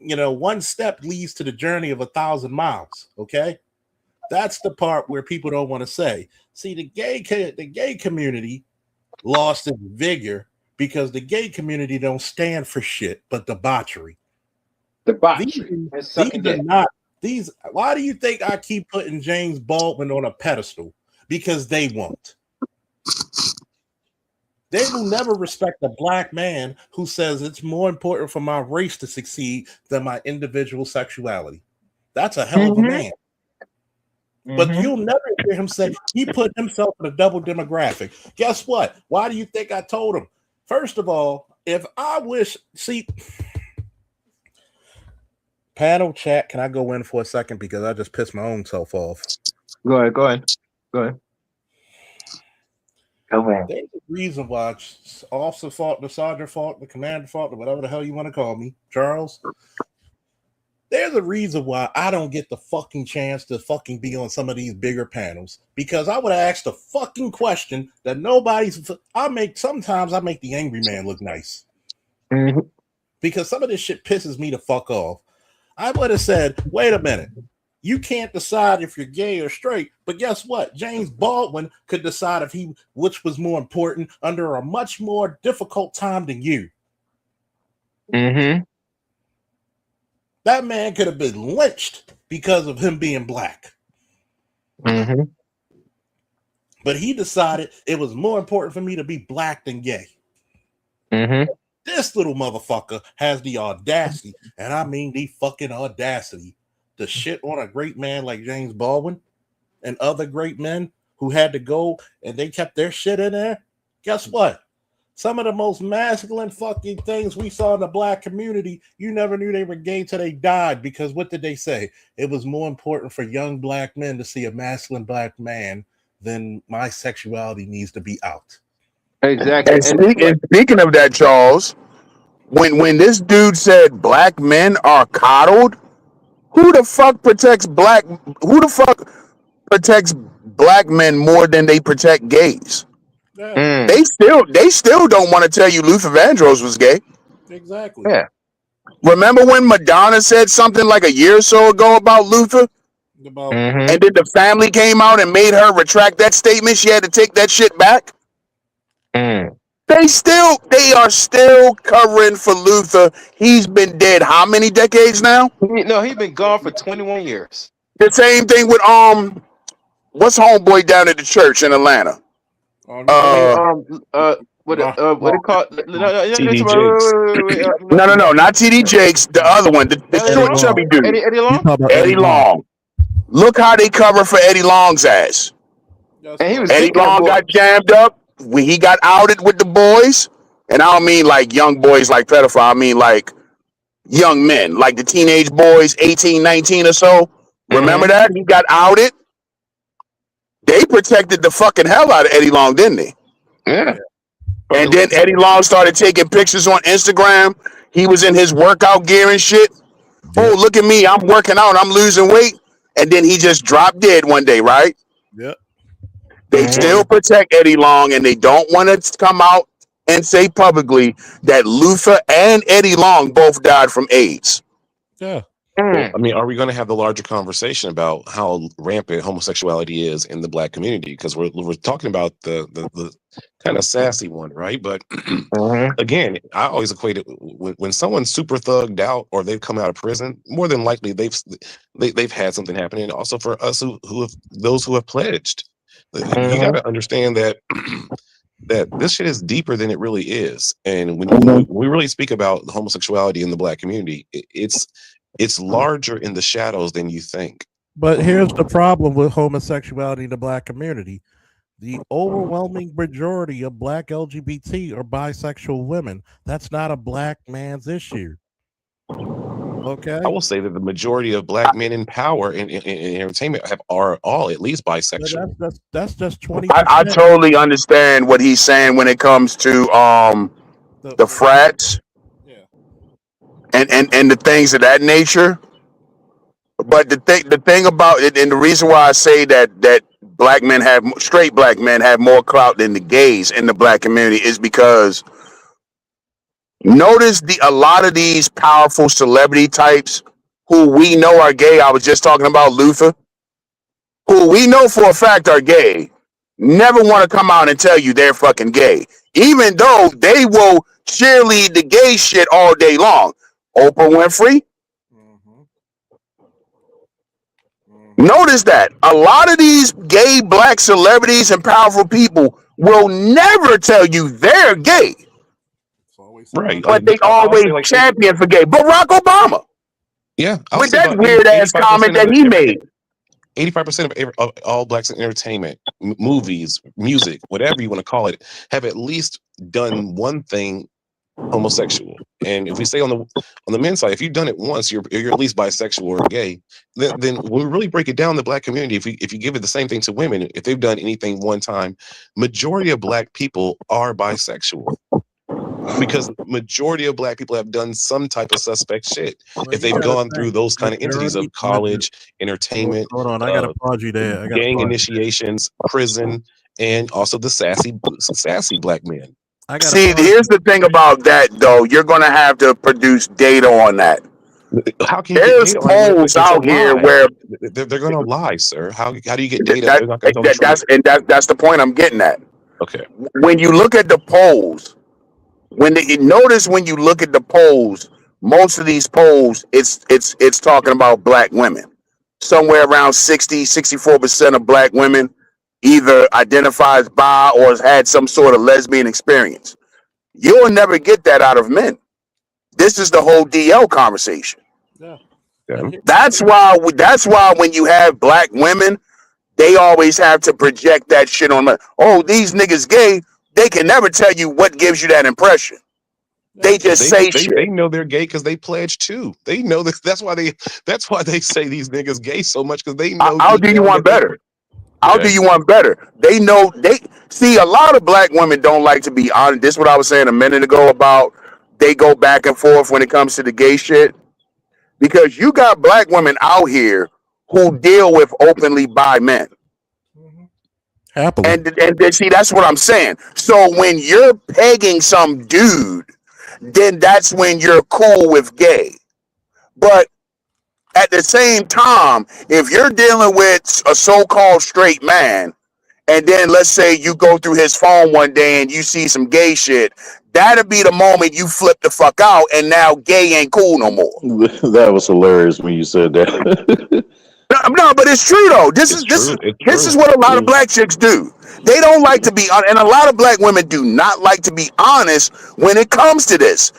you know, one step leads to the journey of 1,000 miles. Okay, that's the part where people don't want to say. See, the gay community lost its vigor because the gay community don't stand for shit but debauchery. Debauchery. Why do you think I keep putting James Baldwin on a pedestal? Because they won't. They will never respect a black man who says it's more important for my race to succeed than my individual sexuality. That's a hell of a man. But you'll never hear him say he put himself in a double demographic. Guess what? Why do you think I told him? First of all, if I wish, see, panel chat, can I go in for a second because I just pissed my own self off? Go ahead. There's a reason why officer fault, the sergeant fault, the commander fault, or whatever the hell you want to call me, Charles. There's a reason why I don't get the fucking chance to fucking be on some of these bigger panels, because I would ask the fucking question that sometimes I make the angry man look nice. Mm-hmm. Because some of this shit pisses me the fuck off. I would have said, wait a minute. You can't decide if you're gay or straight, but guess what? James Baldwin could decide which was more important under a much more difficult time than you. Mm-hmm. That man could have been lynched because of him being black. Mm-hmm. But he decided it was more important for me to be black than gay. Mm-hmm. This little motherfucker has the audacity, and I mean the fucking audacity, to shit on a great man like James Baldwin and other great men who had to go and they kept their shit in there. Guess what? Some of the most masculine fucking things we saw in the black community, you never knew they were gay till they died, because what did they say? It was more important for young black men to see a masculine black man than my sexuality needs to be out. Exactly. And speaking of that, Charles, when this dude said black men are coddled, who the fuck protects black men more than they protect gays? Yeah, They still don't want to tell you Luther Vandross was gay. exactly. Yeah. Remember when Madonna said something like a year or so ago about Luther? About And then the family came out and made her retract that statement. She had to take that shit back. Mm. They are still covering for Luther. He's been dead how many decades now? No, he's been gone for 21 years. The same thing with what's homeboy down at the church in Atlanta? What it called? No, not TD Jakes. The other one, the short chubby dude, Eddie Long. Eddie Long. Look how they cover for Eddie Long's ass. And he was Eddie Long got jammed up when he got outed with the boys, and I don't mean like young boys like pedophile. I mean like young men, like the teenage boys, 18, 19 or so. Remember that? He got outed. They protected the fucking hell out of Eddie Long, didn't they? Yeah. And then Eddie Long started taking pictures on Instagram. He was in his workout gear and shit. Oh, look at me. I'm working out. I'm losing weight. And then he just dropped dead one day, right? Yep. They still protect Eddie Long, and they don't want to come out and say publicly that Luther and Eddie Long both died from AIDS. Yeah. Well, I mean, are we going to have the larger conversation about how rampant homosexuality is in the Black community? Because we're talking about the kind of sassy one, right? But again, I always equate it when someone's super thugged out or they've come out of prison. More than likely, they've had something happen. And also for us who have those who have pledged, you got to understand that. That this shit is deeper than it really is, and when we really speak about homosexuality in the Black community, it's larger in the shadows than you think. But here's the problem with homosexuality in the Black community. The overwhelming majority of Black LGBT are bisexual women. That's not a Black man's issue. Okay. I will say that the majority of Black men in power in entertainment are all at least bisexual. That's just 20%. I totally understand what he's saying when it comes to the frats and the things of that nature. But the thing about it, and the reason why I say that straight black men have more clout than the gays in the Black community is because notice a lot of these powerful celebrity types who we know are gay. I was just talking about Luther, who we know for a fact are gay, never want to come out and tell you they're fucking gay, even though they will cheerlead the gay shit all day long. Oprah Winfrey. Notice that a lot of these gay Black celebrities and powerful people will never tell you they're gay. Right. But they always champion for gay. Barack Obama. Yeah. With that weird ass comment that he made. 85% of all Blacks in entertainment, movies, music, whatever you want to call it, have at least done one thing homosexual. And if we say on the men's side, if you've done it once, you're at least bisexual or gay. Then when we really break it down, the Black community, if you give it the same thing to women, if they've done anything one time, majority of Black people are bisexual. Because majority of Black people have done some type of suspect shit. If they've gone through those kind of entities of college, entertainment, hold on, I gotta pause you there. Gang initiations, prison, and also the sassy Black men. See, here's the thing about that, though. You're going to have to produce data on that. How can you There's polls out here where they're going to lie, sir? How do you get data? That's the point I'm getting at. Okay. When you look at the polls, notice when you look at the polls, most of these polls, it's talking about Black women. Somewhere around 64% of Black women either identifies bi or has had some sort of lesbian experience. You'll never get that out of men. This is the whole DL conversation. Yeah. That's why when you have Black women, they always have to project that shit on them. Oh, these niggas gay. They can never tell you what gives you that impression. They just say shit. They know they're gay because they pledge too. They know that. That's why they say these niggas gay so much, because they know. I'll do you one better. I'll do you one better. They know see a lot of Black women don't like to be honest. This is what I was saying a minute ago about they go back and forth when it comes to the gay shit. Because you got Black women out here who deal with openly bi men. Happily. And see, that's what I'm saying. So when you're pegging some dude, then that's when you're cool with gay. But at the same time, if you're dealing with a so-called straight man, and then let's say you go through his phone one day and you see some gay shit, that'll be the moment you flip the fuck out, and now gay ain't cool no more. That was hilarious when you said that. No, but it's true though. This is what a lot of Black chicks do. They don't like to be, and a lot of Black women do not like to be honest when it comes to this.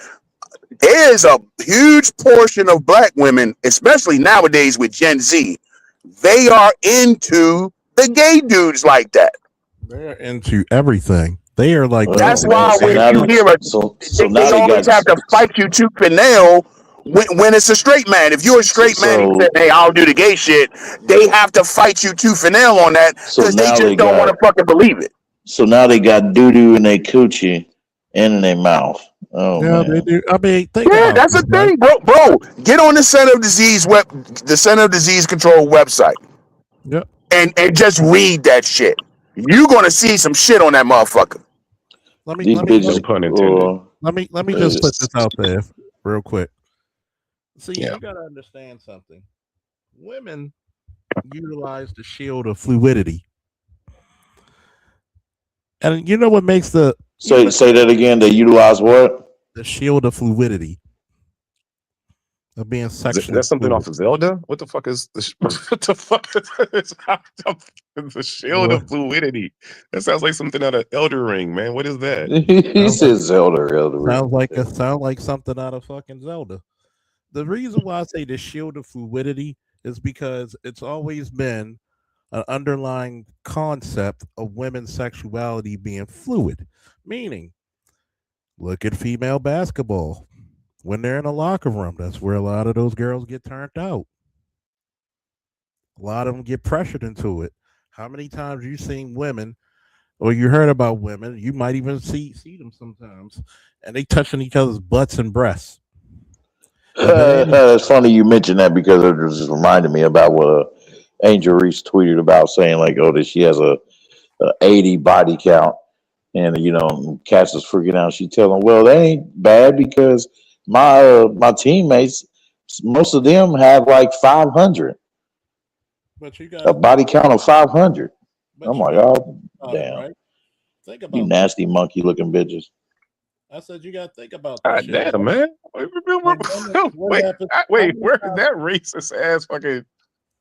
There's a huge portion of Black women, especially nowadays with Gen Z, they are into the gay dudes like that. They're into everything. They are like. That's why when you hear they always have to fight you tooth and nail when it's a straight man. If you're a straight man and say, hey, I'll do the gay shit, they have to fight you tooth and nail on that because they just don't want to fucking believe it. So now they got doo-doo in their coochie and in their mouth. Oh, yeah, man. they do. I mean, that's the thing, bro. Get on the Center of Disease Control website. Yep. And just read that shit. You're gonna see some shit on that motherfucker. Let me just put this out there real quick. See, Yeah. you got to understand something. Women utilize the shield of fluidity. And you know what makes the Say that again. They utilize what? the shield of fluidity of being sexually That's something fluid. off of Zelda. What the fuck is this? What the fuck is the shield What? of fluidity? That sounds like something out of Elder Ring, man. What is that? He Sounds like says Elder Ring. sound like something out of fucking Zelda. The reason why I say the shield of fluidity is because it's always been an underlying concept of women's sexuality being fluid, meaning look at female basketball. When they're in a locker room, that's where a lot of those girls get turned out. A lot of them get pressured into it. How many times you seen women or you heard about women, you might even see them sometimes, and they touching each other's butts and breasts. That's funny you mentioned that because it just reminded me about what Angel Reese tweeted about saying like, oh, that she has a 80 body count, and Cass is freaking out. She telling, well, that ain't bad because my teammates, most of them have like 500, But you a got body count of 500. I'm like, oh damn, right? Think you about nasty monkey looking bitches. I said you got to think about this God shit. damn, man. What Wait, happens? wait, where did that racist ass fucking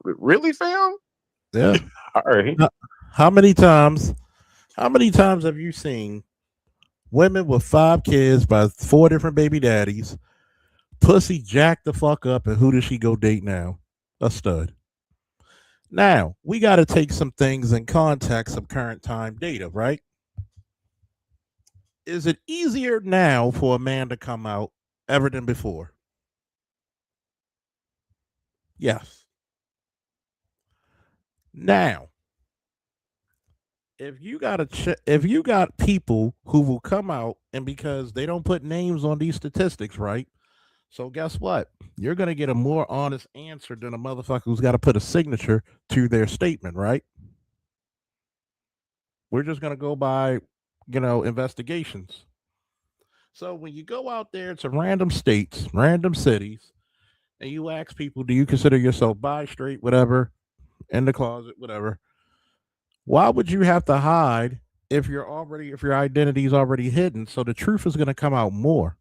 really, fam? Yeah. All right. How many times have you seen women with 5 kids by 4 different baby daddies, pussy jacked the fuck up, and who does she go date now? A stud. Now, we got to take some things in context of current time data, right? Is it easier now for a man to come out ever than before? Yes. Now, if you got people who will come out and because they don't put names on these statistics, right? So guess what? You're gonna get a more honest answer than a motherfucker who's got to put a signature to their statement, right? We're just gonna go by, investigations. So when you go out there to random states, random cities, and you ask people, do you consider yourself bi, straight, whatever, in the closet, whatever? Why would you have to hide if your identity is already hidden? So the truth is going to come out more.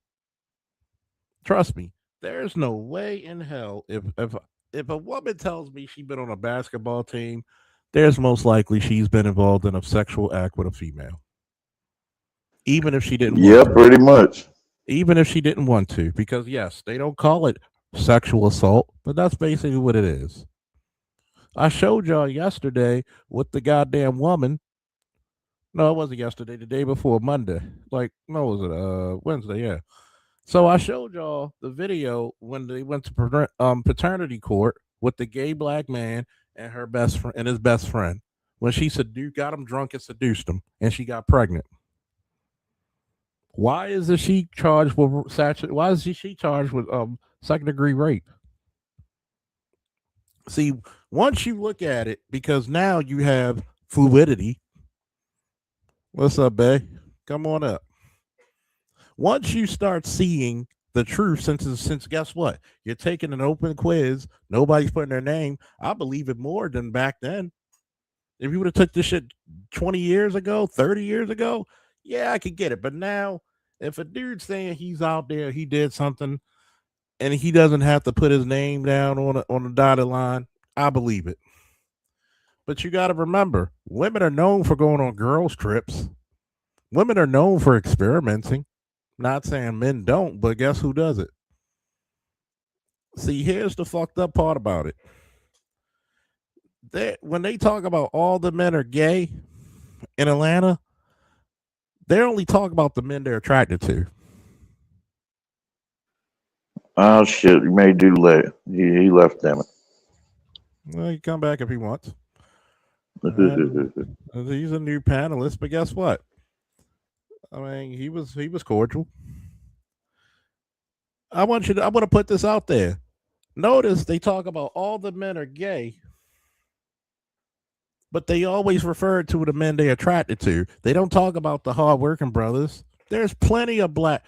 Trust me, there's no way in hell if a woman tells me she's been on a basketball team, there's most likely she's been involved in a sexual act with a female. Even if she didn't want Yeah, to. pretty much. Even if she didn't want to, because yes, they don't call it sexual assault, but that's basically what it is. I showed y'all yesterday with the goddamn woman. No, it wasn't yesterday. The day before, Monday. Like, no, was it Wednesday? Yeah. So I showed y'all the video when they went to paternity court with the gay black man and her best friend and his best friend when she got him drunk and seduced him, and she got pregnant. Why is she charged with Why is she charged with second degree rape? See, once you look at it, because now you have fluidity. What's up, babe? Come on up. Once you start seeing the truth, since guess what? You're taking an open quiz. Nobody's putting their name. I believe it more than back then. If you would have took this shit 20 years ago, 30 years ago, yeah, I could get it. But now, if a dude's saying he's out there, he did something, and he doesn't have to put his name down on a dotted line, I believe it. But you got to remember, women are known for going on girls' trips. Women are known for experimenting. Not saying men don't, but guess who does it? See, here's the fucked up part about it. When they talk about all the men are gay in Atlanta, they only talk about the men they're attracted to. Oh shit, you may do let he left, damn it. Well, he can come back if he wants. He's a new panelist, but guess what? I mean, he was cordial. I want to put this out there. Notice they talk about all the men are gay, but they always refer to the men they're attracted to. They don't talk about the hardworking brothers. There's plenty of black.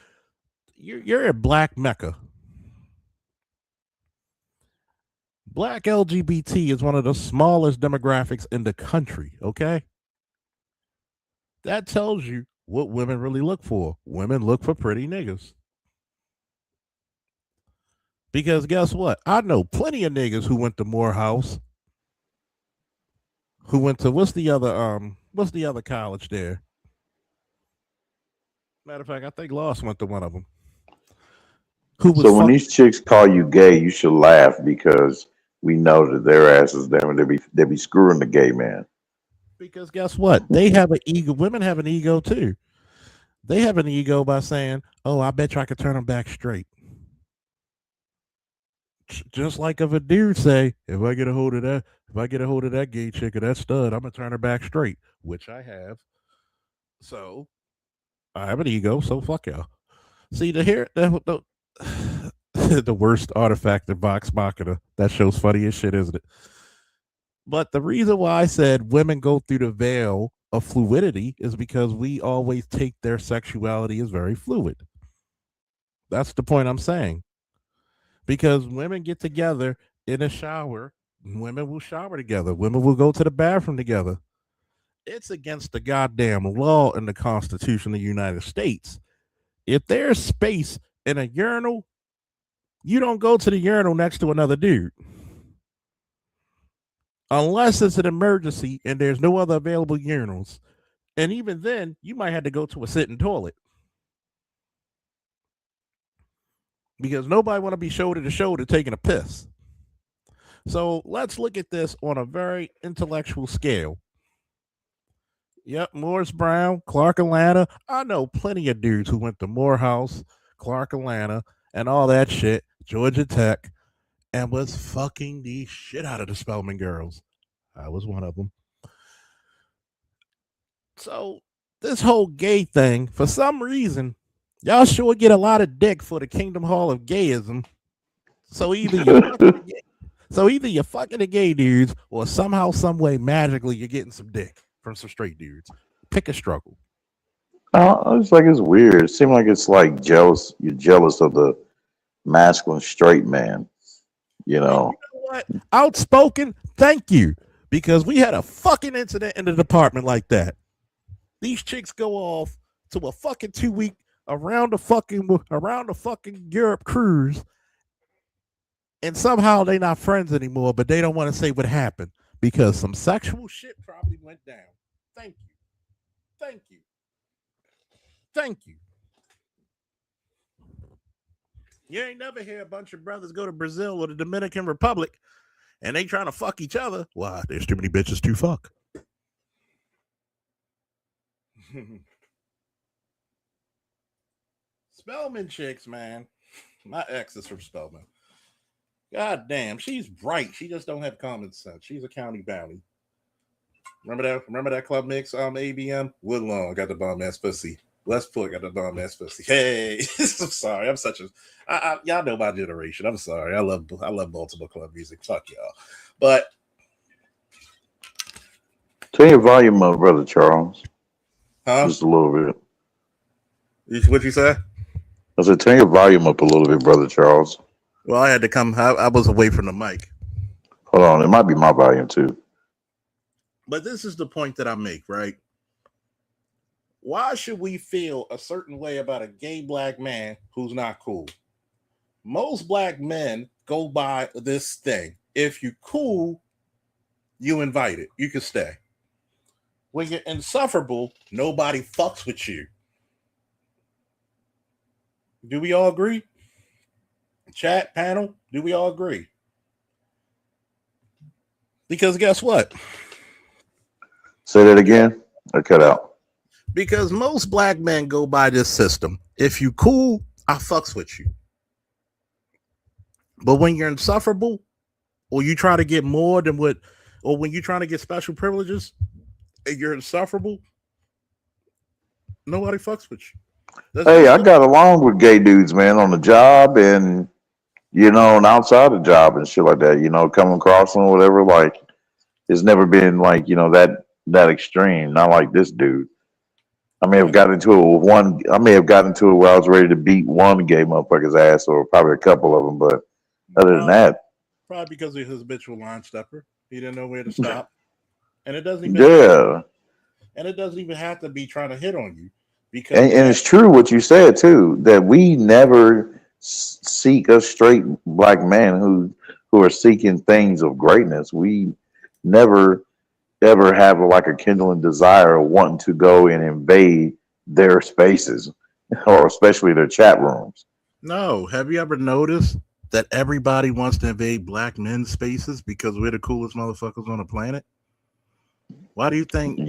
You're a black Mecca. Black LGBT is one of the smallest demographics in the country, okay? That tells you what women really look for. Women look for pretty niggas. Because guess what? I know plenty of niggas who went to Morehouse, who went to what's the other college there? Matter of fact, I think Lost went to one of them. Who was So when these chicks call you gay, you should laugh because we know that their asses, they be screwing the gay man. because guess what? They have an ego. Women have an ego too. They have an ego by saying, "Oh, I bet you I could turn them back straight." Just like if a dude say, if I get a hold of that gay chick or that stud, I'm gonna turn her back straight, which I have. So I have an ego, so fuck y'all. See the the worst artifact in Vox Machina. That show's funny as shit, isn't it? But the reason why I said women go through the veil of fluidity is because we always take their sexuality as very fluid. That's the point I'm saying. Because women get together in a shower, women will shower together, women will go to the bathroom together. It's against the goddamn law in the Constitution of the United States. If there's space in a urinal, you don't go to the urinal next to another dude. Unless it's an emergency and there's no other available urinals. And even then, you might have to go to a sitting toilet. Because nobody want to be shoulder to shoulder taking a piss. So let's look at this on a very intellectual scale. Yep, Morris Brown, Clark Atlanta. I know plenty of dudes who went to Morehouse, Clark Atlanta, and all that shit, Georgia Tech, and was fucking the shit out of the Spelman girls. I was one of them. So this whole gay thing, for some reason, y'all sure get a lot of dick for the Kingdom Hall of Gayism. So either you're fucking the gay dudes, or somehow, some way, magically, you're getting some dick from some straight dudes. Pick a struggle. It's like it's weird. It seems like it's like jealous. You're jealous of the masculine straight man. You know. You know what? Outspoken. Thank you, because we had a fucking incident in the department like that. These chicks go off to a fucking 2-week around the fucking Europe cruise, and somehow they're not friends anymore, but they don't want to say what happened because some sexual shit probably went down. Thank you. Thank you. Thank you. You ain't never hear a bunch of brothers go to Brazil or the Dominican Republic and they trying to fuck each other. Why? There's too many bitches to fuck. Spelman chicks, man. My ex is from Spelman. God damn, she's bright. She just don't have common sense. She's a county bounty. Remember that club mix ABM? Woodlawn got the bomb ass pussy. Westport got the bomb ass pussy. Hey, I'm sorry. I'm such a y'all know my generation. I'm sorry. I love Baltimore club music. Fuck y'all. But Turn your volume up, Brother Charles. huh? Just a little bit. What'd you say? I said, turn your volume up a little bit, Brother Charles. Well, I had to come. I was away from the mic. Hold on. It might be my volume too. But this is the point that I make, right? Why should we feel a certain way about a gay black man who's not cool? Most black men go by this thing. If you cool, you invited. You can stay. When you're insufferable, nobody fucks with you. Do we all agree? Chat panel, do we all agree? Because guess what? Say that again. I cut out. Because most black men go by this system. If you cool, I fucks with you. But when you're insufferable, or you try to get more than what, or when you're trying to get special privileges, and you're insufferable, nobody fucks with you. Hey, I got along with gay dudes, man, on the job and, you know, and outside the job and shit like that, you know, coming across them or whatever. Like, it's never been like, you know, that extreme. Not like this dude. I may have gotten into it with one. I may have gotten into it where I was ready to beat one gay motherfucker's ass, or probably a couple of them. But other than that, Probably because of his habitual line stepper. He didn't know where to stop. And it doesn't even have to be trying to hit on you. Because And it's true what you said too, that we never seek a straight black man who are seeking things of greatness. We never ever have like a kindling desire of wanting to go and invade their spaces or especially their chat rooms. No, have you ever noticed that everybody wants to invade black men's spaces because we're the coolest motherfuckers on the planet? Why do you think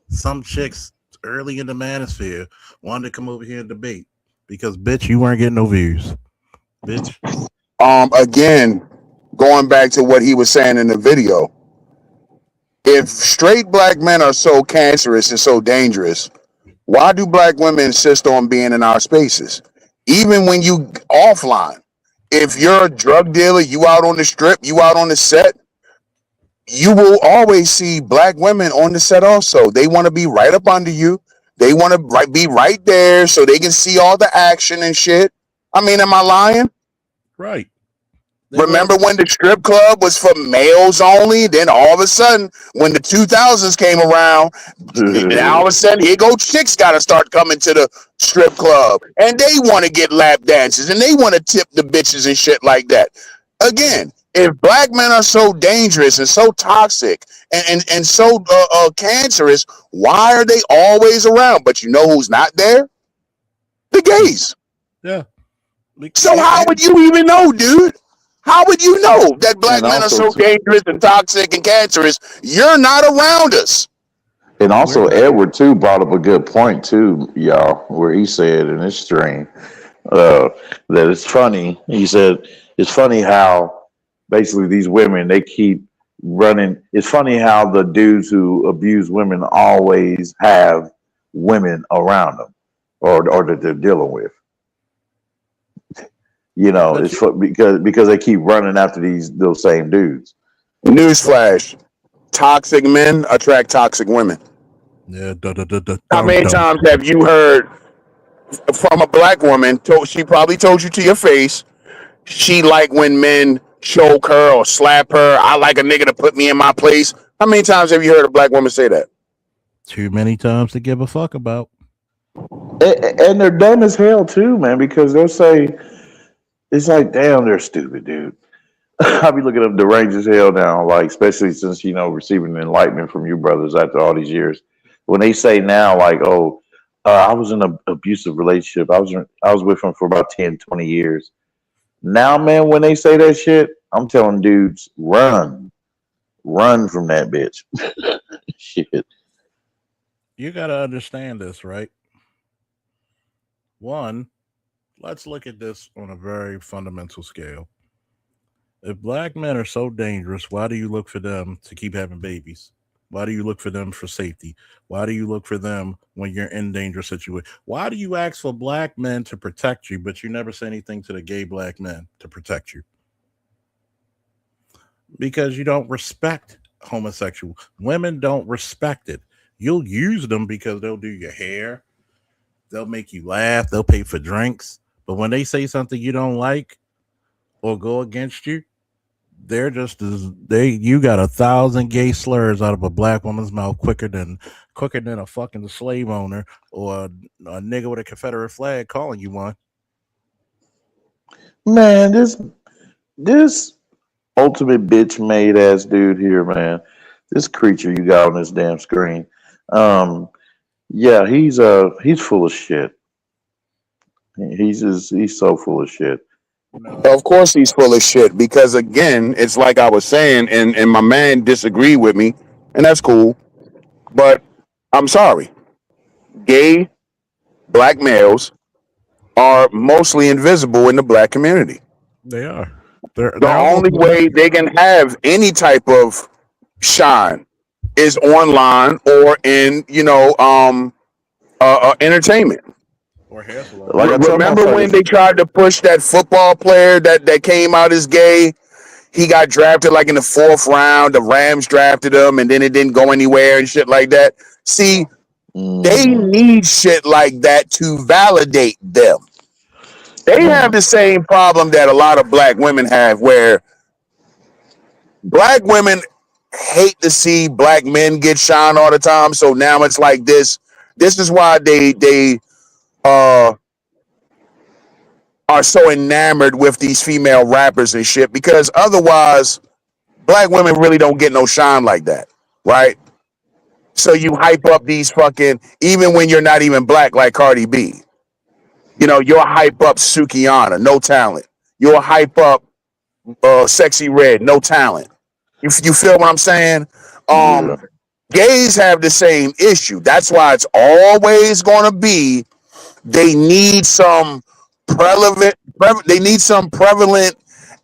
some chicks early in the manosphere wanted to come over here and debate? Because bitch, you weren't getting no views. Bitch. Again, going back to what he was saying in the video, if straight black men are so cancerous and so dangerous, why do black women insist on being in our spaces? Even when you offline, if you're a drug dealer, you out on the strip, you out on the set, you will always see black women on the set also. They want to be right up under you. They want to be right there so they can see all the action and shit. I mean, am I lying? Right. Remember when the strip club was for males only? Then all of a sudden, when the 2000s came around, all of a sudden, here go chicks got to start coming to the strip club. And they want to get lap dances and they want to tip the bitches and shit like that. Again, if black men are so dangerous and so toxic and so cancerous, why are they always around? But you know who's not there? The gays. Yeah. So how would you even know, dude? How would you know that black men are so dangerous and toxic and cancerous? You're not around us. And also, Edward too brought up a good point too, y'all, where he said in his stream that it's funny. He said it's funny how basically these women, they keep running. It's funny how the dudes who abuse women always have women around them or that they're dealing with. You know, it's because they keep running after those same dudes. Newsflash: toxic men attract toxic women. Yeah. How many times have you heard from a black woman? She probably told you to your face. She like when men choke her or slap her. I like a nigga to put me in my place. How many times have you heard a black woman say that? Too many times to give a fuck about. And they're dumb as hell too, man, because they'll say. It's like, damn, they're stupid, dude. I'll be looking up deranged as hell now, like, especially since, receiving enlightenment from you brothers after all these years. When they say now, like, I was in an abusive relationship. I was with him for about 10, 20 years. Now, man, when they say that shit, I'm telling dudes, run from that bitch. Shit. You got to understand this, right? One, let's look at this on a very fundamental scale. If black men are so dangerous, why do you look for them to keep having babies? Why do you look for them for safety? Why do you look for them when you're in dangerous situation? Why do you ask for black men to protect you, but you never say anything to the gay black men to protect you? Because you don't respect homosexual. Women don't respect it. You'll use them because they'll do your hair. They'll make you laugh. They'll pay for drinks. But when they say something you don't like or go against you, they're just you got 1,000 gay slurs out of a black woman's mouth quicker than a fucking slave owner or a nigga with a Confederate flag calling you one. Man, this ultimate bitch made ass dude here, man. This creature you got on this damn screen. Yeah, he's full of shit. He's so full of shit. Of course he's full of shit because, again, it's like I was saying, and my man disagreed with me, and that's cool. But I'm sorry. Gay black males are mostly invisible in the black community. They are. The only way they can have any type of shine is online or in, entertainment. Remember when they tried to push that football player that came out as gay? He got drafted like in the 4th round. The Rams drafted him, and then it didn't go anywhere and shit like that. See, they need shit like that to validate them. They have the same problem that a lot of black women have, where black women hate to see black men get shine all the time. So now it's like this. This is why they are so enamored with these female rappers and shit, because otherwise black women really don't get no shine like that, right? So you hype up these fucking, even when you're not even black, like Cardi B. You know, you'll hype up Sukihana, no talent. You'll hype up Sexy Red, no talent. You feel what I'm saying? Yeah. Gays have the same issue. That's why it's always going to be, they need some prevalent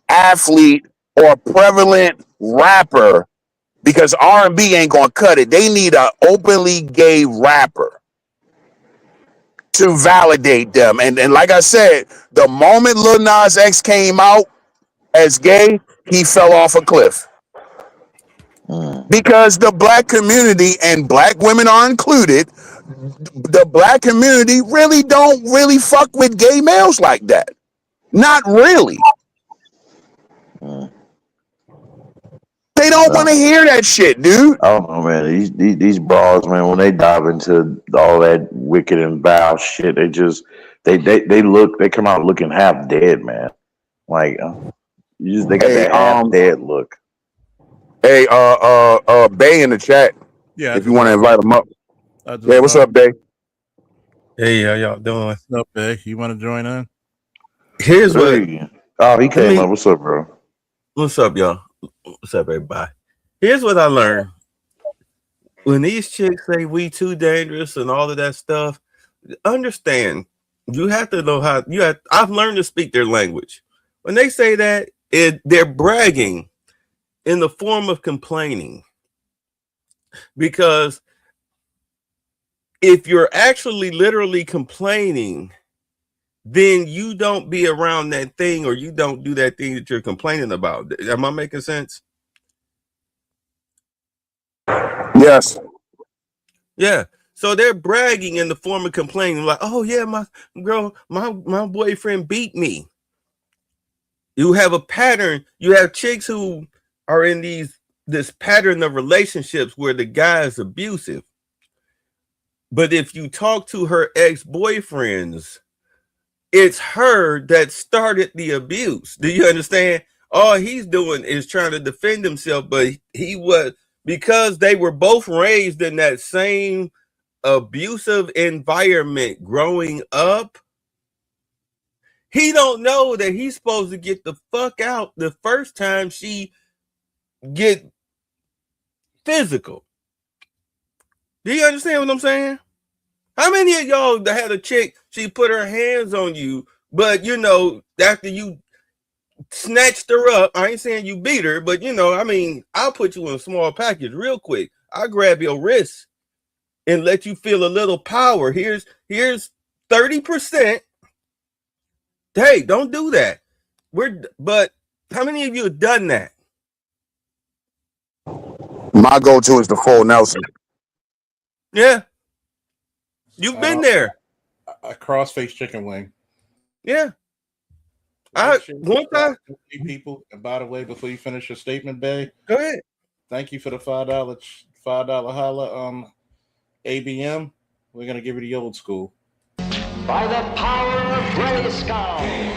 athlete or prevalent rapper, because R&B ain't gonna cut it. They need an openly gay rapper to validate them. And like I said, the moment Lil Nas X came out as gay, he fell off a cliff. Because the black community, and black women are included, the black community really don't really fuck with gay males like that. Not really. They don't want to hear that shit, dude. I don't know, man. These bras, man, when they dive into all that wicked and vile shit, they come out looking half dead, man. Like they got that half dead look. Hey, Bay in the chat. Yeah. If you want to invite him up. Hey, what's up, Bay? Hey, how y'all doing? What's up, Bay? You want to join in? Here's what. Oh, he came up. What's up, bro? What's up, y'all? What's up, everybody? Here's what I learned. When these chicks say we too dangerous and all of that stuff, understand, you have to know how I've learned to speak their language. When they say that, they're bragging in the form of complaining. Because if you're actually literally complaining, then you don't be around that thing, or you don't do that thing that you're complaining about. Am I making sense? Yes. Yeah. So they're bragging in the form of complaining, like, oh yeah, my boyfriend beat me. You have a pattern. You have chicks who are in this pattern of relationships where the guy is abusive. But if you talk to her ex-boyfriends, it's her that started the abuse. Do you understand? All he's doing is trying to defend himself, but because they were both raised in that same abusive environment growing up, he don't know that he's supposed to get the fuck out the first time she get physical. Do you understand what I'm saying? How many of y'all that had a chick, she put her hands on you, but after you snatched her up, I ain't saying you beat her, but I'll put you in a small package real quick. I'll grab your wrist and let you feel a little power. Here's 30%. Hey, don't do that. But how many of you have done that? My go-to is the full Nelson. Yeah. You've been there. A cross-face chicken wing. Yeah. People, and by the way, before you finish your statement, Bay, go ahead. Thank you for the $5 holla. ABM, we're gonna give you the old school. By the power of Grayskull.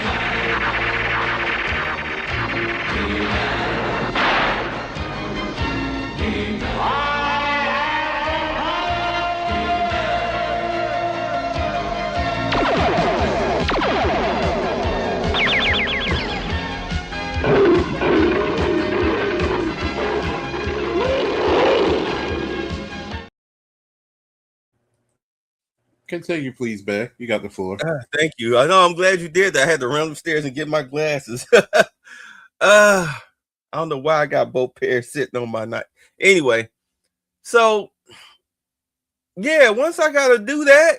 Continue, please, Bay. You got the floor. Thank you. I know. I'm glad you did that. I had to run upstairs and get my glasses. I don't know why I got both pairs sitting on my night. Anyway, so yeah, once I got to do that,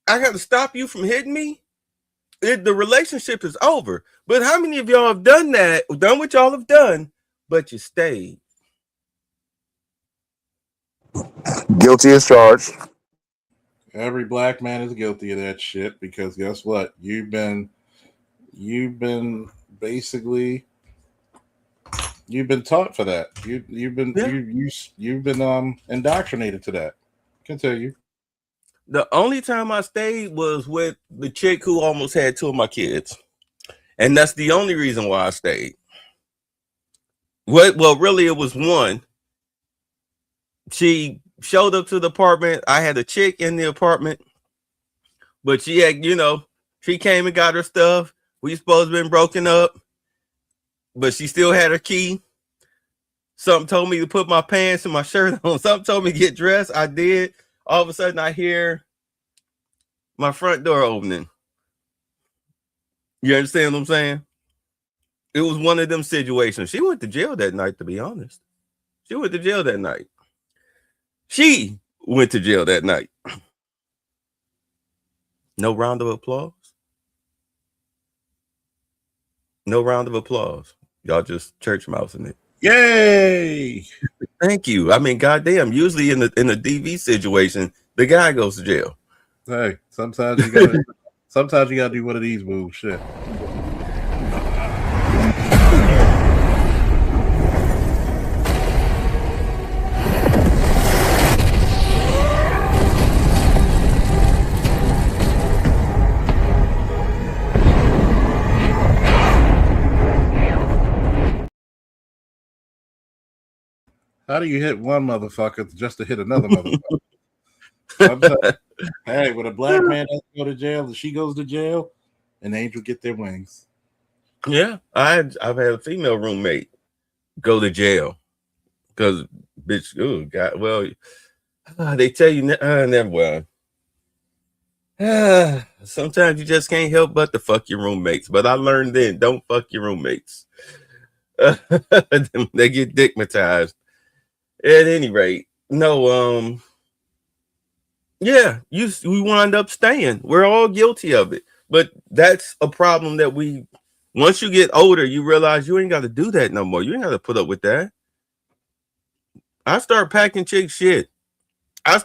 I got to stop you from hitting me. The relationship is over. But how many of y'all have done that? Done what y'all have done, but you stayed? Guilty as charged. Every black man is guilty of that shit, because guess what? You've been basically You've been taught for that. You've been indoctrinated to that. Continue. The only time I stayed was with the chick who almost had 2 of my kids. And that's the only reason why I stayed. Well, really, it was one. She showed up to the apartment. I had a chick in the apartment, but she had, she came and got her stuff. We supposed to have been broken up, but she still had her key. Something told me to put my pants and my shirt on. Something told me to get dressed. I did. All of a sudden, I hear my front door opening. You understand what I'm saying? It was one of them situations. She went to jail that night, to be honest. She went to jail that night. No round of applause. No round of applause. Y'all just church mousing it. Yay! Thank you. I mean, goddamn. Usually in a DV situation, the guy goes to jail. Hey, sometimes you gotta do one of these moves. Shit. How do you hit one motherfucker just to hit another motherfucker? Hey, when a black man has to go to jail and she goes to jail, an angel get their wings. Yeah, I've had a female roommate go to jail because bitch. Oh God, well, they tell you never well. Sometimes you just can't help but to fuck your roommates. But I learned then, don't fuck your roommates. They get digmatized. At any rate, no, yeah, we wind up staying. We're all guilty of it. But that's a problem that once you get older, you realize you ain't got to do that no more. You ain't got to put up with that. I started packing chick shit. I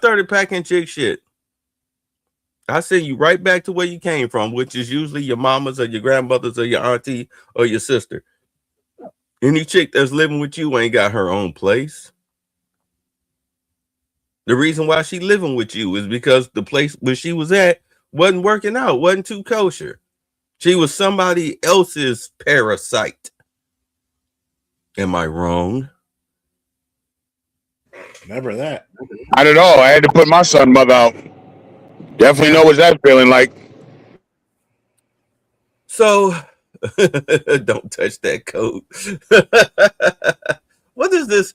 send you right back to where you came from, which is usually your mama's or your grandmother's or your auntie or your sister. Any chick that's living with you ain't got her own place. The reason why she living with you is because the place where she was at wasn't working out, wasn't too kosher. She was somebody else's parasite. Am I wrong? Never that. Not at all. I had to put my son mother out. Definitely know what that feeling like. So, don't touch that coat. What is this?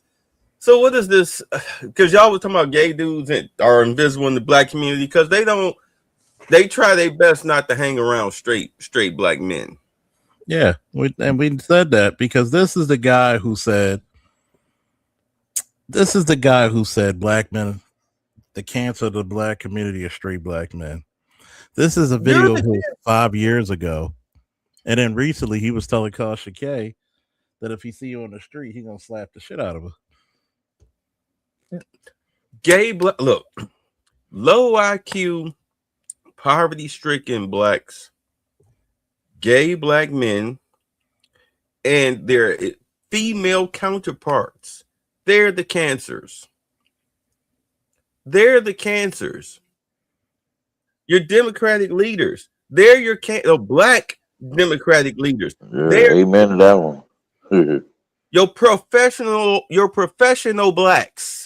So what is this? Because y'all was talking about gay dudes that are invisible in the black community because they try their best not to hang around straight black men. Yeah, we said that because this is the guy who said black men, the cancer of the black community are straight black men. This is a video of him 5 years ago. And then recently he was telling Kasha K that if he see you on the street, he gonna slap the shit out of her. Look, low IQ, poverty-stricken blacks, gay black men, and their female counterparts, they're the cancers. Your Democratic leaders, they're your black Democratic leaders. Yeah, amen to that one. Your professional blacks.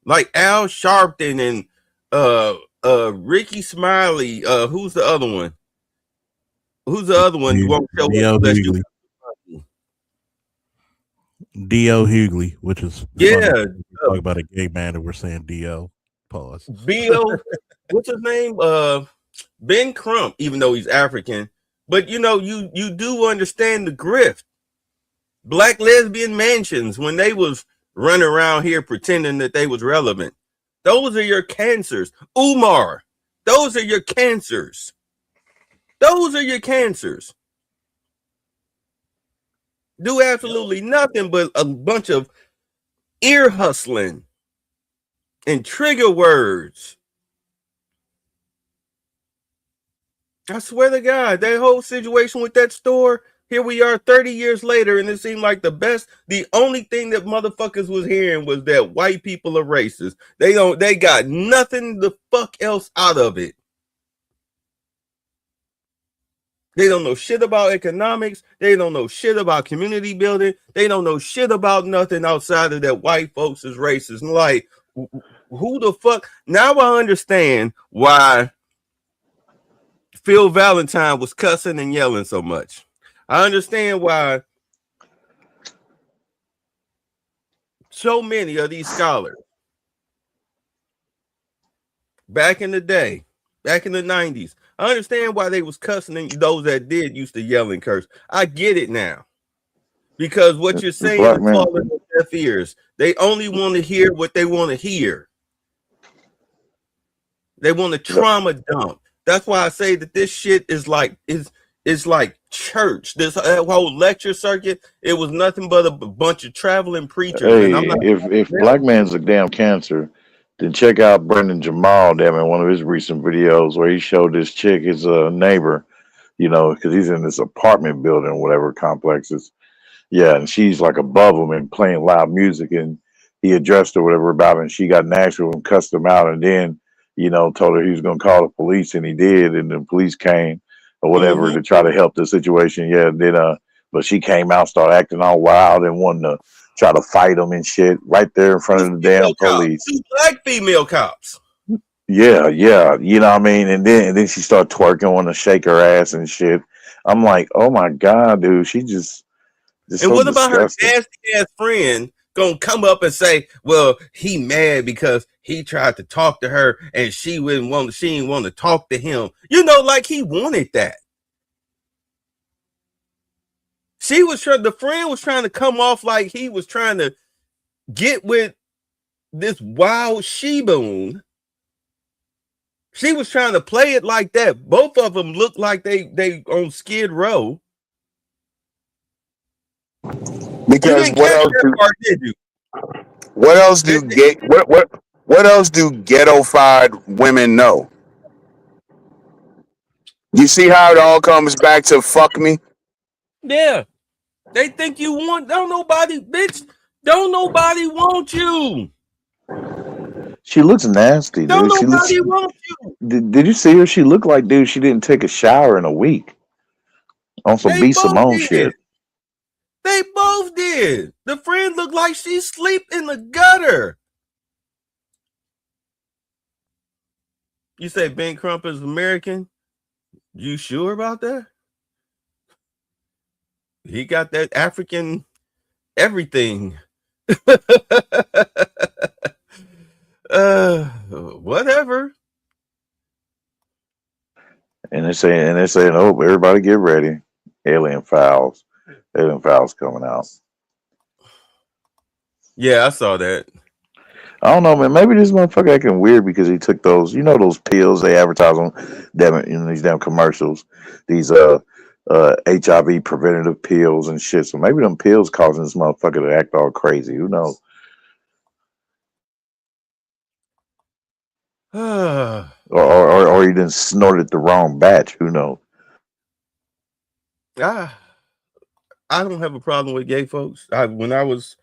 Like Al Sharpton and Ricky Smiley. Who's the other one? D.O. Hughley, which is talk about a gay man and we're saying D.O. Pause. B.O. What's his name? Ben Crump, even though he's African. But you do understand the grift. Black lesbian mansions when they was running around here pretending that they was relevant. Those are your cancers. Umar, those are your cancers. Do absolutely nothing but a bunch of ear hustling and trigger words. I swear to God, that whole situation with that store Here we are 30 years later, and it seemed like the only thing that motherfuckers was hearing was that white people are racist. They got nothing the fuck else out of it. They don't know shit about economics. They don't know shit about community building. They don't know shit about nothing outside of that white folks is racist. And like, who the fuck? Now I understand why Phil Valentine was cussing and yelling so much. I understand why so many of these scholars back in the day, back in the 90s, I understand why they was cussing, and those that did used to yell and curse. I get it now. Because what you're saying Black is man. falling on deaf ears. They only want to hear what they want to hear. They want to trauma dump. That's why I say that this shit is like church. This whole lecture circuit, it was nothing but a bunch of traveling preachers. Hey, And I'm not, if black man's a damn cancer, then check out Brendan Jamal, damn, in one of his recent videos where he showed this chick, his neighbor, you know, because he's in this apartment building, whatever complexes. Yeah, and she's like above him and playing loud music, and he addressed her whatever about it, and she got natural and cussed him out, and then, you know, told her he was gonna call the police, and he did, and the police came or whatever to try to help the situation. Yeah, then but she came out, started acting all wild and wanting to try to fight him and shit right there in front of the damn police. 2 black female cops. Yeah, yeah, you know what I mean? And then she started twerking, wanting to shake her ass and shit. I'm like, oh my God, dude, she just And so what about disgusting. her nasty ass friend gonna come up and say, well, he mad because he tried to talk to her and she didn't want to talk to him. You know, like he wanted that. The friend was trying to come off like he was trying to get with this wild she-boon. She was trying to play it like that. Both of them looked like they on Skid Row. Because what else do did you? what else do ghetto-fied women know? You see how it all comes back to fuck me? Yeah. They think you want, don't nobody want you. She looks nasty, dude. Don't She looks, nobody want you. did you see her? She looked like, dude, she didn't take a shower in a week on some They B. both Simone did. shit. They both did. The friend looked like she sleep in the gutter. You say Ben Crump is American? You sure about that? He got that African everything. Whatever. And they're saying, oh, everybody get ready. Alien Files coming out. Yeah, I saw that. I don't know, man. Maybe this motherfucker acting weird because he took those, you know, those pills they advertise on them in these damn commercials. These HIV preventative pills and shit. So maybe them pills causing this motherfucker to act all crazy. Who knows? or he didn't snorted the wrong batch. Who knows? I don't have a problem with gay folks. When I was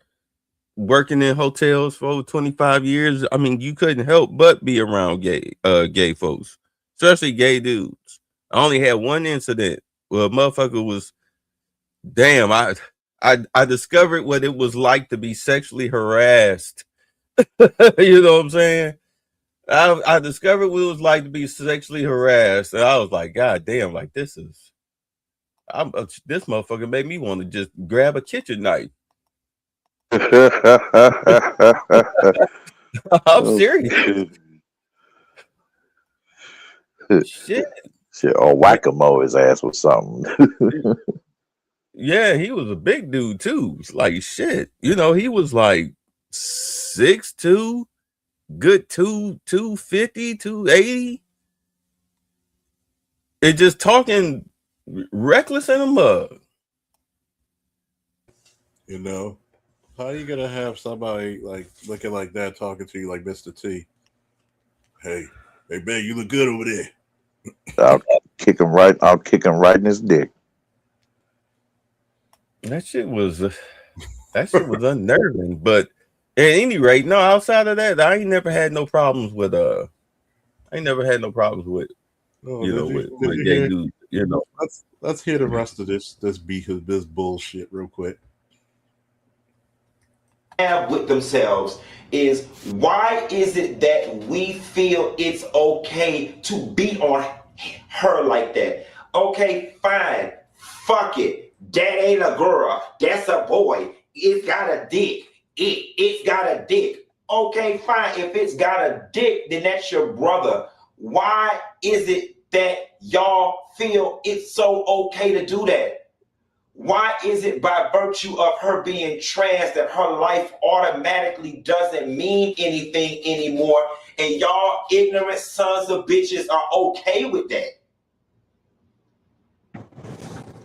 working in hotels for over 25 years, I mean, you couldn't help but be around gay folks, especially gay dudes. I only had one incident where a motherfucker was, damn, I discovered what it was like to be sexually harassed. You know what I'm saying? I discovered what it was like to be sexually harassed, and I was like, God damn, like this motherfucker made me want to just grab a kitchen knife. I'm serious. Shit. Or whack-a-mole his ass with something. Yeah, he was a big dude too. Like shit. You know, he was like 6'2", good 250, 280. And just talking reckless in a mug. You know, how you gonna have somebody like looking like that talking to you like Mr. T? Hey man, you look good over there. I'll kick him right in his dick. That shit was unnerving. But at any rate, no. Outside of that, I ain't never had no problems with No, with gay dudes. You know, let's hear the rest of this bullshit real quick. Have with themselves is, why is it that we feel it's okay to beat on her like that? Okay, fine. Fuck it. That ain't a girl. That's a boy. It's got a dick. It's got a dick. Okay, fine. If it's got a dick, then that's your brother. Why is it that y'all feel it's so okay to do that? Why is it by virtue of her being trans that her life automatically doesn't mean anything anymore, and y'all ignorant sons of bitches are okay with that?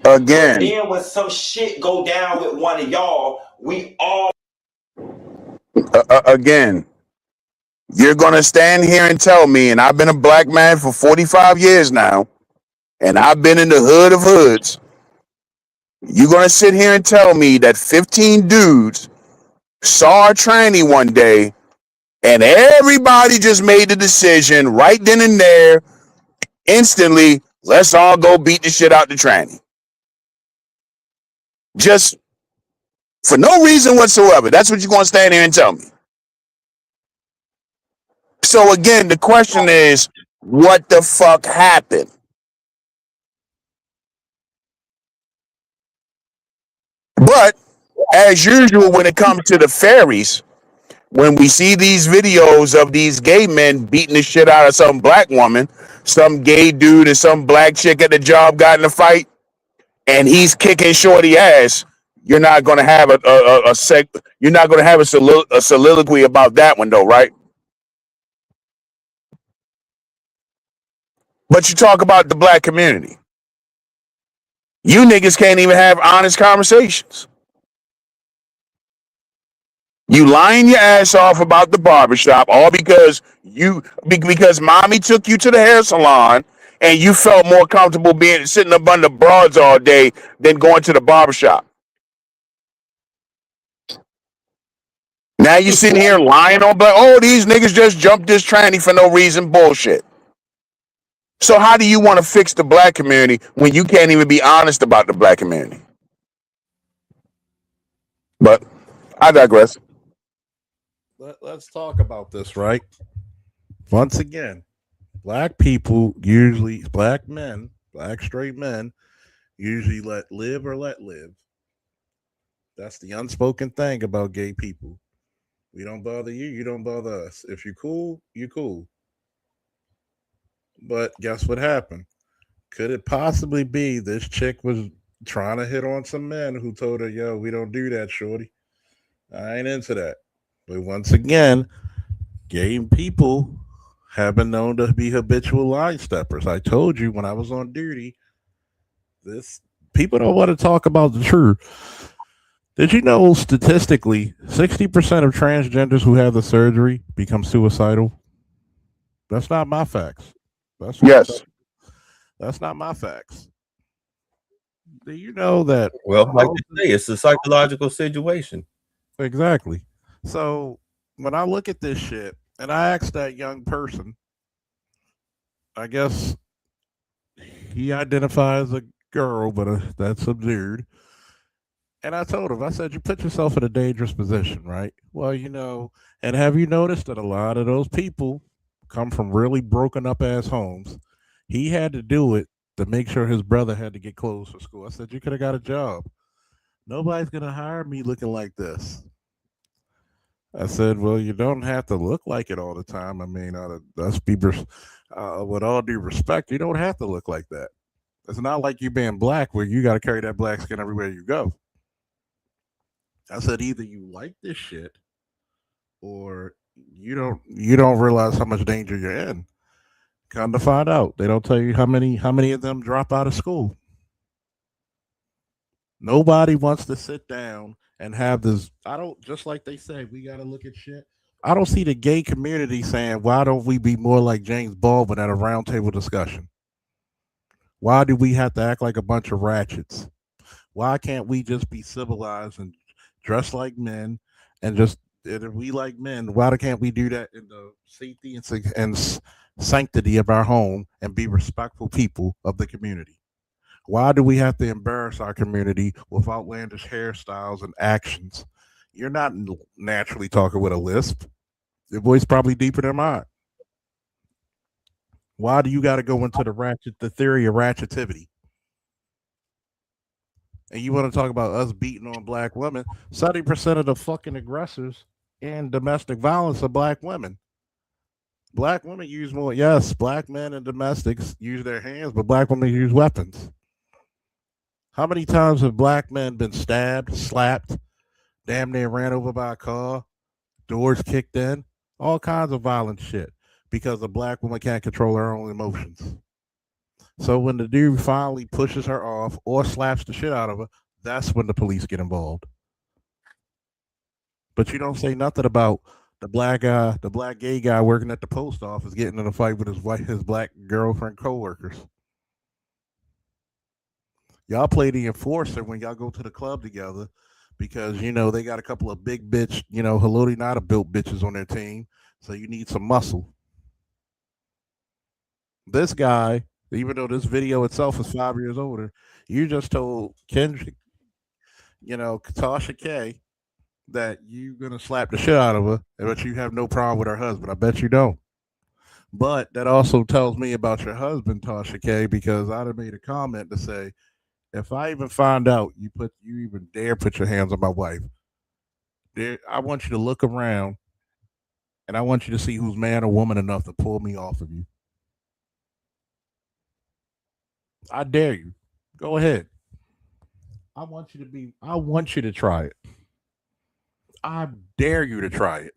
Again, Then when some shit go down with one of y'all, we all again, you're gonna stand here and tell me, and I've been a black man for 45 years now, and I've been in the hood of hoods. You're gonna sit here and tell me that 15 dudes saw a tranny one day, and everybody just made the decision right then and there, instantly, let's all go beat the shit out the tranny. Just for no reason whatsoever. That's what you're gonna stand here and tell me. So again, the question is, what the fuck happened? But as usual, when it comes to the fairies, when we see these videos of these gay men beating the shit out of some black woman, some gay dude and some black chick at the job got in a fight, and he's kicking shorty ass, you're not going to have you're not going to have a soliloquy about that one though, right? But you talk about the black community. You niggas can't even have honest conversations. You lying your ass off about the barbershop, all because mommy took you to the hair salon and you felt more comfortable sitting up under broads all day than going to the barbershop. Now you sitting here lying on black. Oh, these niggas just jumped this tranny for no reason. Bullshit. So how do you want to fix the black community when you can't even be honest about the black community? But I digress. Let's talk about this, right? Once again, black people usually, black straight men, usually let live or let live. That's the unspoken thing about gay people. We don't bother you, you don't bother us. If you're cool, you're cool. But guess what happened? Could it possibly be this chick was trying to hit on some men who told her, yo, we don't do that, shorty. I ain't into that. But once again, gay people have been known to be habitual line steppers. I told you when I was on duty, people don't want to talk about the truth. Did you know statistically 60% of transgenders who have the surgery become suicidal? That's not my facts. That's not my facts. Do you know that? Well, like you say, it's a psychological situation. Exactly. So when I look at this shit and I asked that young person, I guess he identifies a girl, but that's a dude. And I told him, I said, you put yourself in a dangerous position, right? Well, and have you noticed that a lot of those people come from really broken up ass homes? He had to do it to make sure his brother had to get clothes for school. I said, you could have got a job. Nobody's going to hire me looking like this. I said, well, you don't have to look like it all the time. I mean, with all due respect, you don't have to look like that. It's not like you being black where you got to carry that black skin everywhere you go. I said, either you like this shit or you don't realize how much danger you're in. Come to find out, they don't tell you how many of them drop out of school. Nobody wants to sit down and have this. Just like they say, we got to look at shit. I don't see the gay community saying, why don't we be more like James Baldwin at a roundtable discussion? Why do we have to act like a bunch of ratchets? Why can't we just be civilized and dress like men and if we like men, why can't we do that in the safety and sanctity of our home and be respectful people of the community? Why do we have to embarrass our community with outlandish hairstyles and actions? You're not naturally talking with a lisp. Your voice probably deeper than mine. Why do you got to go into the theory of ratchetivity? And you want to talk about us beating on black women? 70% of the fucking aggressors in domestic violence are black women. Black women use more. Yes, black men and domestics use their hands, but black women use weapons. How many times have black men been stabbed, slapped, damn near ran over by a car, doors kicked in, all kinds of violent shit because a black woman can't control her own emotions. So when the dude finally pushes her off or slaps the shit out of her, that's when the police get involved. But you don't say nothing about the black gay guy working at the post office getting in a fight with his black girlfriend coworkers. Y'all play the enforcer when y'all go to the club together because, they got a couple of big bitch, Haloti Nada built bitches on their team. So you need some muscle. This guy, even though this video itself is 5 years older, you just told Kendrick, Tasha K, that you're going to slap the shit out of her, but you have no problem with her husband. I bet you don't. But that also tells me about your husband, Tasha K, because I'd have made a comment to say, if I even find out you even dare put your hands on my wife, I want you to look around and I want you to see who's man or woman enough to pull me off of you. I dare you. Go ahead. I want you to try it. I dare you to try it.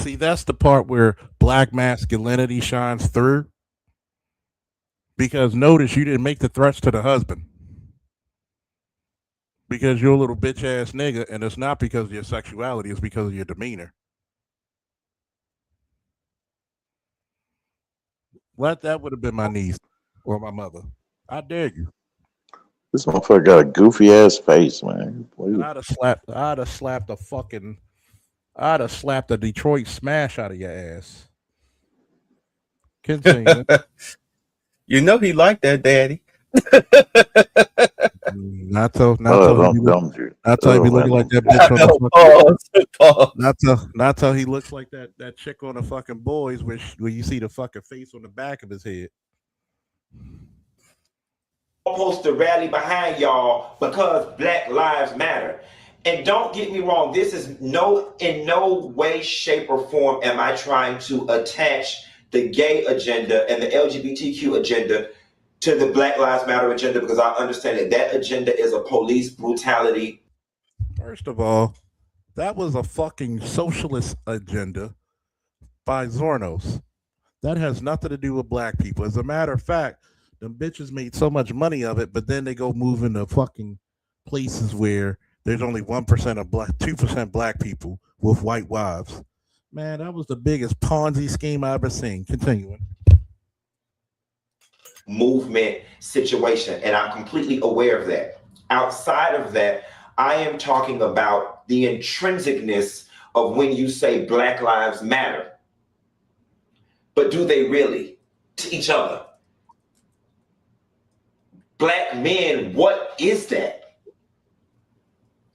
See, that's the part where black masculinity shines through. Because notice you didn't make the threats to the husband. Because you're a little bitch ass nigga, and it's not because of your sexuality, it's because of your demeanor. That would have been my niece or my mother. I dare you. This motherfucker got a goofy ass face, man. I'd have slapped the Detroit smash out of your ass. Continue. He liked that, Daddy. Not till he be looking like that bitch. Not till he looks like that chick on the fucking Boys, where you see the fucking face on the back of his head. Supposed to rally behind y'all because Black Lives Matter. And don't get me wrong, this is in no way, shape, or form am I trying to attach the gay agenda and the LGBTQ agenda to the Black Lives Matter agenda, because I understand that agenda is a police brutality. First of all, that was a fucking socialist agenda by Zornos. That has nothing to do with black people. As a matter of fact, them bitches made so much money of it, but then they go move into fucking places where there's only 1% of 2% black people with white wives. Man, that was the biggest Ponzi scheme I ever seen. Continuing. Movement situation, and I'm completely aware of that. Outside of that, I am talking about the intrinsicness of when you say Black Lives Matter. But do they really? To each other. Black men, what is that?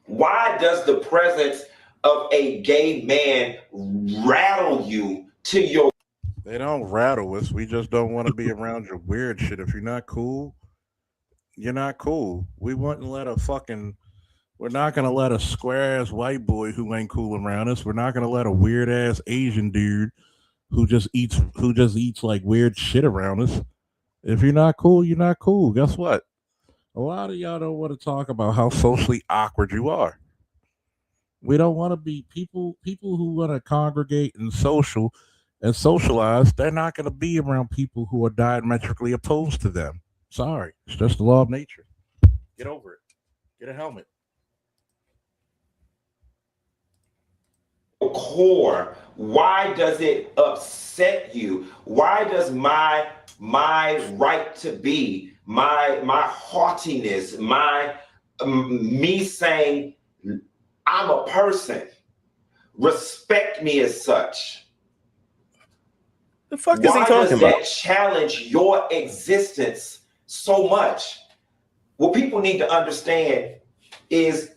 Why does the presence of a gay man rattle you to your... They don't rattle us. We just don't want to be around your weird shit. If you're not cool, you're not cool. We're not going to let a square ass white boy who ain't cool around us. We're not going to let a weird ass Asian dude who just eats like weird shit around us. If you're not cool, you're not cool. Guess what? A lot of y'all don't want to talk about how socially awkward you are. We don't want to be people who want to congregate and socialize. They're not going to be around people who are diametrically opposed to them. Sorry. It's just the law of nature. Get over it. Get a helmet. Core, why does it upset you? Why does my right to be my haughtiness, my me saying I'm a person, respect me as such. The fuck is he Why talking does about? that challenge your existence so much? What people need to understand is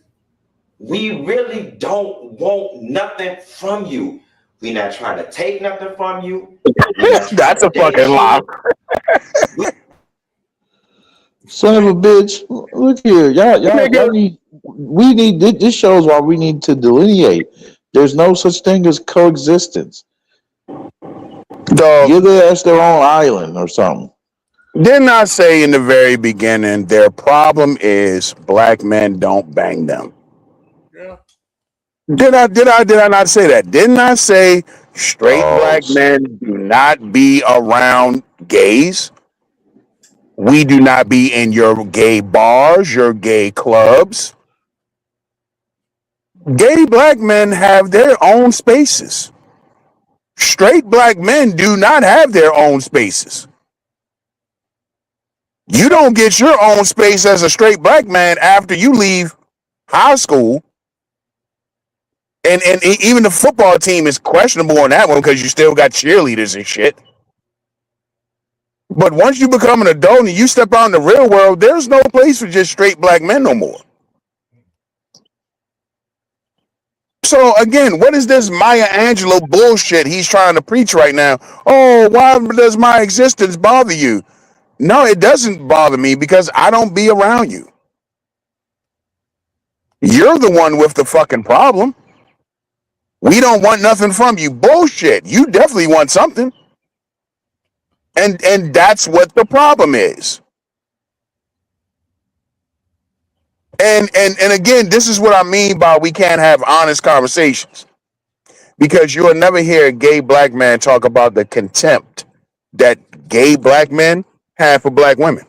we really don't want nothing from you. We're not trying to take nothing from you. That's a fucking lie. Son of a bitch. Look here. Y'all need, we need, this shows why we need to delineate. There's no such thing as coexistence. Give their ass their own island or something. Didn't I say in the very beginning their problem is black men don't bang them? Yeah. Did I not say that? Didn't I say straight black men do not be around gays? We do not be in your gay bars, your gay clubs. Gay black men have their own spaces. Straight black men do not have their own spaces. You don't get your own space as a straight black man after you leave high school. And even the football team is questionable on that one because you still got cheerleaders and shit. But once you become an adult and you step out in the real world, there's no place for just straight black men no more. So again, what is this Maya Angelou bullshit he's trying to preach right now? Oh, why does my existence bother you? No, it doesn't bother me because I don't be around you. You're the one with the fucking problem. We don't want nothing from you. Bullshit. You definitely want something. And that's what the problem is. And again, this is what I mean by we can't have honest conversations. Because you'll never hear a gay black man talk about the contempt that gay black men have for black women.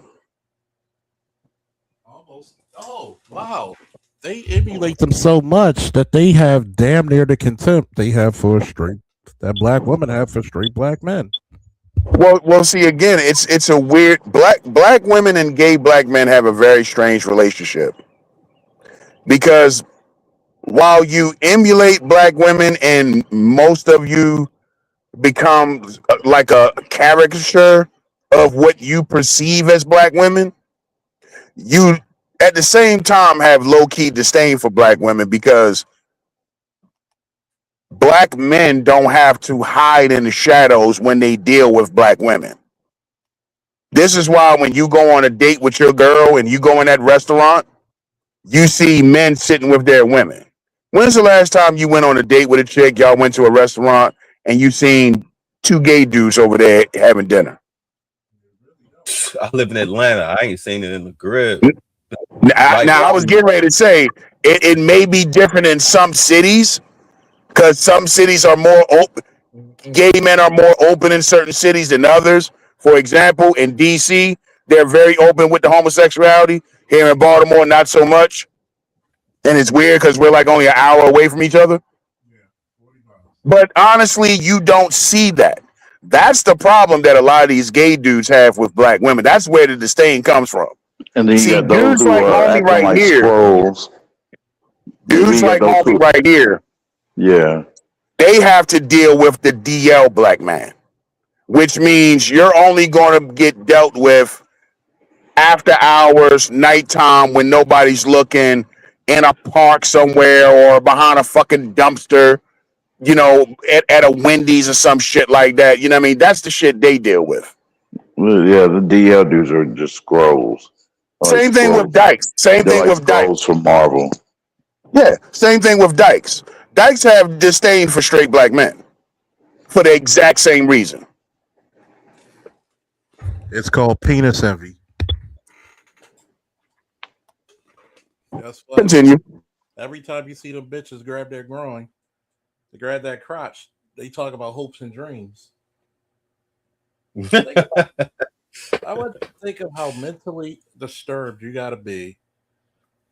Almost. Oh, wow. They emulate them so much that they have damn near the contempt they have for that black women have for straight black men. Well, see, again, it's a weird black women and gay black men have a very strange relationship. Because while you emulate black women and most of you become like a caricature of what you perceive as black women, you at the same time have low-key disdain for black women because black men don't have to hide in the shadows when they deal with black women. This is why when you go on a date with your girl and you go in that restaurant, you see men sitting with their women. When's the last time you went on a date with a chick, y'all went to a restaurant, and you seen two gay dudes over there having dinner? I live in Atlanta. I ain't seen it in the crib. Now I was getting ready to say, it may be different in some cities, because some cities are more open. Gay men are more open in certain cities than others. For example, in DC, they're very open with the homosexuality. Here in Baltimore, not so much. And it's weird because we're like only an hour away from each other. But honestly, you don't see that. That's the problem that a lot of these gay dudes have with black women. That's where the disdain comes from. And then you got those dudes who like are homie acting right like here. scrolls. Dudes like homie right here. Yeah. They have to deal with the DL black man, which means you're only going to get dealt with after hours, nighttime, when nobody's looking, in a park somewhere or behind a fucking dumpster, you know, at a Wendy's or some shit like that. You know what I mean? That's the shit they deal with. Well, yeah, the DL dudes are just scrolls. Same thing with Dykes. Same They're thing like with Dykes. scrolls from Marvel. Yeah, same thing with Dykes. Dykes have disdain for straight black men for the exact same reason. It's called penis envy. That's funny. Continue. Every time you see them bitches grab their groin, they grab that crotch, they talk about hopes and dreams. I would think of how mentally disturbed you gotta be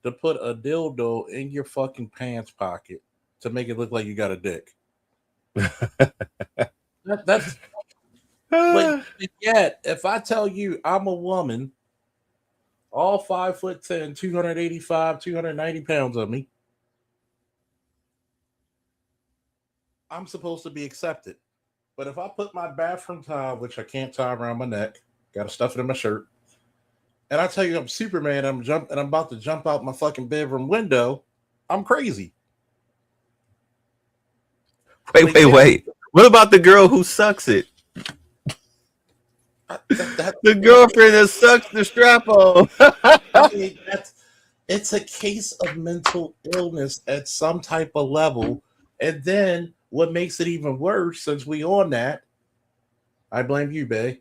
to put a dildo in your fucking pants pocket to make it look like you got a dick. That's but yet, if I tell you I'm a woman all 5'10", 285, 290 pounds of me, I'm supposed to be accepted. But if I put my bathroom towel, which I can't tie around my neck, got to stuff it in my shirt, and I tell you I'm Superman, I'm about to jump out my fucking bedroom window, I'm crazy. Wait. What about the girl who sucks it? The girlfriend that sucks the strap on. I mean, it's a case of mental illness at some type of level. And then what makes it even worse, since we on that, I blame you, babe.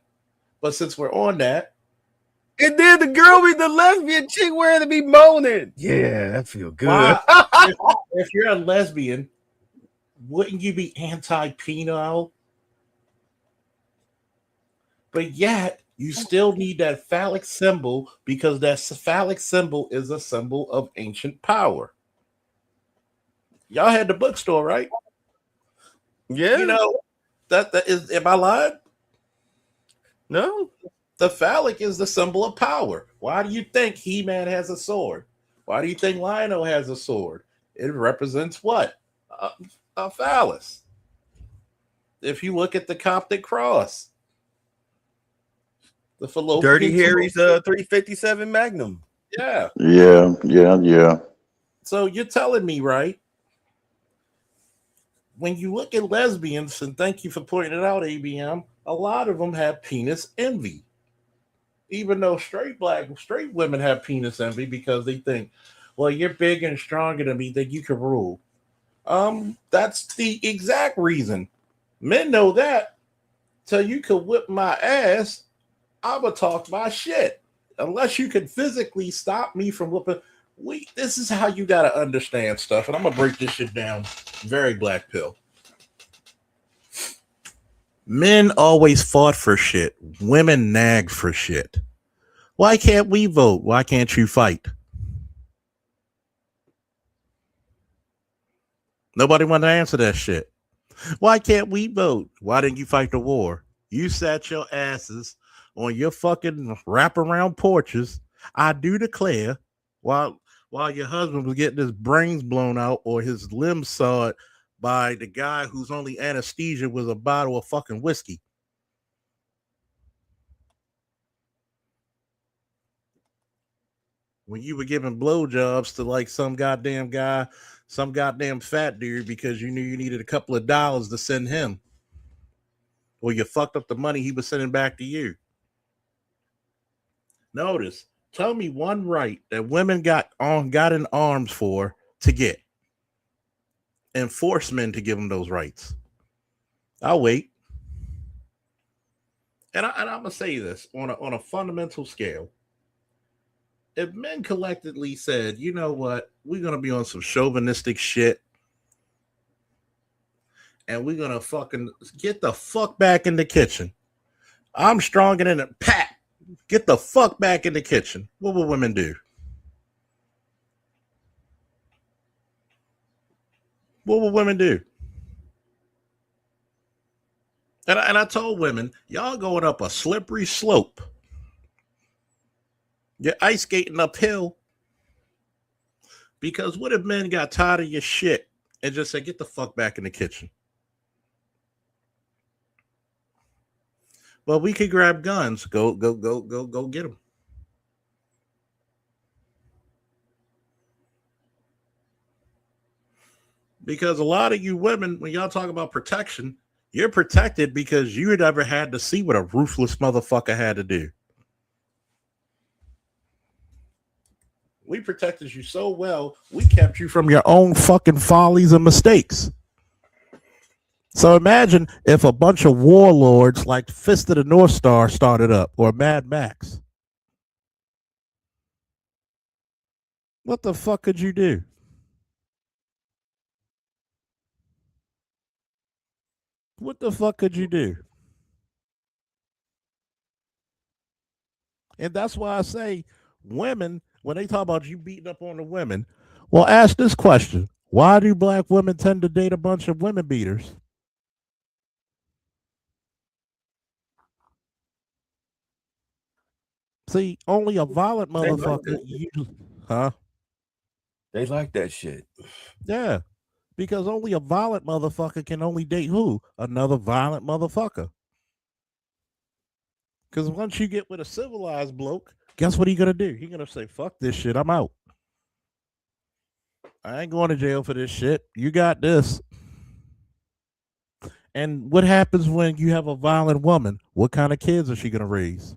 But since we're on that, and then the girl with the lesbian chick wearing to be moaning. Yeah, that feel good. if you're a lesbian, wouldn't you be anti-penile? But yet, you still need that phallic symbol because that phallic symbol is a symbol of ancient power. Y'all had the bookstore, right? Yeah. You know, that is, am I lying? No. The phallic is the symbol of power. Why do you think He-Man has a sword? Why do you think Lion-O has a sword? It represents what? A phallus. If you look at the Coptic cross, the fallopian Dirty tube. Harry's 357 Magnum. Yeah. Yeah. So you're telling me, right? When you look at lesbians, and thank you for pointing it out, ABM, a lot of them have penis envy. Even though straight women have penis envy because they think, well, you're bigger and stronger than me, that you can rule. That's the exact reason. Men know that. So you could whip my ass, I would talk my shit. Unless you can physically stop me from whooping. This is how you gotta understand stuff. And I'm gonna break this shit down very black pill. Men always fought for shit. Women nagged for shit. Why can't we vote? Why can't you fight? Nobody wanted to answer that shit. Why can't we vote? Why didn't you fight the war? You sat your asses on your fucking wraparound porches, I do declare, while your husband was getting his brains blown out or his limbs sawed by the guy whose only anesthesia was a bottle of fucking whiskey. When you were giving blowjobs to like some goddamn guy, some goddamn fat dude because you knew you needed a couple of dollars to send him. Or you fucked up the money he was sending back to you. Notice, tell me one right that women got in arms for to get. And force men to give them those rights. I'll wait. And I'm gonna say this on a fundamental scale. If men collectively said, you know what, we're gonna be on some chauvinistic shit, and we're gonna fucking get the fuck back in the kitchen. I'm stronger than a pat. Get the fuck back in the kitchen. What will women do? What will women do? And I told women, y'all going up a slippery slope. You're ice skating uphill. Because what if men got tired of your shit and just said, get the fuck back in the kitchen? Well, we could grab guns. Go get them. Because a lot of you women, when y'all talk about protection, you're protected because you never had to see what a ruthless motherfucker had to do. We protected you so well, we kept you from your own fucking follies and mistakes. So imagine if a bunch of warlords like Fist of the North Star started up, or Mad Max. What the fuck could you do? What the fuck could you do? And that's why I say women, when they talk about you beating up on the women, well, ask this question. Why do black women tend to date a bunch of women beaters? See, only a violent They like motherfucker that. usually, huh? They like that shit. Yeah, because only a violent motherfucker can only date who? Another violent motherfucker. Because once you get with a civilized bloke, guess what he gonna do? He gonna say, "Fuck this shit, I'm out. I ain't going to jail for this shit. You got this." And what happens when you have a violent woman? What kind of kids is she gonna raise?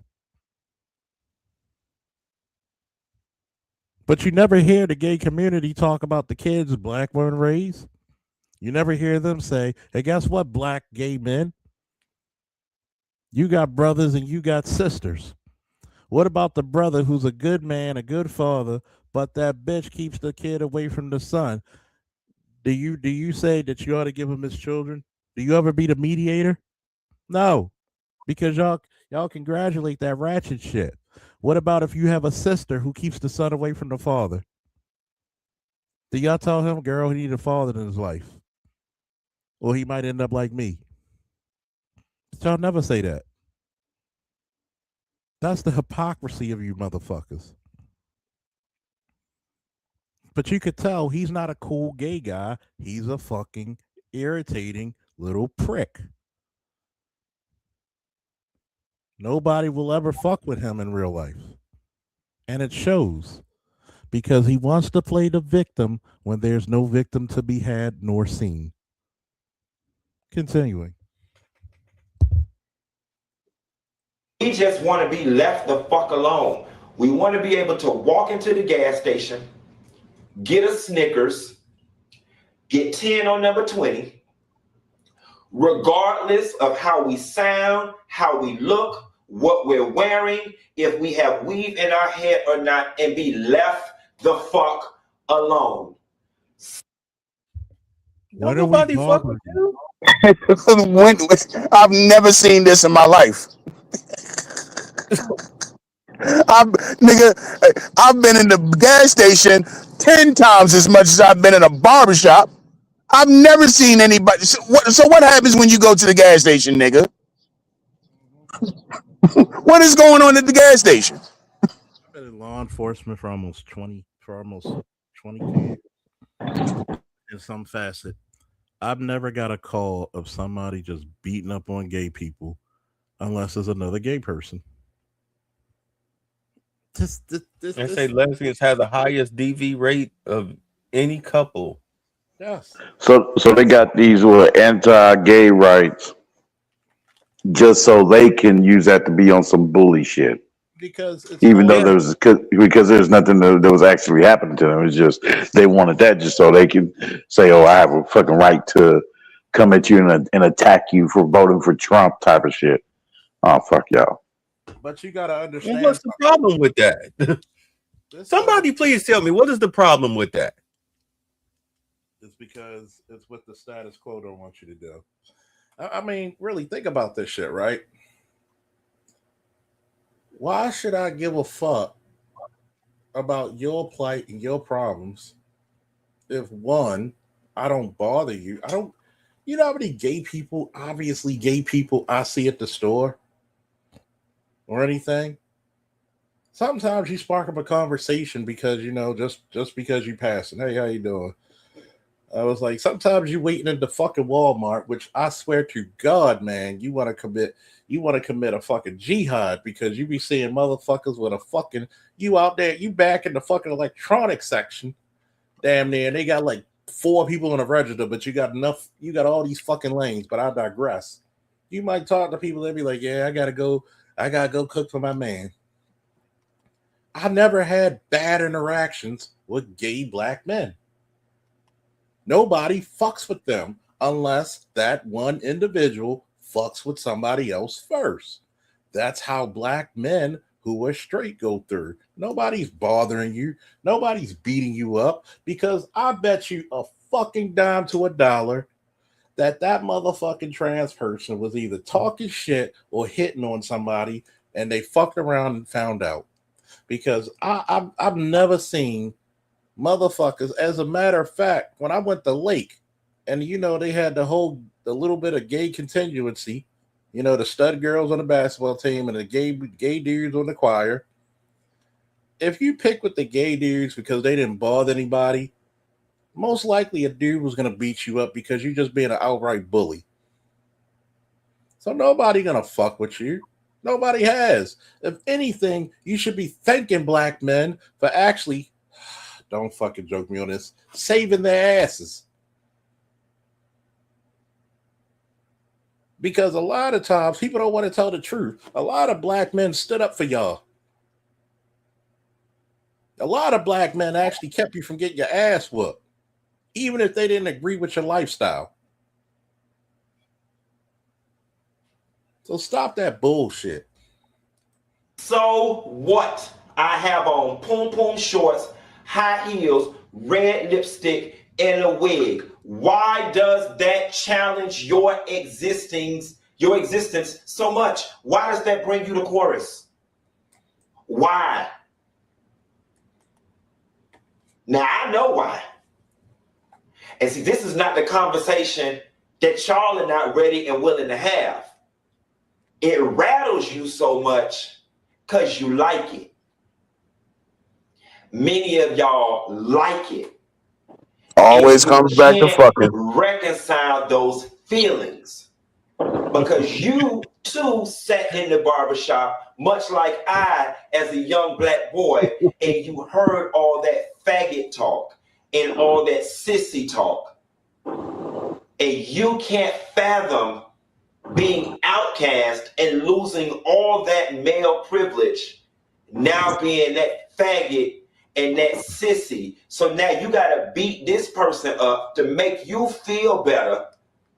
But you never hear the gay community talk about the kids black women raise. You never hear them say, "Hey, guess what, black gay men? You got brothers and you got sisters. What about the brother who's a good man, a good father, but that bitch keeps the kid away from the son? Do you say that you ought to give him his children? Do you ever be the mediator? No, because y'all congratulate that ratchet shit. What about if you have a sister who keeps the son away from the father? Do y'all tell him, girl, he need a father in his life? Or he might end up like me. But y'all never say that. That's the hypocrisy of you motherfuckers. But you could tell he's not a cool gay guy. He's a fucking irritating little prick. Nobody will ever fuck with him in real life. And it shows because he wants to play the victim when there's no victim to be had nor seen. Continuing. We just want to be left the fuck alone. We want to be able to walk into the gas station, get a Snickers, get 10 on number 20, regardless of how we sound, how we look, what we're wearing, if we have weave in our head or not, and be left the fuck alone. Don't nobody fuck with you. I've never seen this in my life. I've been in the gas station 10 times as much as I've been in a barbershop. I've never seen anybody. So what happens when you go to the gas station, nigga? What is going on at the gas station? I've been in law enforcement for almost 22 years. In some facet, I've never got a call of somebody just beating up on gay people unless there's another gay person. They say lesbians have the highest DV rate of any couple. Yes. So they got these anti-gay rights just so they can use that to be on some bully shit. Because it's even though because there's nothing that was actually happening to them. It's just they wanted that just so they could say, "Oh, I have a fucking right to come at you and attack you for voting for Trump," type of shit. Oh, fuck y'all. But you gotta understand. What's the problem with that? Somebody please tell me, what is the problem with that? It's because it's what the status quo don't want you to do. I mean, really think about this shit, right? Why should I give a fuck about your plight and your problems if, one, I don't bother you? You know how many gay people, obviously gay people, I see at the store or anything? Sometimes you spark up a conversation because, just because you passing. Hey, how you doing? I was like, sometimes you waiting in the fucking Walmart, which I swear to God, man, you want to commit a fucking jihad because you be seeing motherfuckers with a fucking, you out there, you back in the fucking electronics section, damn near, and they got like 4 people in a register, but you got all these fucking lanes, but I digress. You might talk to people, they'll be like, yeah, I gotta go cook for my man. I never had bad interactions with gay black men. Nobody fucks with them unless that one individual fucks with somebody else first. That's how black men who are straight go through. Nobody's bothering you. Nobody's beating you up because I bet you a fucking dime to a dollar that motherfucking trans person was either talking shit or hitting on somebody and they fucked around and found out. Because I've never seen motherfuckers. As a matter of fact, when I went to Lake, and they had the little bit of gay contingency, the stud girls on the basketball team and the gay dudes on the choir, if you pick with the gay dudes because they didn't bother anybody, most likely a dude was gonna beat you up because you're just being an outright bully. So nobody gonna fuck with you. Nobody has. If anything, you should be thanking black men for actually, don't fucking joke me on this, saving their asses. Because a lot of times people don't want to tell the truth. A lot of black men stood up for y'all. A lot of black men actually kept you from getting your ass whooped, even if they didn't agree with your lifestyle. So stop that bullshit. So what? I have on poom poom shorts, high heels, red lipstick, and a wig. Why does that challenge your existence so much? Why does that bring you to chorus? Why? Now I know why. And see, this is not the conversation that y'all are not ready and willing to have. It rattles you so much because you like it. Many of y'all like it. Always comes back to fucking. Reconcile those feelings because you too sat in the barbershop, much like I, as a young black boy, and you heard all that faggot talk and all that sissy talk, and you can't fathom being outcast and losing all that male privilege, now being that faggot and that sissy. So now you gotta beat this person up to make you feel better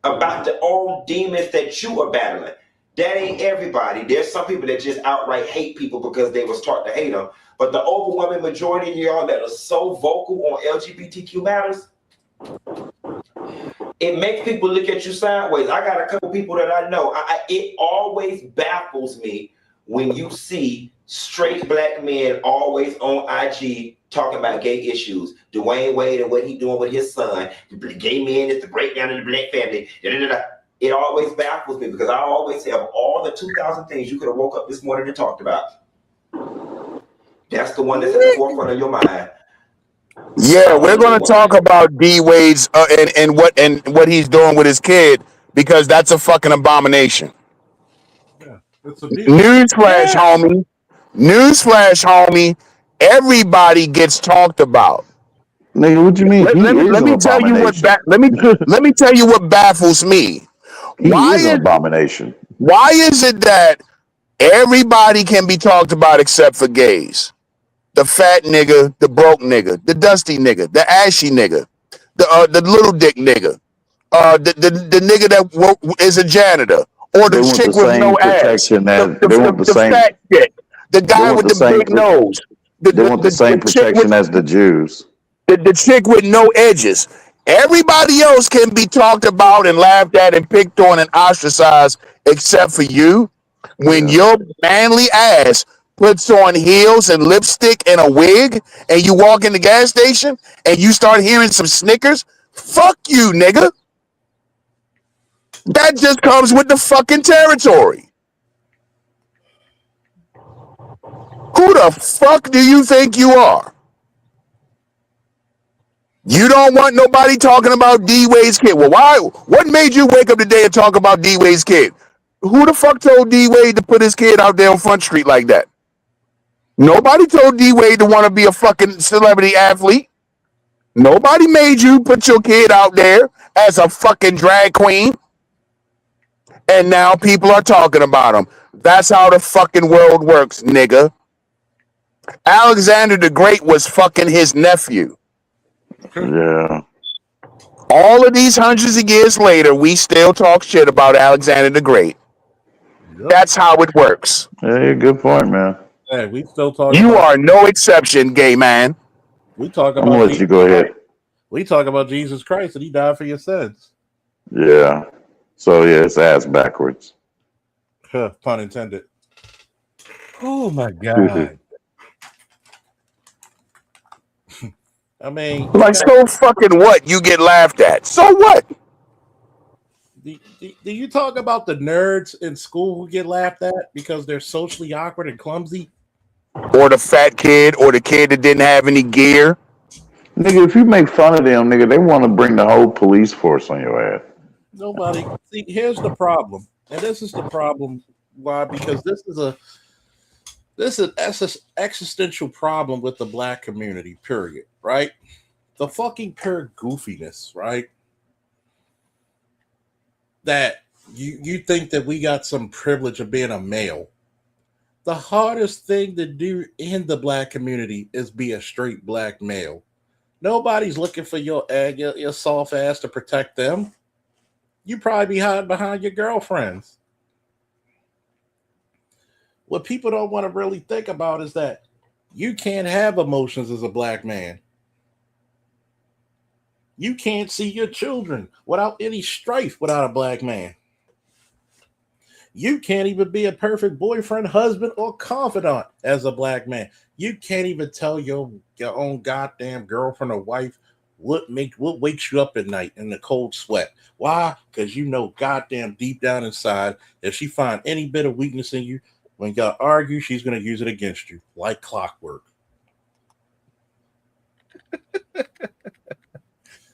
about the old demons that you are battling. That ain't everybody. There's some people that just outright hate people because they was taught to hate them. But the overwhelming majority of y'all that are so vocal on LGBTQ matters, it makes people look at you sideways. I got a couple people that I know. It always baffles me when you see straight black men always on IG talking about gay issues. Dwayne Wade and what he doing with his son. The gay men is the breakdown of the black family. It always baffles me because I always say of all the 2,000 things you could have woke up this morning and talked about, that's the one that's at the forefront of your mind. Yeah, we're going to talk about D Wade's and what he's doing with his kid because that's a fucking abomination. Yeah, it's a Newsflash, homie. Newsflash, homie. Everybody gets talked about. Nigga, what you mean? Let me tell you what. Let me tell you what baffles me. He is an abomination. Why is it that everybody can be talked about except for gays? The fat nigga, the broke nigga, the dusty nigga, the ashy nigga, the little dick nigga, the nigga that is a janitor, or the chick with no ass, the fat chick, the guy with the big nose. They want the same protection as the Jews. The chick with no edges. Everybody else can be talked about and laughed at and picked on and ostracized except for you. When your manly ass puts on heels and lipstick and a wig and you walk in the gas station and you start hearing some Snickers, fuck you, nigga. That just comes with the fucking territory. Who the fuck do you think you are? You don't want nobody talking about D Wade's kid. Well, why? What made you wake up today and talk about D Wade's kid? Who the fuck told D Wade to put his kid out there on Front Street like that? Nobody told D Wade to want to be a fucking celebrity athlete. Nobody made you put your kid out there as a fucking drag queen. And now people are talking about him. That's how the fucking world works, nigga. Alexander the Great was fucking his nephew. Yeah. All of these hundreds of years later, we still talk shit about Alexander the Great. That's how it works. Hey, good point, man. Hey, we still talk. You are no exception, gay man. We talk I'm about. gonna let you go ahead. We talk about Jesus Christ and He died for your sins. Yeah. So yeah, it's ass backwards. Pun intended. Oh my god. I mean, like, so fucking what? You get laughed at. So what? Do you talk about the nerds in school who get laughed at because they're socially awkward and clumsy? or the fat kid or the kid that didn't have any gear. Nigga, if you make fun of them, nigga, they want to bring the whole police force on your ass. Nobody. See, here's the problem, and this is the problem. Why? Because this is an existential problem with the black community. Period. Right? The fucking pure goofiness. Right? That you think that we got some privilege of being a male. The hardest thing to do in the black community is be a straight black male. Nobody's looking for your soft ass to protect them. You probably be hiding behind your girlfriends. What people don't want to really think about is that you can't have emotions as a black man. You can't see your children without any strife without a black man. You can't even be a perfect boyfriend, husband, or confidant as a black man. You can't even tell your own goddamn girlfriend or wife what wakes you up at night in the cold sweat. Why? Because you know goddamn deep down inside, if she find any bit of weakness in you, when y'all argue, she's going to use it against you like clockwork.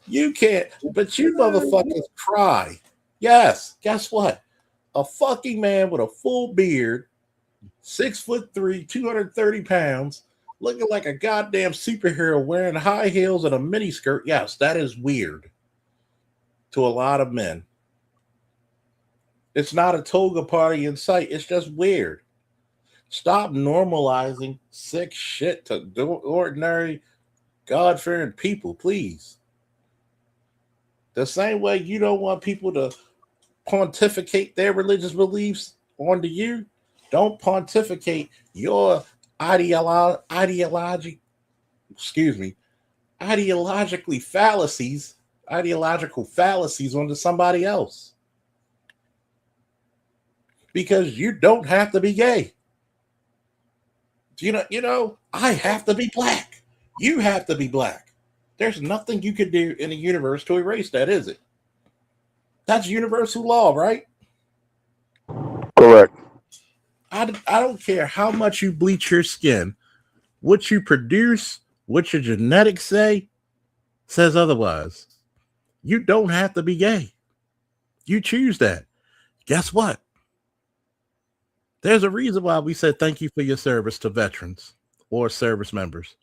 You can't, but you motherfuckers cry. Yes, guess what? A fucking man with a full beard, 6'3", 230 pounds, looking like a goddamn superhero wearing high heels and a miniskirt. Yes, that is weird to a lot of men. It's not a toga party in sight. It's just weird. Stop normalizing sick shit to ordinary, God-fearing people, please. The same way you don't want people to pontificate their religious beliefs onto you, don't pontificate your ideological fallacies onto somebody else. Because you don't have to be gay. You know, I have to be black. You have to be black. There's nothing you could do in the universe to erase that, is it? That's universal law, right? Correct. I don't care how much you bleach your skin. What you produce, what your genetics say, says otherwise. You don't have to be gay. You choose that. Guess what? There's a reason why we said thank you for your service to veterans or service members.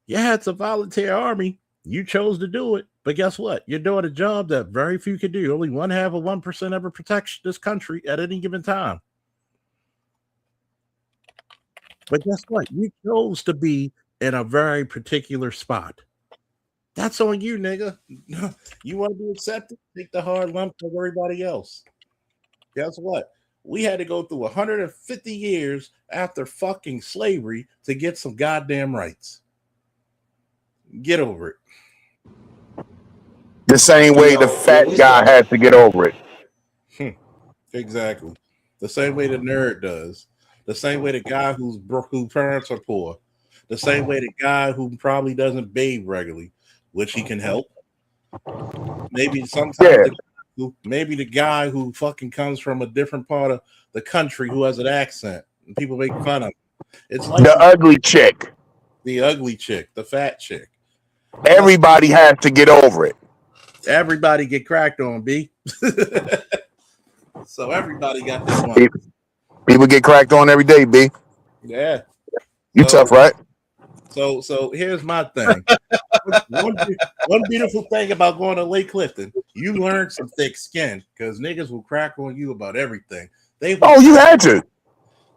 You had some volunteer army. You chose to do it. But guess what? You're doing a job that very few can do. Only 0.5% ever protects this country at any given time. But guess what? You chose to be in a very particular spot. That's on you, nigga. You want to be accepted? Take the hard lump of everybody else. Guess what? We had to go through 150 years after fucking slavery to get some goddamn rights. Get over it. The same way the fat guy has to get over it. Exactly. The same way the nerd does. The same way the guy whose parents are poor. The same way the guy who probably doesn't bathe regularly, which he can help. Maybe sometimes maybe the guy who fucking comes from a different part of the country who has an accent and people make fun of him. It's like the ugly chick. The ugly chick, the fat chick. Everybody has to get over it. Everybody get cracked on, B. So everybody got this one. People get cracked on every day, B. Yeah. You tough, right? So here's my thing. One beautiful thing about going to Lake Clifton, you learn some thick skin because niggas will crack on you about everything. You had to.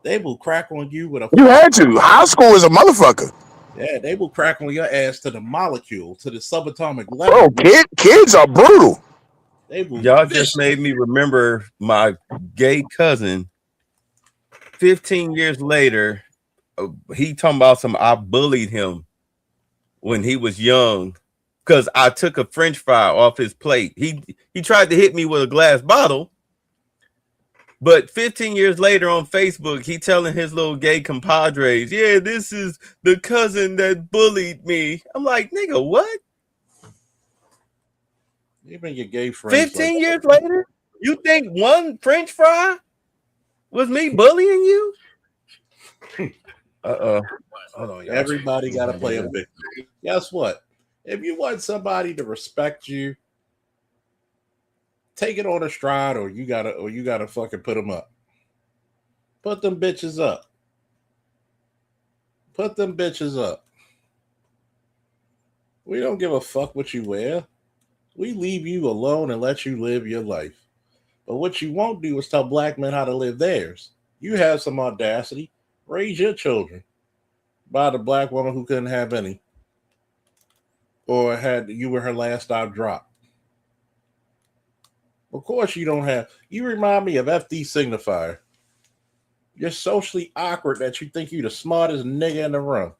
They will crack on you with a. You had to. High school is a motherfucker. Yeah, they will crack on your ass to the molecule, to the subatomic level. Bro, kids are brutal. Y'all just made me remember my gay cousin. 15 years later, he talking about I bullied him when he was young because I took a French fry off his plate. He tried to hit me with a glass bottle, but 15 years later on Facebook, he telling his little gay compadres, yeah, this is the cousin that bullied me. I'm like, nigga, what? Even your gay friends. 15 years later, you think one French fry was me bullying you? Hold on, y'all. Everybody got to play a victim. Guess what? If you want somebody to respect you, take it on a stride, or you gotta fucking put them up. Put them bitches up. Put them bitches up. We don't give a fuck what you wear. We leave you alone and let you live your life. But what you won't do is tell black men how to live theirs. You have some audacity. Raise your children by the black woman who couldn't have any, or you were her last stop drop. Of course you don't have. You remind me of FD Signifier. You're socially awkward that you think you're the smartest nigga in the room.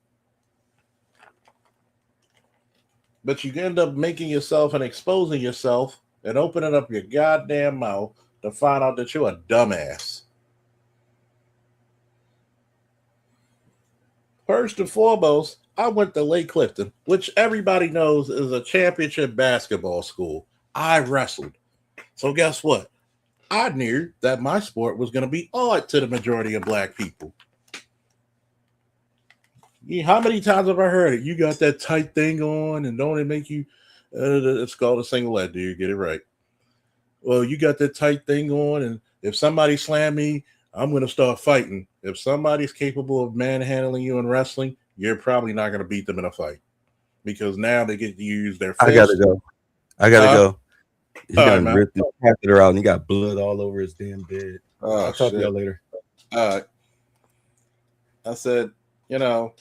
But you end up making yourself and exposing yourself and opening up your goddamn mouth to find out that you're a dumbass. First and foremost, I went to Lake Clifton, which everybody knows is a championship basketball school. I wrestled. So guess what? I knew that my sport was going to be odd to the majority of black people. How many times have I heard it? You got that tight thing on, and don't it make you? It's called a singlet, dude. Get it right. Well, you got that tight thing on, and if somebody slam me, I'm going to start fighting. If somebody's capable of manhandling you in wrestling, you're probably not going to beat them in a fight, because now they get to use their fists. I gotta go. Go. He All got right, ripped his catheter out, and he got blood all over his damn bed. I'll talk to y'all later. I said, and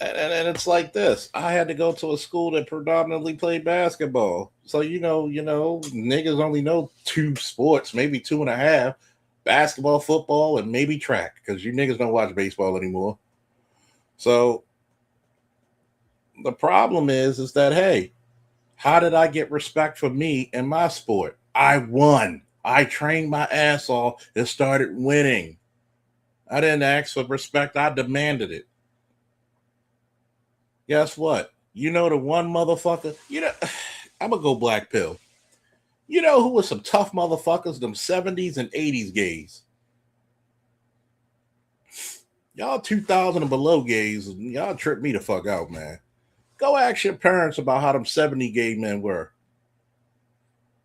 it's like this. I had to go to a school that predominantly played basketball. So, niggas only know 2 sports, maybe 2.5, basketball, football, and maybe track, because you niggas don't watch baseball anymore. So the problem is that, hey, how did I get respect for me and my sport? I won. I trained my ass off and started winning. I didn't ask for respect. I demanded it. Guess what? The one motherfucker, I'm going to go black pill. You know who was some tough motherfuckers? Them 70s and 80s gays. Y'all 2000 and below gays, y'all trip me the fuck out, man. Go ask your parents about how them 70 gay men were.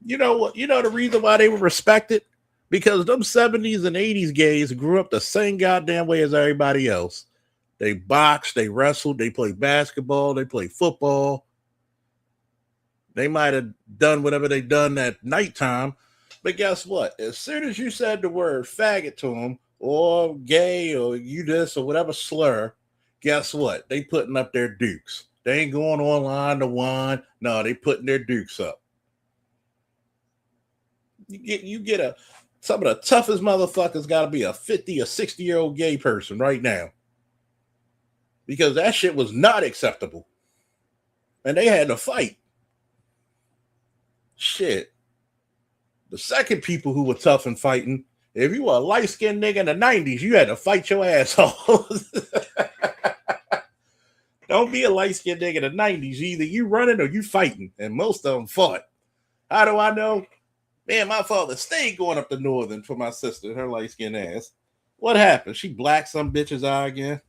You know what? You know the reason why they were respected? Because them 70s and 80s gays grew up the same goddamn way as everybody else. They boxed, they wrestled, they played basketball, they played football. They might have done whatever they done at nighttime. But guess what? As soon as you said the word faggot to them, or gay, or you this, or whatever slur, guess what? They putting up their dukes. They ain't going online to whine. No, they putting their dukes up. You get some of the toughest motherfuckers got to be a 50 or 60-year-old gay person right now, because that shit was not acceptable, and they had to fight. Shit. The second people who were tough and fighting, if you were a light-skinned nigga in the 90s, you had to fight your ass off. Don't be a light-skinned nigga in the 90s. Either you running or you fighting, and most of them fought. How do I know? Man, my father stayed going up to Northern for my sister, her light-skinned ass. What happened? She blacked some bitch's eye again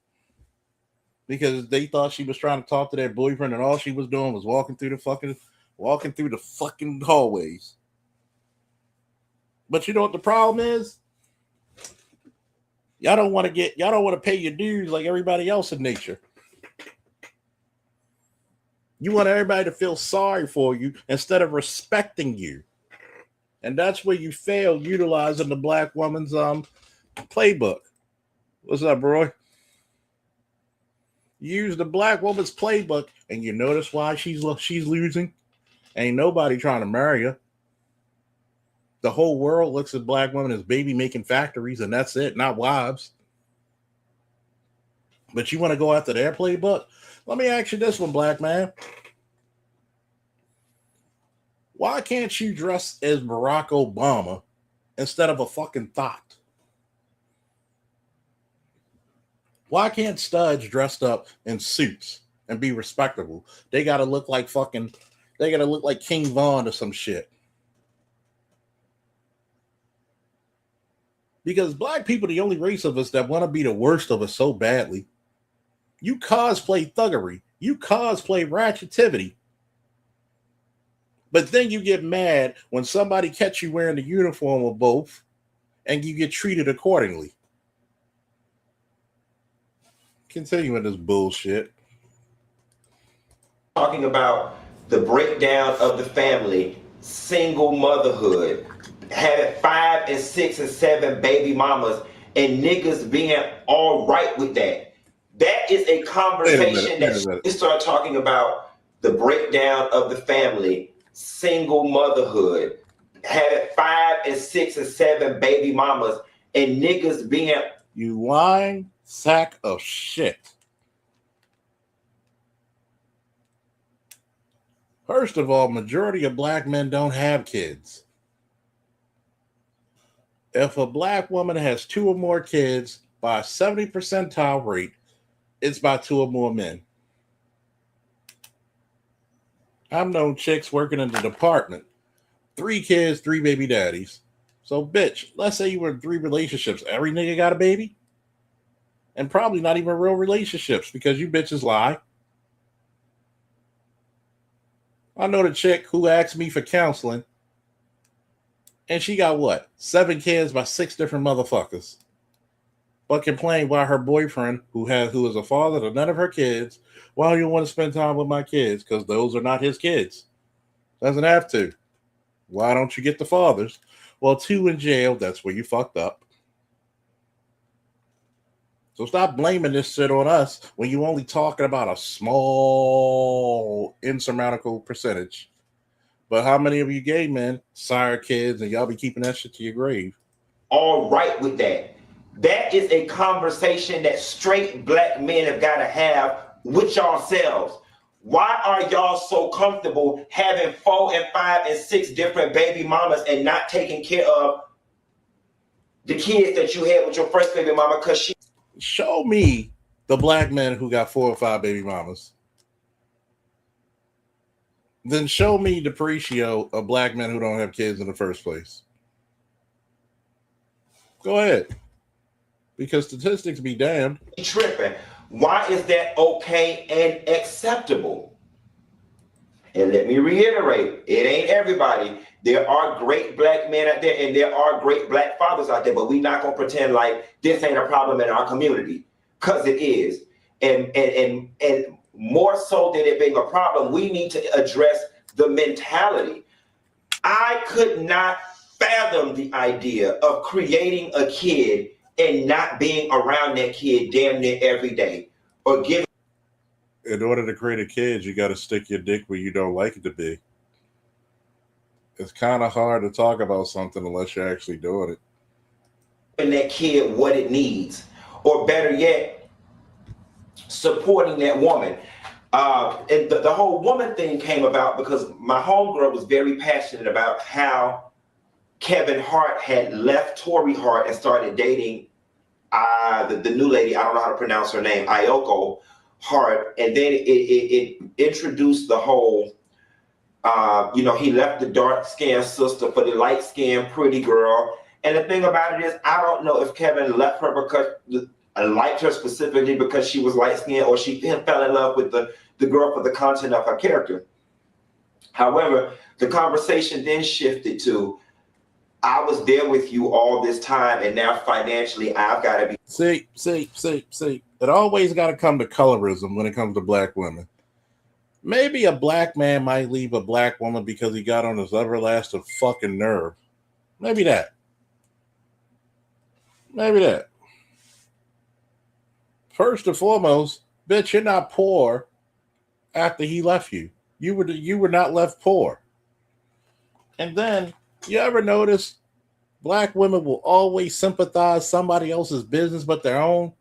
because they thought she was trying to talk to their boyfriend, and all she was doing was walking through the fucking hallways. But you know what the problem is? Y'all don't want to pay your dues like everybody else in nature. You want everybody to feel sorry for you instead of respecting you. And that's where you fail utilizing the black woman's playbook. What's up, bro? Use the black woman's playbook, and you notice why she's losing? Ain't nobody trying to marry her. The whole world looks at black women as baby-making factories, and that's it, not wives. But you want to go after their playbook? Let me ask you this one, black man. Why can't you dress as Barack Obama instead of a fucking thought? Why can't studs dressed up in suits and be respectable? They got to look like King Von or some shit. Because black people are the only race of us that want to be the worst of us so badly. You cosplay thuggery. You cosplay ratchetivity. But then you get mad when somebody catch you wearing the uniform of both and you get treated accordingly. Continuing this bullshit. Talking about the breakdown of the family, single motherhood, having 5 and 6 and 7 baby mamas, and niggas being all right with that. That is a conversation that we start talking about the breakdown of the family, single motherhood, having 5 and 6 and 7 baby mamas, and niggas being you lying sack of shit. First of all, majority of black men don't have kids. If a black woman has 2 or more kids by a 70 percentile rate, it's by 2 or more men. I've known chicks working in the department. 3 kids, 3 baby daddies. So, bitch, let's say you were in 3 relationships. Every nigga got a baby? And probably not even real relationships because you bitches lie. I know the chick who asked me for counseling, and she got what? 7 kids by 6 different motherfuckers. But complained why her boyfriend, who is a father to none of her kids, why do you want to spend time with my kids? Because those are not his kids. Doesn't have to. Why don't you get the fathers? Well, 2 in jail, that's where you fucked up. So stop blaming this shit on us when you only talking about a small, insurmountable percentage. But how many of you gay men sire kids and y'all be keeping that shit to your grave? all right with that. That is a conversation that straight black men have got to have with yourselves. Why are y'all so comfortable having 4 and 5 and 6 different baby mamas and not taking care of the kids that you had with your first baby mama? Because she show me the black men who got 4 or 5 baby mamas. Then show me the ratio of black men who don't have kids in the first place. Go ahead. Because statistics be damned. Tripping. Why is that okay and acceptable? And let me reiterate, it ain't everybody. There are great black men out there and there are great black fathers out there, but we're not gonna pretend like this ain't a problem in our community, because it is. And more so than it being a problem, we need to address the mentality. I could not fathom the idea of creating a kid and not being around that kid damn near every day, or giving. In order to create a kid, you got to stick your dick where you don't like it to be. It's kind of hard to talk about something unless you're actually doing it. And that kid what it needs, or better yet, supporting that woman. And the whole woman thing came about because my homegirl was very passionate about how Kevin Hart had left Tori Hart and started dating the new lady, I don't know how to pronounce her name, Ayoko Hart. And then it introduced the whole, he left the dark-skinned sister for the light-skinned pretty girl. And the thing about it is, I don't know if Kevin left her because I liked her specifically because she was light-skinned, or she fell in love with the girl for the content of her character. However, the conversation then shifted to, I was there with you all this time, and now financially I've got to be. See. It always got to come to colorism when it comes to black women. Maybe a black man might leave a black woman because he got on his everlasting fucking nerve. Maybe that. First and foremost, bitch, you're not poor after he left you. You were not left poor. And then, you ever notice black women will always sympathize somebody else's business but their own?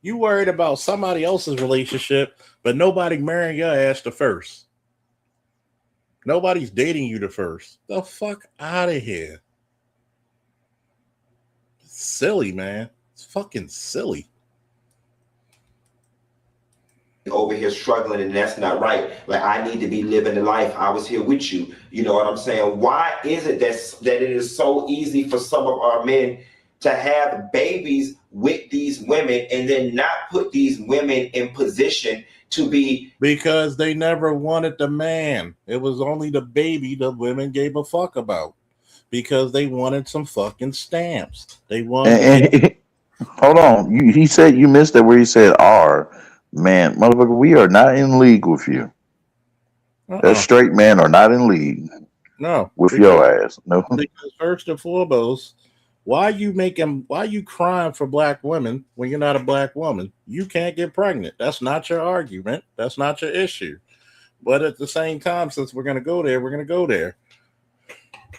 You worried about somebody else's relationship, but nobody marrying your ass the first. Nobody's dating you the first. The fuck out of here. It's silly, man. It's fucking silly. over here struggling, and that's not right. Like, I need to be living the life. I was here with you. You know what I'm saying? Why is it that it is so easy for some of our men to have babies with these women and then not put these women in position to be? Because they never wanted the man. It was only the baby the women gave a fuck about. Because they wanted some fucking stamps. They wanted. And hold on, he said you missed it where he said "are." Man, motherfucker, we are not in league with you. That straight men are not in league. No, with your ass. No, because first and foremost, why you crying for black women when you're not a black woman? You can't get pregnant. That's not your argument. That's not your issue. But at the same time, since we're gonna go there.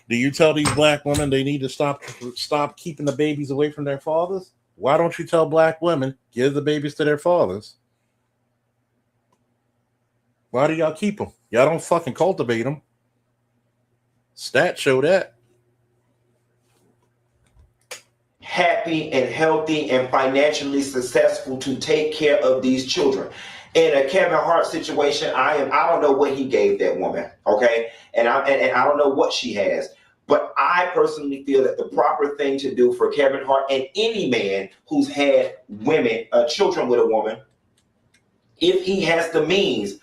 Do you tell these black women they need to stop keeping the babies away from their fathers? Why don't you tell black women give the babies to their fathers? Why do y'all keep them? Y'all don't fucking cultivate them. Stats show that. Happy and healthy and financially successful to take care of these children. In a Kevin Hart situation, I don't know what he gave that woman, okay? And I don't know what she has. But I personally feel that the proper thing to do for Kevin Hart and any man who's had children with a woman, if he has the means,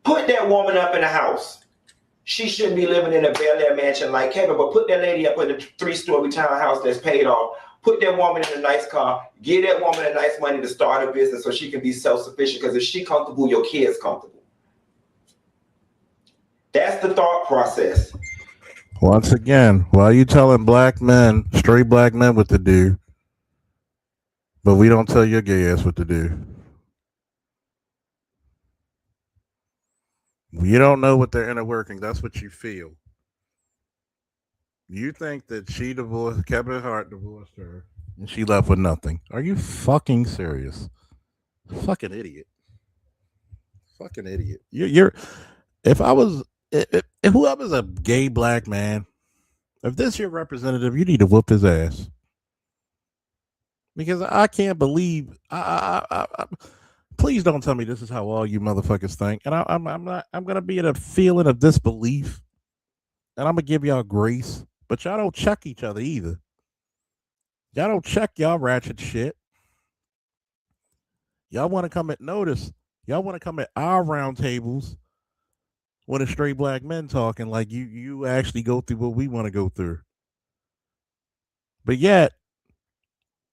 put that woman up in a house. She shouldn't be living in a Bel Air mansion like Kevin, but put that lady up in a 3-story townhouse that's paid off. Put that woman in a nice car. Give that woman a nice money to start a business so she can be self-sufficient. Because if she comfortable, your kid's comfortable. That's the thought process. Once again, why are you telling black men, straight black men, what to do, but we don't tell your gay ass what to do? You don't know what their inner working. That's what you feel. You think that Kevin Hart divorced her, and she left with nothing. Are you fucking serious? Fucking idiot. Fucking idiot. If whoever's a gay black man, if this your representative, you need to whoop his ass. Because I can't believe please don't tell me this is how all you motherfuckers think. And I'm gonna be in a feeling of disbelief. And I'm gonna give y'all grace. But y'all don't check each other either. Y'all don't check y'all ratchet shit. Y'all want to come at notice. Y'all want to come at our round tables when it's straight black men talking like you actually go through what we want to go through. But yet,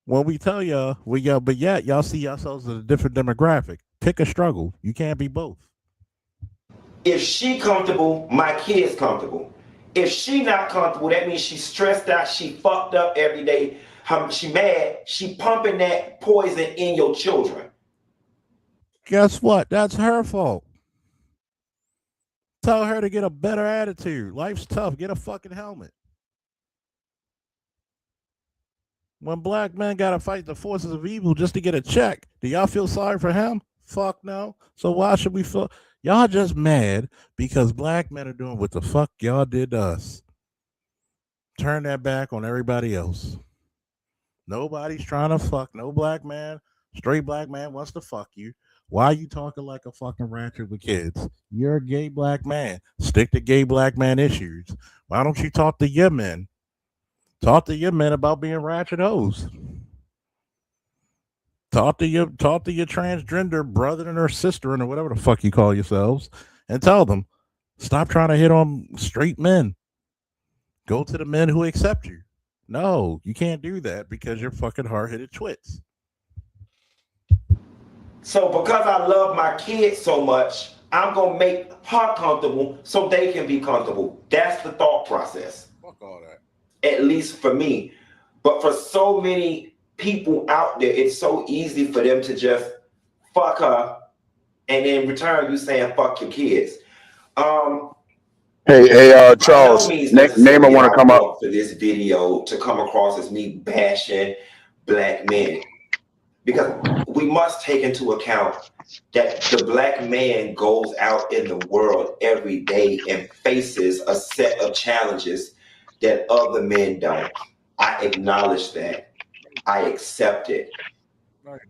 when we tell y'all, y'all see yourselves as a different demographic. Pick a struggle. You can't be both. If she comfortable, my kid's comfortable. If she not comfortable, that means she's stressed out, she fucked up every day. She mad, she pumping that poison in your children. Guess what? That's her fault. Tell her to get a better attitude. Life's tough. Get a fucking helmet. When black men gotta fight the forces of evil just to get a check, do y'all feel sorry for him? Fuck no. So why should we feel? Y'all just mad because black men are doing what the fuck y'all did to us. Turn that back on everybody else. Nobody's trying to fuck no black man. Straight black man wants to fuck you. Why are you talking like a fucking ratchet with kids? You're a gay black man. Stick to gay black man issues. Why don't you talk to your men? Talk to your men about being ratchet hoes. Talk to your transgender brother or sister or whatever the fuck you call yourselves and tell them, stop trying to hit on straight men. Go to the men who accept you. No, you can't do that because you're fucking hard-headed twits. So because I love my kids so much, I'm going to make her comfortable so they can be comfortable. That's the thought process. Fuck all that. At least for me. But for so many people out there, it's so easy for them to just fuck her and in return you saying fuck your kids. Hey, Charles, Namer want to come up for this video to come across as me bashing black men, because we must take into account that the black man goes out in the world every day and faces a set of challenges that other men don't. I acknowledge that. I accept it.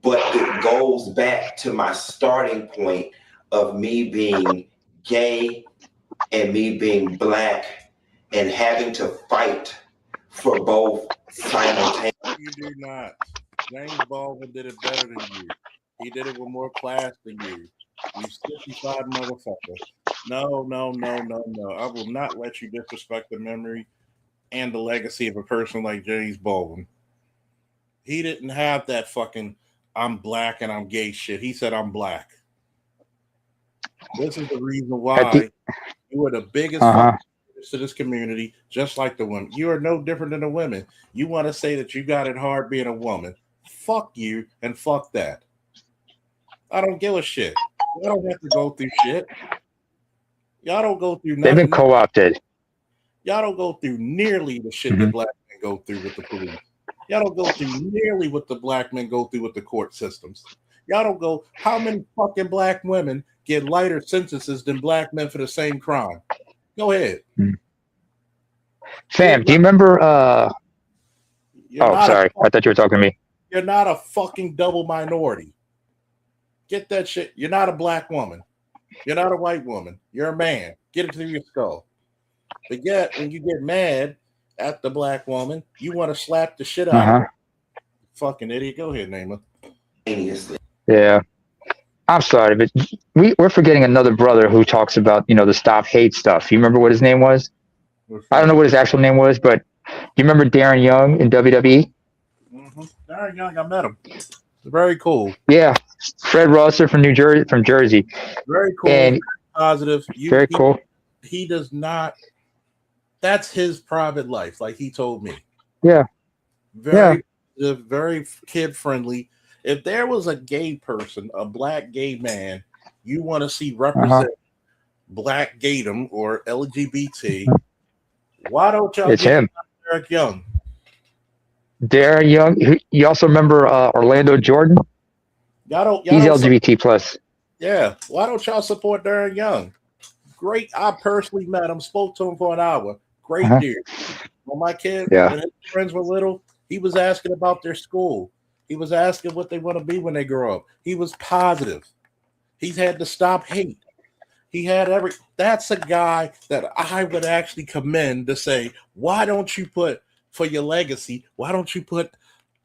but it goes back to my starting point of me being gay and me being black and having to fight for both simultaneously. You do not. James Baldwin did it better than you. He did it with more class than you. You 65 motherfucker. No. I will not let you disrespect the memory and the legacy of a person like James Baldwin. He didn't have that fucking I'm black and I'm gay shit. He said I'm black. This is the reason why you are the biggest fucking to this community, just like the women. You are no different than the women. You want to say that you got it hard being a woman. Fuck you and fuck that. I don't give a shit. Y'all don't have to go through shit. Y'all don't go through nothing. They've been co-opted. Y'all don't go through nearly the shit that black men go through with the police. Y'all don't go through nearly what the black men go through with the court systems. Y'all don't go, how many fucking black women get lighter sentences than black men for the same crime? Go ahead. Fam, do you remember sorry. I thought you were talking to me. You're not a fucking double minority. Get that shit. You're not a black woman. You're not a white woman. You're a man. Get it through your skull. But yet, when you get mad at the black woman, you want to slap the shit out of her. Fucking idiot. Go ahead, Naima. Yeah. I'm sorry, but we're forgetting another brother who talks about, the stop hate stuff. You remember what his name was? I don't know what his actual name was, but you remember Darren Young in WWE? Darren Young, I met him. Very cool. Yeah. Fred Rosser from Jersey. Very cool. And positive. Very cool. He does not. That's his private life, like he told me. Yeah. Very kid friendly. If there was a gay person, a black gay man, you want to see represent black gaydom or LGBT, why don't y'all It's him. Derek Young? Darren Young. You also remember Orlando Jordan? Y'all don't He's LGBT plus. Yeah. Why don't y'all support Darren Young? Great. I personally met him, spoke to him for an hour. Great dude. When my kid and his friends were little, he was asking about their school. He was asking what they want to be when they grow up. He was positive. He's had to stop hate. He had that's a guy that I would actually commend to say, why don't you put for your legacy? Why don't you put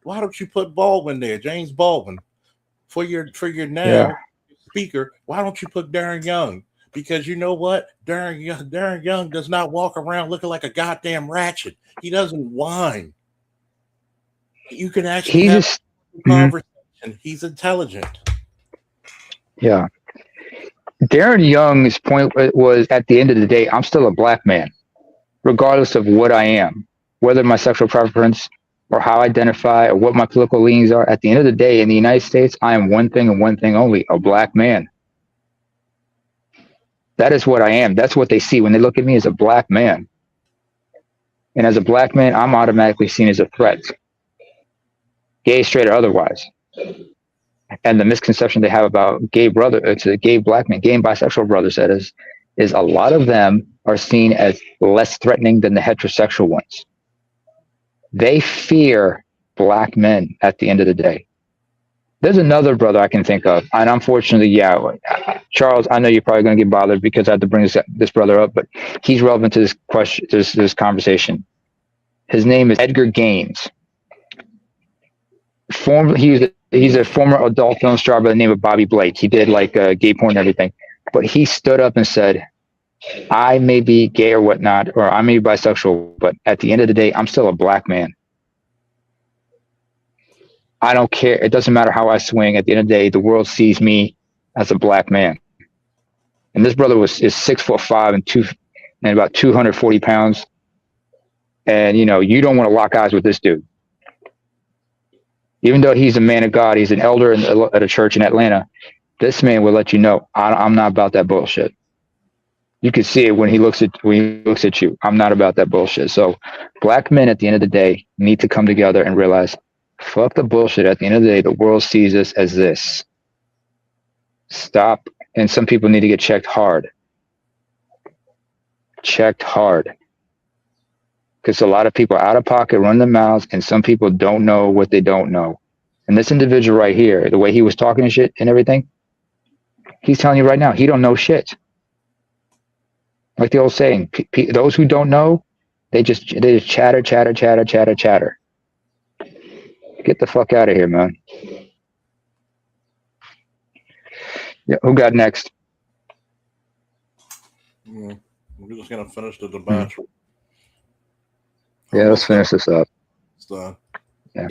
Baldwin there, James Baldwin, for your now speaker? Why don't you put Darren Young? Because you know what? Darren Young does not walk around looking like a goddamn ratchet. He doesn't whine. You can actually have a conversation. He's intelligent. Yeah. Darren Young's point was, at the end of the day, I'm still a black man, regardless of what I am, whether my sexual preference or how I identify or what my political leanings are. At the end of the day, in the United States, I am one thing and one thing only, a black man. That is what I am. That's what they see when they look at me as a black man. And as a black man, I'm automatically seen as a threat, gay, straight, or otherwise. And the misconception they have about gay black men, gay and bisexual brothers, that is a lot of them are seen as less threatening than the heterosexual ones. They fear black men at the end of the day. There's another brother I can think of, and unfortunately, Charles, I know you're probably going to get bothered because I have to bring this brother up, but he's relevant to this question, this conversation. His name is Edgar Gaines. He's a former adult film star by the name of Bobby Blake. He did gay porn and everything, but he stood up and said, I may be gay or whatnot, or I may be bisexual, but at the end of the day, I'm still a black man. I don't care. It doesn't matter how I swing. At the end of the day, the world sees me as a black man. And this brother is 6'5" and about 240 pounds. And you don't want to lock eyes with this dude. Even though he's a man of God, he's an elder at a church in Atlanta. This man will let you know, I'm not about that bullshit. You can see it when he looks at you. I'm not about that bullshit. So black men at the end of the day need to come together and realize, fuck the bullshit. At the end of the day, the world sees us as this. Stop. And some people need to get checked hard. Checked hard. Because a lot of people are out of pocket, run their mouths, and some people don't know what they don't know. And this individual right here, the way he was talking and shit and everything, he's telling you right now, he don't know shit. Like the old saying, those who don't know, they just chatter. Get the fuck out of here, man. Yeah, who got next? We're just gonna finish the debauchery. Yeah, let's finish this up. It's done. Yeah.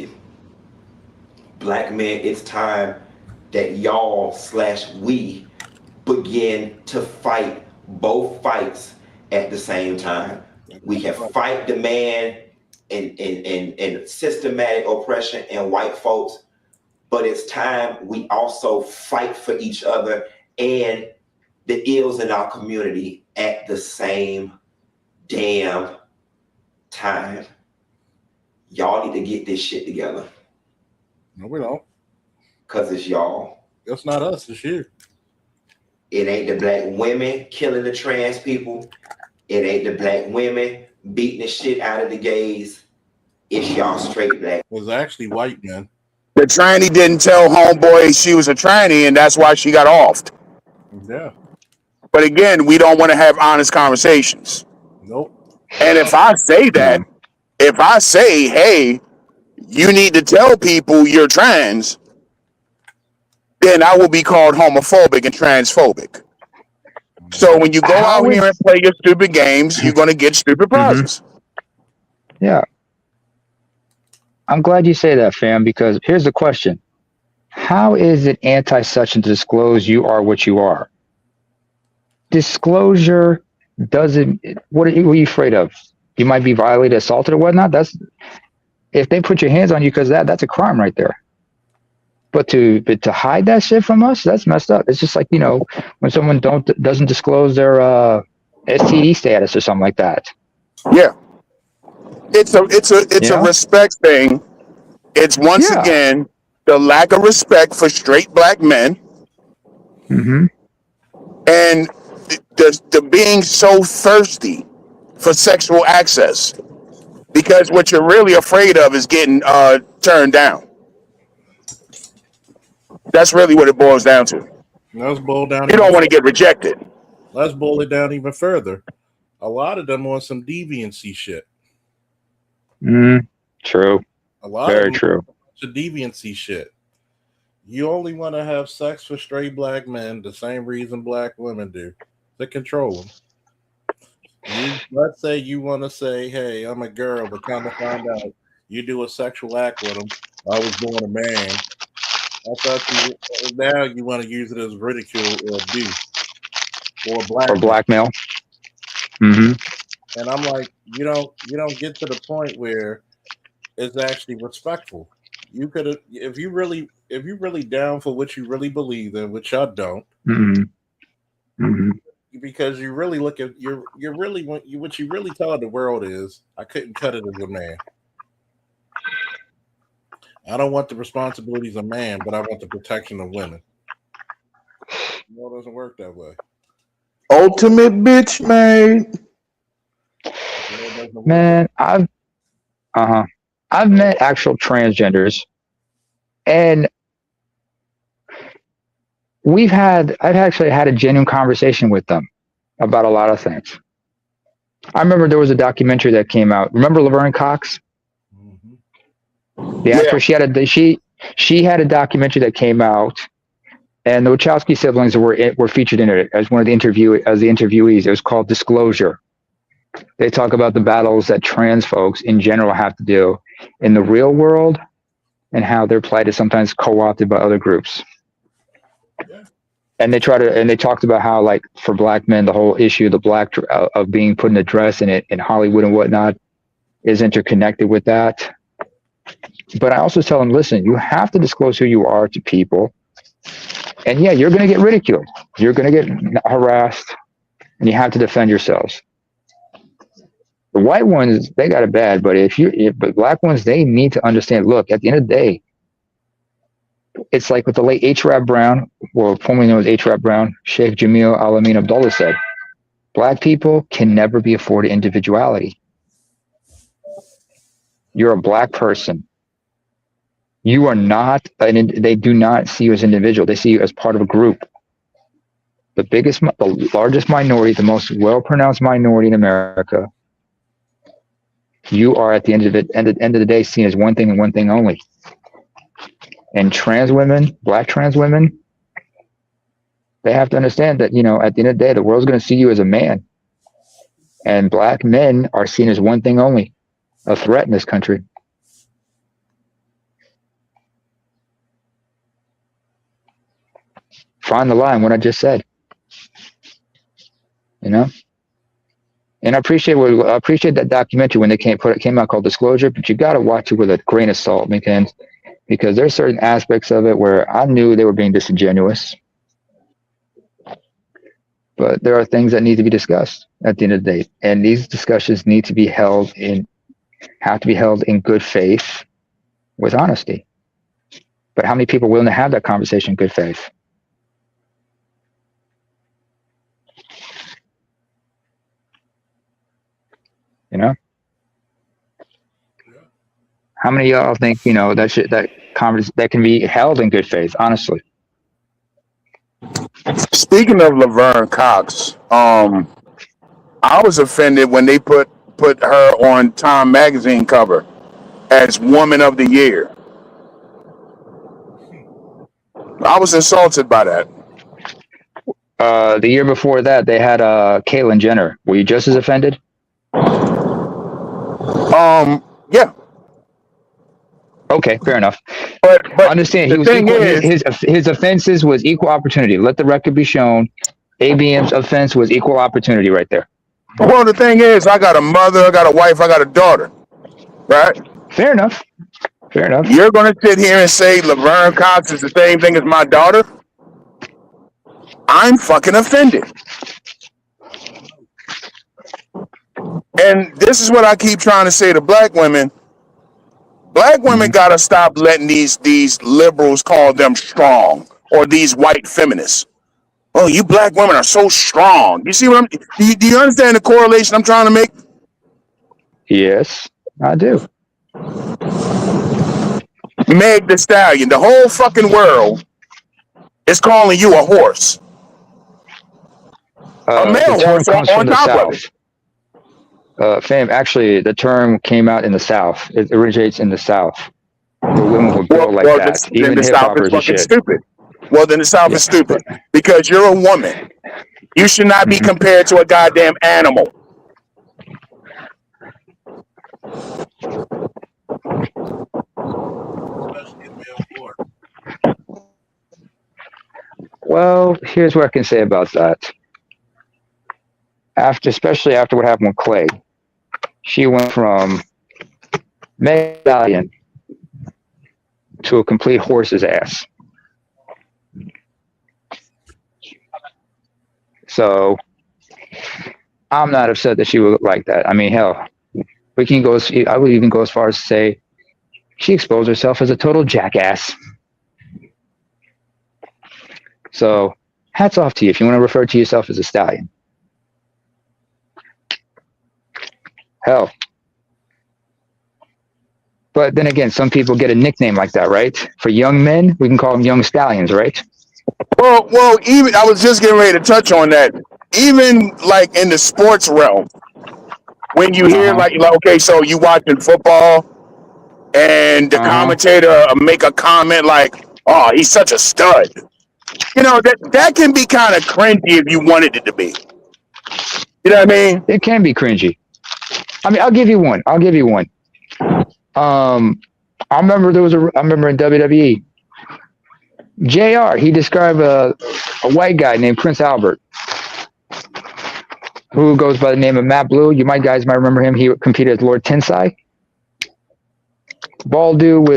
Black men, it's time that y'all/we begin to fight both fights at the same time. We can fight the man and systematic oppression and white folks, but it's time we also fight for each other and the ills in our community at the same damn time. Y'all need to get this shit together. No, we don't. Cause it's y'all. It's not us, it's you. It ain't the black women killing the trans people. It ain't the black women beating the shit out of the gays. It's y'all straight black. It was actually white men. The tranny didn't tell homeboy she was a tranny, and that's why she got offed. Yeah. But again, we don't want to have honest conversations. Nope. And if I say that, if I say, hey, you need to tell people you're trans, then I will be called homophobic and transphobic. So when you go out here and play your stupid games, you're going to get stupid prizes. Yeah. I'm glad you say that, fam, because here's the question. How is it anti-such to disclose you are what you are? Disclosure doesn't, what are you afraid of? You might be violated, assaulted, or whatnot. That's, if they put your hands on you because of that, that's a crime right there. But to hide that shit from us, that's messed up. It's just like, you know, when someone doesn't disclose their STD status or something like that. Yeah. It's a respect thing. It's once again the lack of respect for straight black men. Mm-hmm. And the being so thirsty for sexual access, because what you're really afraid of is getting turned down. That's really what it boils down to. Let's boil down. You don't want to get rejected. Let's boil it down even further. A lot of them on some deviancy shit. True. A lot Very of them true. to deviancy shit. You only want to have sex with straight black men the same reason black women do, to control them. Let's say you want to say, hey, I'm a girl, but come to find out you do a sexual act with them. I was born a man. I thought now you want to use it as ridicule or abuse or blackmail. Mm-hmm. And I'm like, you don't get to the point where it's actually respectful. You could have, if you really down for what you really believe in, which I don't. Mm-hmm. Mm-hmm. Because you really look at what you really tell the world is, I couldn't cut it as a man. I don't want the responsibilities of man, but I want the protection of women. No, it doesn't work that way. Ultimate bitch made. Man, I've met actual transgenders, and I've actually had a genuine conversation with them about a lot of things. I remember there was a documentary that came out. Remember Laverne Cox? The actress, she had a documentary that came out, and the Wachowski siblings were featured in it as one of the interviewees. It was called Disclosure. They talk about the battles that trans folks in general have to do in the real world, and how their plight is sometimes co-opted by other groups. And they talked about how, like, for black men, the whole issue, of being put in a dress in Hollywood and whatnot, is interconnected with that. But I also tell them, listen, you have to disclose who you are to people. And yeah, you're going to get ridiculed. You're going to get harassed, and you have to defend yourselves. The white ones, they got it bad, but but black ones, they need to understand, look, at the end of the day, it's like what the late H. Rap Brown, or formerly known as H. Rap Brown, Sheikh Jamil Al-Amin Abdullah said, black people can never be afforded individuality. You're a black person. You are not, they do not see you as an individual. They see you as part of a group. The largest minority, the most well-pronounced minority in America. You are at the end of the day seen as one thing and one thing only. And trans women, black trans women, they have to understand that, at the end of the day, the world's going to see you as a man. And black men are seen as one thing only, a threat in this country. Find the line, what I just said. And I appreciate that documentary when they came out called Disclosure, but you got to watch it with a grain of salt, because there's certain aspects of it where I knew they were being disingenuous. But there are things that need to be discussed at the end of the day. And these discussions have to be held in good faith with honesty. But how many people are willing to have that conversation in good faith? How many of y'all think, that can be held in good faith, honestly? Speaking of Laverne Cox, I was offended when they put her on Time magazine cover as Woman of the Year. I was insulted by that. The year before that, they had Caitlyn Jenner. Were you just as offended? Yeah. Okay, fair enough. But understand, his offenses was equal opportunity. Let the record be shown. ABM's offense was equal opportunity right there. Well, the thing is, I got a mother, I got a wife, I got a daughter, right? Fair enough. You're going to sit here and say Laverne Cox is the same thing as my daughter? I'm fucking offended. And this is what I keep trying to say to black women. Black women gotta stop letting these liberals call them strong, or these white feminists. Oh, you black women are so strong. You see what do you understand the correlation I'm trying to make? Yes, I do. Meg Thee Stallion, the whole fucking world is calling you a horse. A male horse on top of it. Fam, actually, the term came out in the South. It originates in the South. Where women were built like that. Then the South is fucking stupid. Well, then the South is stupid because you're a woman. You should not be compared to a goddamn animal. Well, here's what I can say about that. Especially after what happened with Clay. She went from medallion to a complete horse's ass. So I'm not upset that she would look like that. I mean, hell, I would even go as far as to say she exposed herself as a total jackass. So hats off to you if you want to refer to yourself as a stallion. Hell. But then again, some people get a nickname like that, right? For young men, we can call them young stallions, right? Well, even I was just getting ready to touch on that. Even like in the sports realm, when you hear like okay, so you watching football, and the commentator make a comment like, "Oh, he's such a stud." That can be kind of cringy if you wanted it to be. You know what I mean? It can be cringy. I mean, I'll give you one. I remember in WWE, JR, he described a white guy named Prince Albert, who goes by the name of Matt Blue. You guys might remember him. He competed as Lord Tensai. Bald dude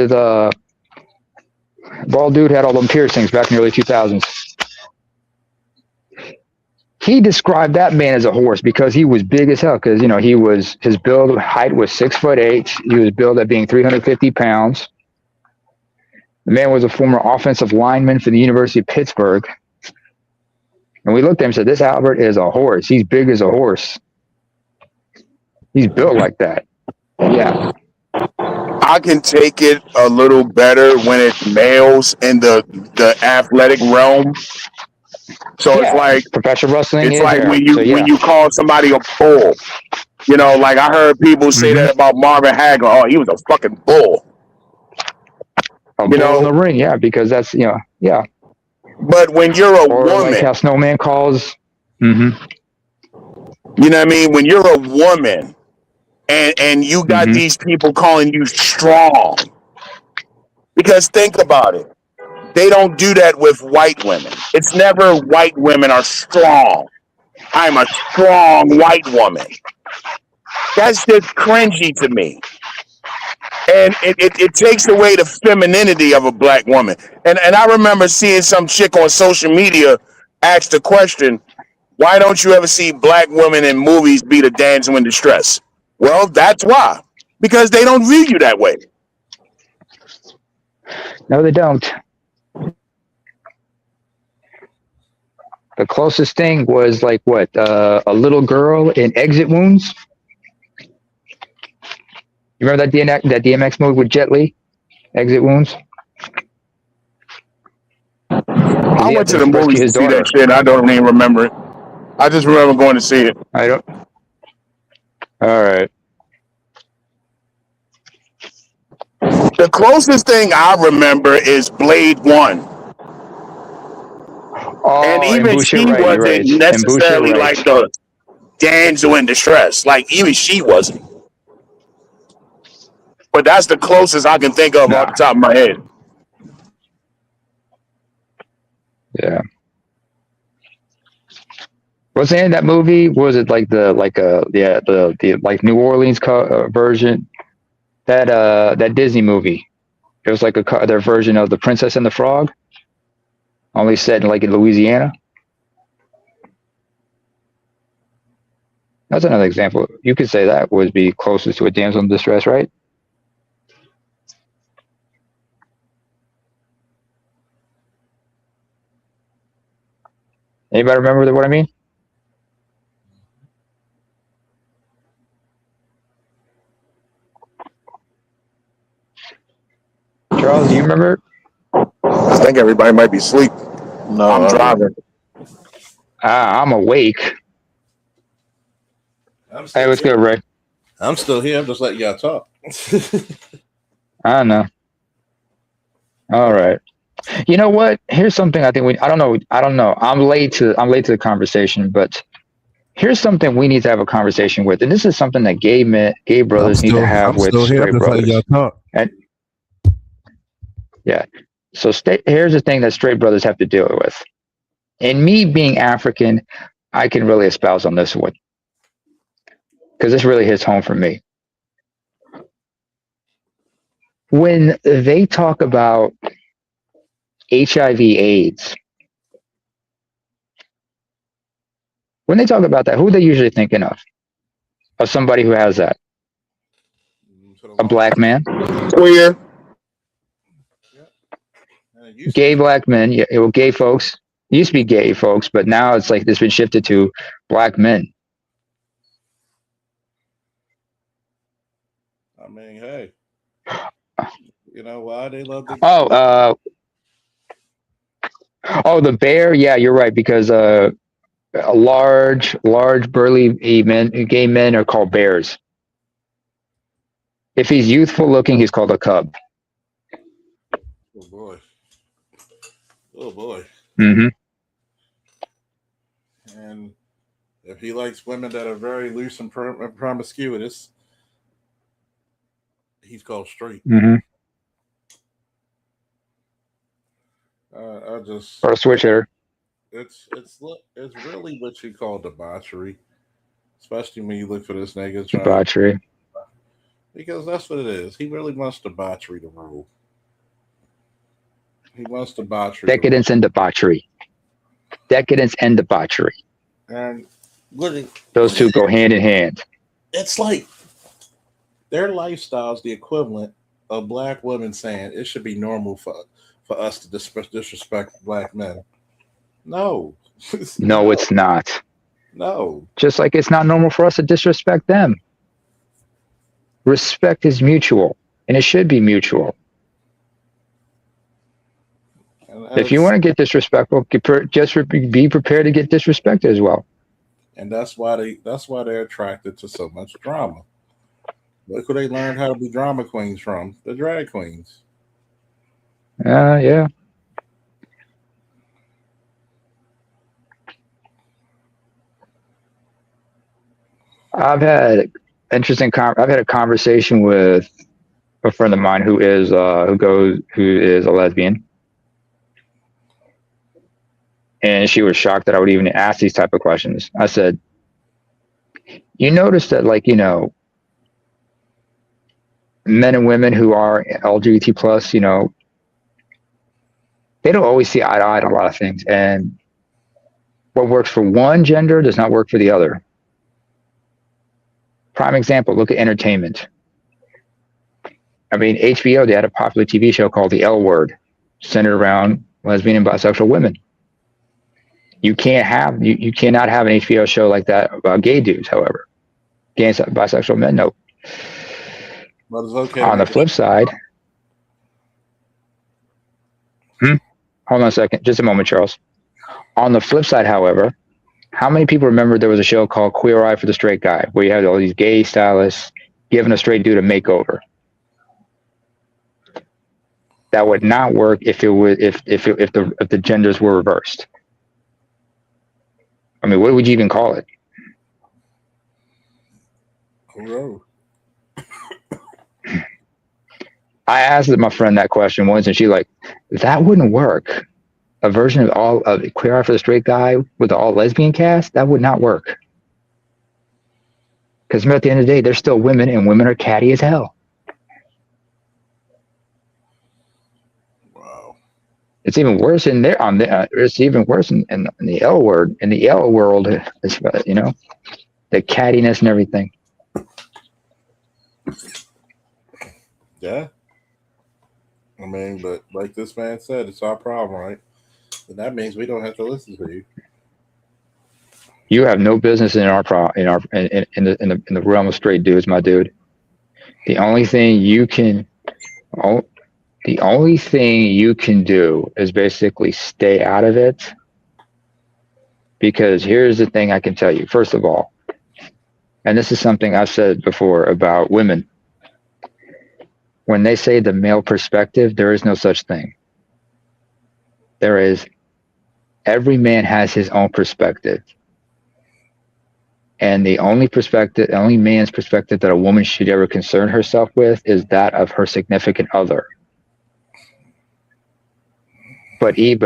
had all them piercings back in the early 2000s. He described that man as a horse because he was big as hell. Because his build height was 6'8". He was billed at being 350 pounds. The man was a former offensive lineman for the University of Pittsburgh. And we looked at him and said, "This Albert is a horse. He's big as a horse. He's built like that." Yeah. I can take it a little better when it's males in the athletic realm. So it's Yeah, like professional wrestling is when so when yeah. you call somebody a bull. You know, like I heard people say that about Marvin Hagler. Oh, he was a fucking bull. A You bull in know, the ring, yeah, because that's yeah. but when you're a Or like woman, how Snowman calls. you know what I mean? When you're a woman and you got these people calling you strong, because think about it. They don't do that with white women. It's never white women are strong. I'm a strong white woman. That's just cringy to me. And it takes away the femininity of a black woman. And I remember seeing some chick on social media ask the question, why don't you ever see black women in movies be the damsel in distress? Well, that's why. Because they don't view you that way. No, they don't. The closest thing was like what? A little girl in Exit Wounds. You remember that DMX movie with Jet Li? Exit Wounds? I went to the rescue movies to his see daughter. that shit. I don't even remember it. I just remember going to see it. I don't. All right. The closest thing I remember is Blade 1. Oh, And even Boucher, she right, you're wasn't right. And Boucher, necessarily right. like the damsel in distress. Like, even she wasn't. But that's the closest I can think of off the top of my head. Yeah. What's the name of that movie? Was it like the like New Orleans version? That Disney movie. It was like their version of The Princess and the Frog, only set in like in Louisiana. That's another example. You could say that would be closest to a damsel in distress, right? Anybody remember what I mean? Charles, do you remember? I think everybody might be asleep. No, I'm driving. I'm awake. Hey, what's good, Ray? I'm still here. I'm just letting y'all talk. I don't know. All right. You know what? Here's something I think I don't know. I'm late to the conversation, but here's something we need to have a conversation with. And this is something that gay brothers need to have with straight brothers. And yeah. So here's the thing that straight brothers have to deal with. And me being African, I can really espouse on this one. Because this really hits home for me. When they talk about HIV/AIDS, when they talk about that, who are they usually thinking of? Of somebody who has that? A black man? Queer. Gay black men, yeah, well, gay folks. It used to be gay folks, but now it's like it's been shifted to black men. I mean, hey, you know why they love the Oh, the bear. Yeah, you're right. Because large, burly gay men are called bears. If he's youthful looking, he's called a cub. Oh boy. Oh boy. Mm-hmm. And if he likes women that are very loose and promiscuous, he's called straight. Mm-hmm. I just Or a switch hitter. It's really what you call debauchery, especially when you look for this nigga. Debauchery. Because that's what it is. He really wants debauchery to rule. He wants debauchery. Decadence and debauchery. Decadence and debauchery. And those two go hand in hand. It's like their lifestyle is the equivalent of black women saying it should be normal for us to disrespect black men. No. No, it's not. No. Just like it's not normal for us to disrespect them. Respect is mutual. and it should be mutual. And If you that's, want to get disrespectful, be prepared to get disrespected as well. and that's why they're attracted to so much drama. Look who they learned how to be drama queens from, the drag queens. Yeah. I've had a conversation with a friend of mine who is a lesbian, and she was shocked that I would even ask these type of questions. I said, "You notice that, like, you know, men and women who are LGBT plus, you know, they don't always see eye to eye on a lot of things, and what works for one gender does not work for the other." Prime example, look at entertainment. I mean, HBO, they had a popular TV show called The L Word, centered around lesbian and bisexual women. You cannot have an HBO show like that about gay dudes, however. Gay and bisexual men, no. But it's okay. On the flip side, hold on a second, just a moment, Charles. On the flip side, however, how many people remember there was a show called Queer Eye for the Straight Guy, where you had all these gay stylists giving a straight dude a makeover? That would not work if the genders were reversed. I mean, what would you even call it? Hello. I asked my friend that question once, and she's like, "That wouldn't work. A version of Queer Eye for the Straight Guy with the all lesbian cast, that would not work. Because at the end of the day, they're still women, and women are catty as hell." Wow. It's even worse in there. It's even worse in the L Word. In the L world, it's, you know, the cattiness and everything. Yeah. I mean, but like this man said, it's our problem, right? And that means we don't have to listen to you. You have no business in the realm of straight dudes, my dude. The only thing you can do is basically stay out of it. Because here's the thing I can tell you. First of all, and this is something I've said before about women. When they say the male perspective, there is no such thing. There is, every man has his own perspective. And the only man's perspective that a woman should ever concern herself with is that of her significant other. But any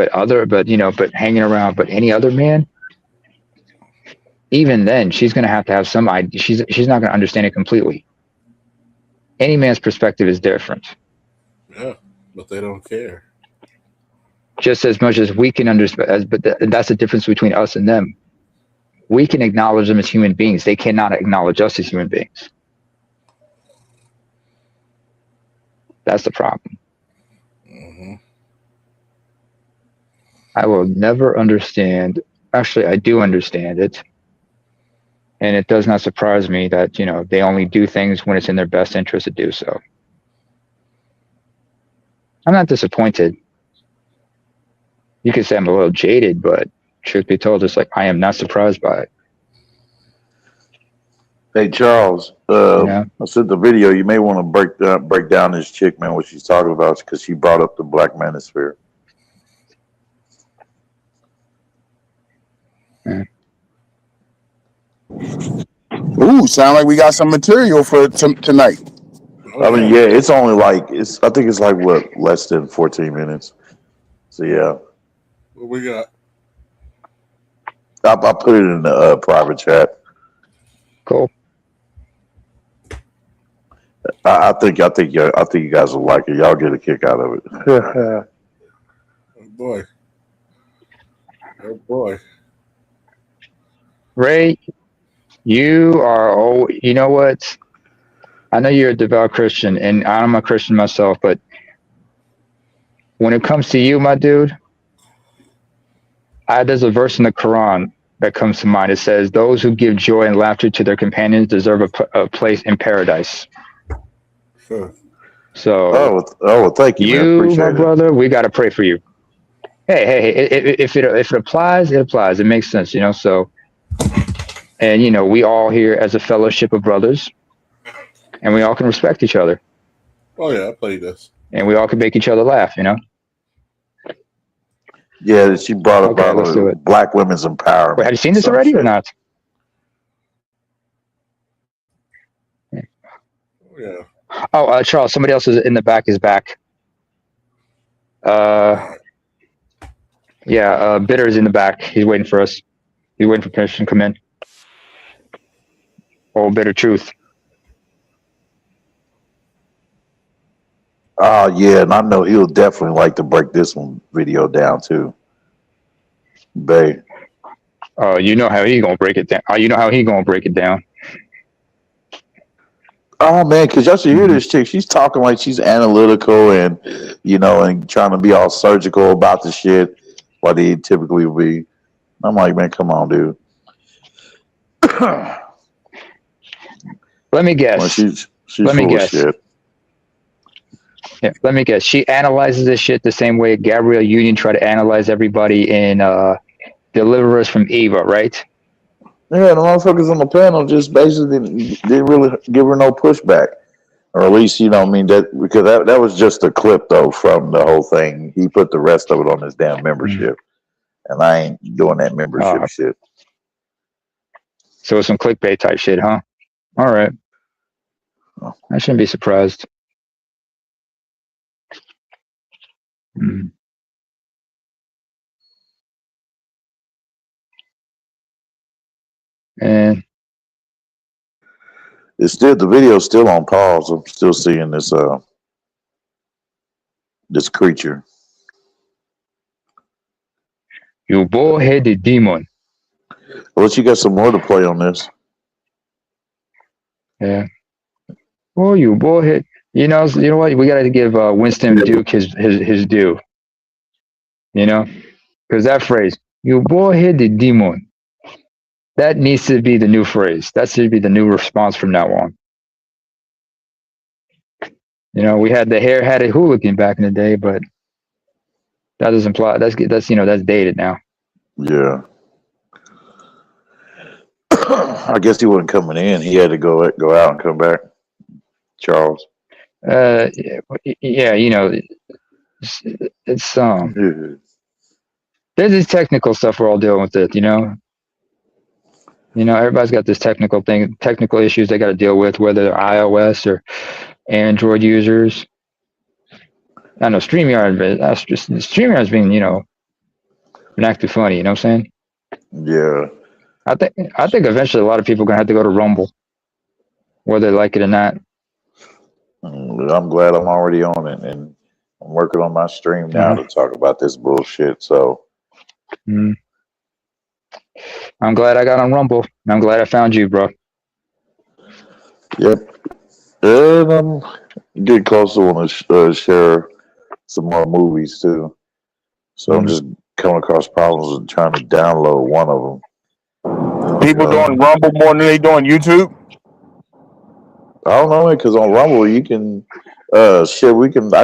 other man, even then, she's going to have some idea. She's not going to understand it completely. Any man's perspective is different. Yeah, but they don't care. Just as much as we can understand, but that's the difference between us and them. We can acknowledge them as human beings. They cannot acknowledge us as human beings. That's the problem. Mm-hmm. I will never understand. Actually, I do understand it. And it does not surprise me that, you know, they only do things when it's in their best interest to do so. I'm not disappointed. You could say I'm a little jaded, but truth be told, it's like I am not surprised by it. Hey Charles, I said the video. You may want to break down this chick, man, what she's talking about, because she brought up the Black Manosphere. Ooh, sound like we got some material for tonight. I mean, yeah, it's only like I think it's like what, less than 14 minutes. So yeah. What we got? I put it in the private chat. Cool. I think you guys will like it. Y'all get a kick out of it. Oh boy. Oh boy. Ray, you know what? I know you're a devout Christian, and I'm a Christian myself, but when it comes to you, my dude, there's a verse in the Quran that comes to mind. It says, "Those who give joy and laughter to their companions deserve a place in paradise." Sure. So well, thank you, man. you, Appreciate my it. brother, we got to pray for you. Hey, if it applies, it applies. It makes sense, you know. So, and you know, we all here as a fellowship of brothers, and we all can respect each other, Oh yeah, I played this. and we all can make each other laugh, you know. Yeah, she brought up Okay, let's do it. black women's empowerment. Wait, have you seen this Some already or shit. not? Yeah. Oh, Charles, somebody else is in the back. Is back. Yeah, Bitter is in the back. He's waiting for us. He's waiting for permission to come in. Oh, Bitter Truth. Oh yeah, and I know he'll definitely like to break this one video down too. Bay. Oh, you know how he's gonna break it down. Oh, you know how he's gonna break it down. Oh man, because y'all should hear this chick. She's talking like she's analytical and and trying to be all surgical about the shit, what he typically would be. I'm like, man, come on, dude. Let me guess. Well, she's Let me full of guess. shit. Yeah, let me guess. She analyzes this shit the same way Gabrielle Union tried to analyze everybody in Deliver Us from Eva, right? Yeah, the motherfuckers on the panel just basically didn't really give her no pushback, or at least that because that was just a clip though from the whole thing. He put the rest of it on his damn membership, and I ain't doing that membership shit. So it's some clickbait type shit, huh? All right. I shouldn't be surprised. And it's still the video's still on pause. I'm still seeing this this creature. You bullheaded demon. Well, you got some more to play on this. Yeah. Oh, you bullhead. You know what? We got to give Winston Duke his due. You know, because that phrase, "you bullheaded demon," that needs to be the new phrase. That should be the new response from now on. You know, we had the hair-hatted hooligan back in the day, but that doesn't apply. That's dated now. Yeah. I guess he wasn't coming in. He had to go out and come back. Charles. Yeah, it's there's this technical stuff we're all dealing with it, everybody's got this technical issues they got to deal with, whether they're iOS or Android users. I know StreamYard's being, been acting funny, you know what I'm saying? Yeah. I think eventually a lot of people are gonna have to go to Rumble, whether they like it or not. I'm glad I'm already on it, and I'm working on my stream now to talk about this bullshit. So I'm glad I got on Rumble. And I'm glad I found you, bro. Yep. And I'm getting close to want to share some more movies too. So I'm just coming across problems and trying to download one of them. People doing Rumble more than they doing YouTube? I don't know, because on Rumble you can I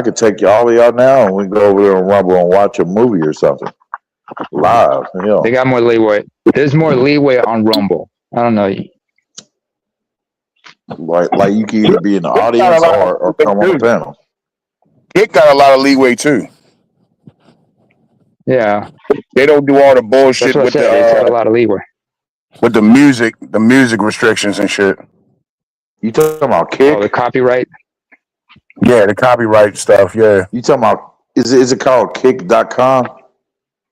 could take all of y'all now and we can go over there on Rumble and watch a movie or something live. They got more leeway. There's more leeway on Rumble. I don't know. Like you can either be in the audience or come on the panel. It got a lot of leeway too. Yeah. They don't do all the bullshit with it's got a lot of leeway. With the music restrictions and shit. You talking about Kick? Oh, the copyright? Yeah, the copyright stuff, yeah. You talking about is it called kick.com?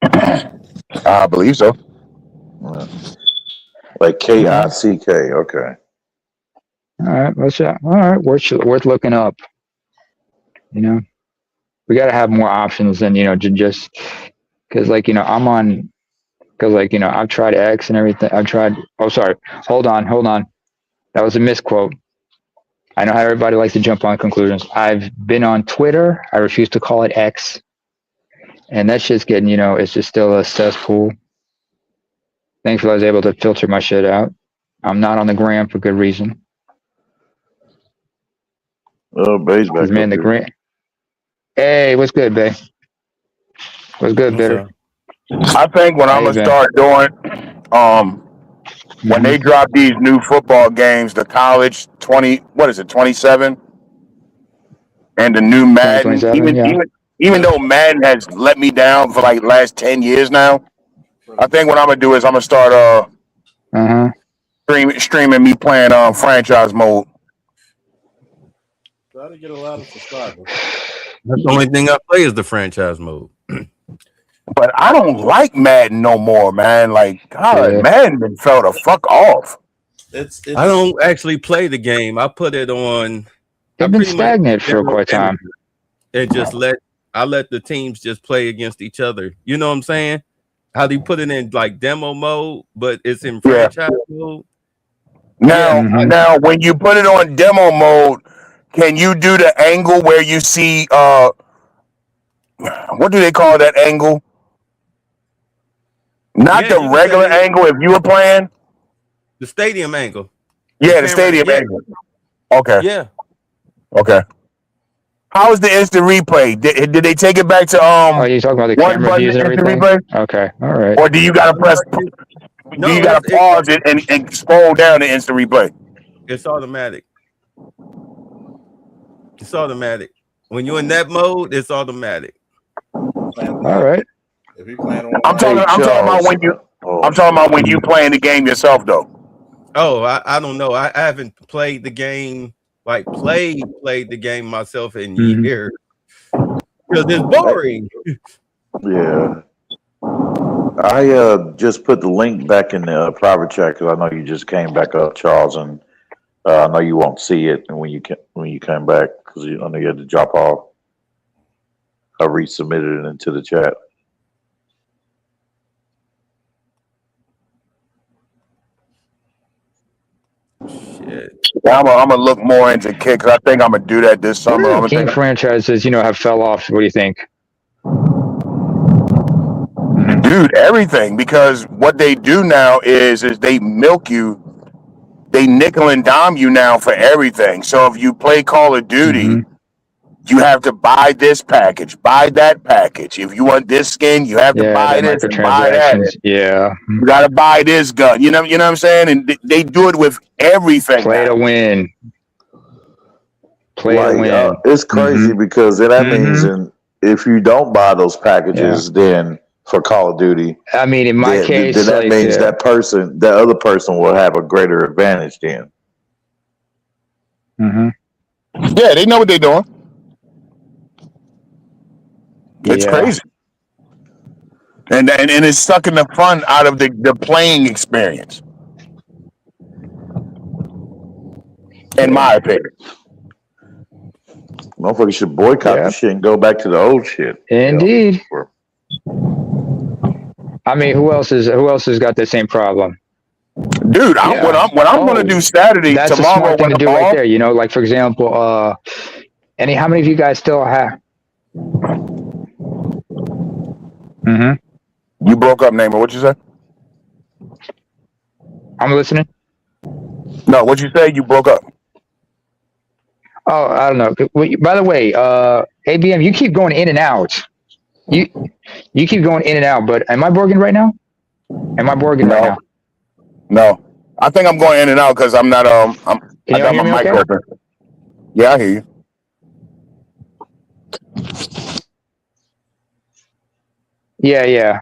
I believe so. Like KICK, okay. All right, worth looking up. We got to have more options than just because I've tried X and everything. Hold on. That was a misquote. I know how everybody likes to jump on conclusions. I've been on Twitter. I refuse to call it X, and that shit's getting it's just still a cesspool. Thankfully, I was able to filter my shit out. I'm not on the gram for good reason. Oh, Bay's back His man, up the here. green. Hey, what's good, Bay? What's good, What's Bitter? up? I think what How I'm you gonna been? start doing, when they drop these new football games, the college 27, and the new Madden, 2027, yeah. even though Madden has let me down for like last 10 years now, I think what I'm gonna do is I'm gonna start streaming me playing franchise mode. Try to get a lot of subscribers. That's the only thing I play is the franchise mode. But I don't like Madden no more, man. Like, God, Yeah. Madden been fell the fuck off. It's I don't actually play the game. I put it on. They've been stagnant for quite time. And just let the teams just play against each other. You know what I'm saying? How do you put it in like demo mode, but it's in franchise mode? Now, when you put it on demo mode, can you do the angle where you see what do they call that angle? Not the regular angle if you were playing. The stadium angle. Yeah, the stadium angle. Okay. Yeah. Okay. How is the instant replay? Did they take it back to Oh, you talking about the one camera button views and instant everything? replay? Okay, all right. Or do you gotta press? Do you gotta pause it and scroll down to instant replay? It's automatic. It's automatic. When you're in that mode, it's automatic. All right. If you playing on, I'm talking about when you playing the game yourself though. Oh, I don't know. I haven't played the game like played the game myself in years because it's boring. Yeah. I just put the link back in the private chat because I know you just came back up, Charles, and I know you won't see it when you came back because I know you had to drop off. I resubmitted it into the chat. Shit. Yeah, I'm gonna look more into kicks. I think I'm gonna do that this What summer. are the King franchises, have fell off? What do you think? Dude, everything, because what they do now is they milk you, they nickel and dime you now for everything. So if you play Call of Duty, you have to buy this package, buy that package. If you want this skin, you have to buy this and buy that. Microtransactions. Yeah. You gotta buy this gun. You know what I'm saying? And they do it with everything. Play to win. Play to win. It's crazy because then that means if you don't buy those packages, then for Call of Duty, I mean, in my case, then that like, means that other person will have a greater advantage then. Yeah, they know what they're doing. It's crazy. And it's sucking the fun out of the playing experience. In my opinion. Motherfuckers should boycott the shit and go back to the old shit. Indeed. I mean, who else has got the same problem? Dude, what I'm gonna do Saturday, that's tomorrow, a smart thing to do tomorrow, right there. Like for example, how many of you guys still have? You broke up, Namer. What you say? I'm listening. No, what you say? You broke up. Oh, I don't know. By the way, ABM, you keep going in and out. You keep going in and out. But am I Borging right now? Am I Borging right now? No, I think I'm going in and out because I'm not. I got my mic open. Yeah, I hear you. Yeah.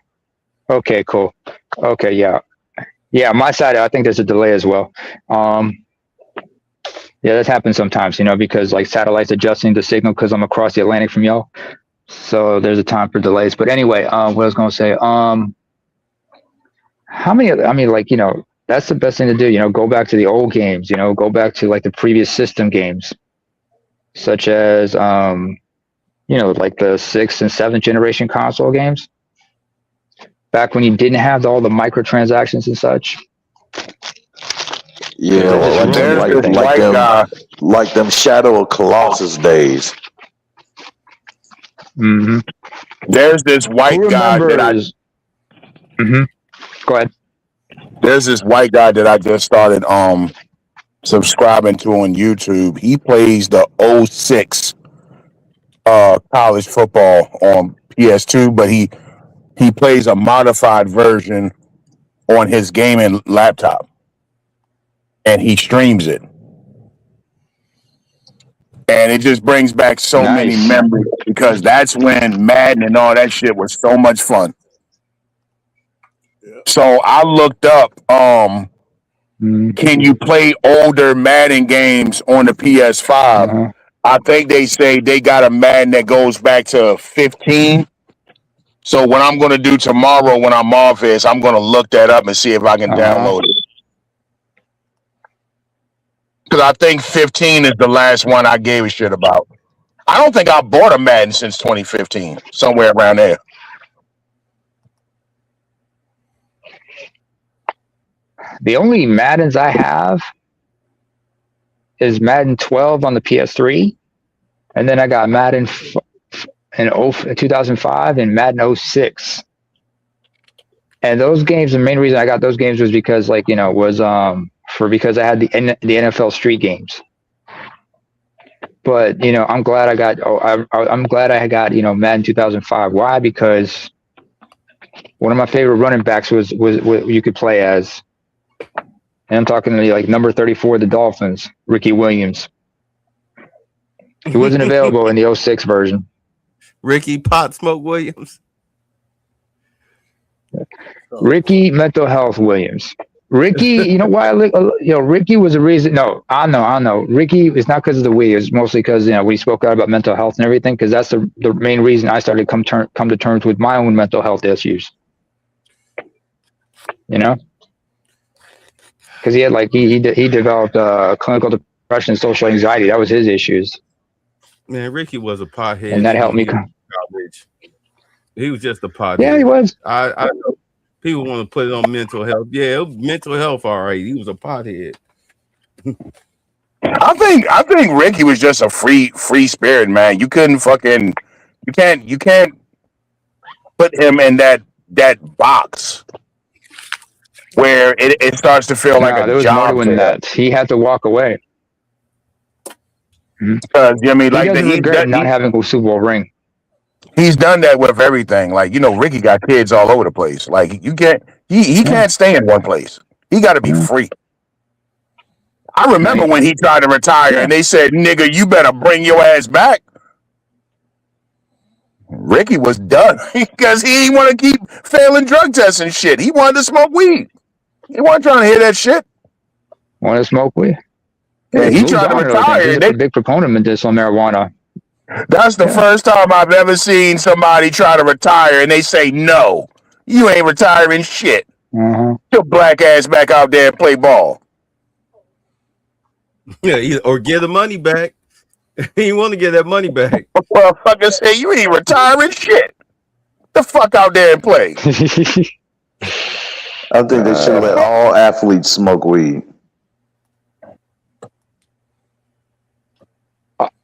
Okay, cool. Okay, yeah. My side, I think there's a delay as well. Yeah, that happens sometimes, because like satellites adjusting the signal because I'm across the Atlantic from y'all. So there's a time for delays. But anyway, what I was gonna say, how many? I mean, like that's the best thing to do. Go back to the old games. Go back to like the previous system games, such as like the 6th and 7th generation console games. Back when you didn't have all the microtransactions and such. Yeah, like them Shadow of Colossus days. There's this white guy that Go ahead. There's this white guy that I just started subscribing to on YouTube. He plays the 06 college football on PS2, but he plays a modified version on his gaming laptop, and he streams it. And it just brings back so many Nice. memories because that's when Madden and all that shit was so much fun. So I looked up, can you play older Madden games on the PS5? I think they say they got a Madden that goes back to 15. So what I'm going to do tomorrow when I'm off is I'm going to look that up and see if I can download it. Because I think 15 is the last one I gave a shit about. I don't think I bought a Madden since 2015, somewhere around there. The only Maddens I have is Madden 12 on the PS3, and then I got Madden in 2005 and Madden 06. And those games, the main reason I got those games was because, like, you know, was because I had the NFL Street games. But, you know, I'm glad I got I'm glad I got, you know, Madden 2005. Why? Because one of my favorite running backs was you could play as, and I'm talking to like number 34 of the Dolphins, Ricky Williams. He wasn't available in the 06 version. Ricky Pot Smoke Williams. Ricky Mental Health Williams. Ricky, you know why? Ricky was a reason. No, I know. Ricky is not because of the weed. It's mostly because, you know, we spoke out about mental health and everything. Because that's the main reason I started come to terms with my own mental health issues. You know, because he had he developed clinical depression and social anxiety. That was his issues. Man, Ricky was a pothead, and that helped me. College. He was just a pothead. Yeah, he was. I know people want to put it on mental health. Yeah, it was mental health. All right, he was a pothead. I think Ricky was just a free spirit, man. You can't put him in that box where it starts to feel like there a was job. more than that. He had to walk away. Because I mean, like, he doesn't regret not having a Super Bowl ring. He's done that with everything. Like, you know, Ricky got kids all over the place. Like, you can't, he can't stay in one place. He got to be free. I remember when he tried to retire and they said, nigga, you better bring your ass back. Ricky was done because he didn't want to keep failing drug tests and shit. He wanted to smoke weed. He wasn't trying to hear that shit. Want to smoke weed? Yeah, he tried to retire. He's a big proponent of this on marijuana. That's the first time I've ever seen somebody try to retire and they say, no, you ain't retiring shit. Your black ass back out there and play ball. Yeah, or get the money back. He want to get that money back. Well, fucker say you ain't retiring shit. The fuck out there and play. I think they should let all athletes smoke weed.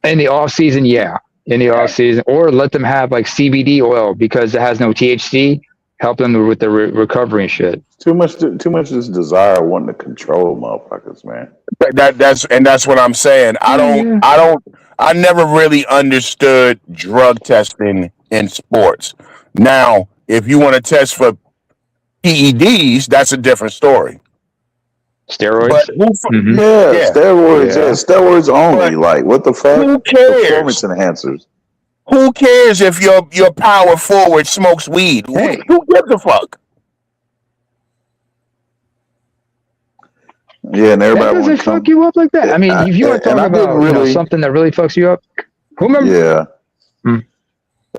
In the off season, yeah. In the off season, or let them have like CBD oil because it has no THC, help them with the recovery and shit. Too much this desire wanting to control motherfuckers, man. That's what I'm saying. I never really understood drug testing in sports. Now, if you want to test for PEDs, that's a different story. Steroids? But Steroids. Yeah, steroids only. But like, what the fuck? Who cares? Performance enhancers. Who cares if your power forward smokes weed? Hey. Who gives a fuck? Yeah, and everybody That doesn't fuck you up like that. I mean, if you want to talk about something that really fucks you up, who remember? Yeah.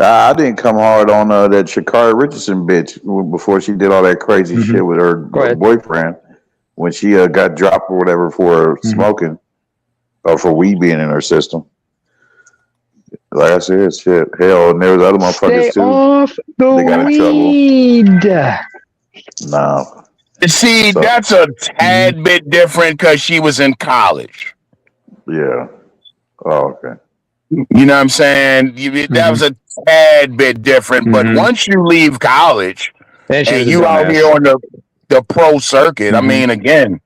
I didn't come hard on that Sha'Carri Richardson bitch before she did all that crazy shit with her boyfriend when she got dropped or whatever for smoking or for weed being in her system. Like I said, shit. Hell, and there was other motherfuckers too. Off the they got weed. In trouble. No. See, that's a tad bit different because she was in college. Yeah. Oh, okay. You know what I'm saying? That was a tad bit different. But once you leave college and you out here on the pro circuit, I mean, again,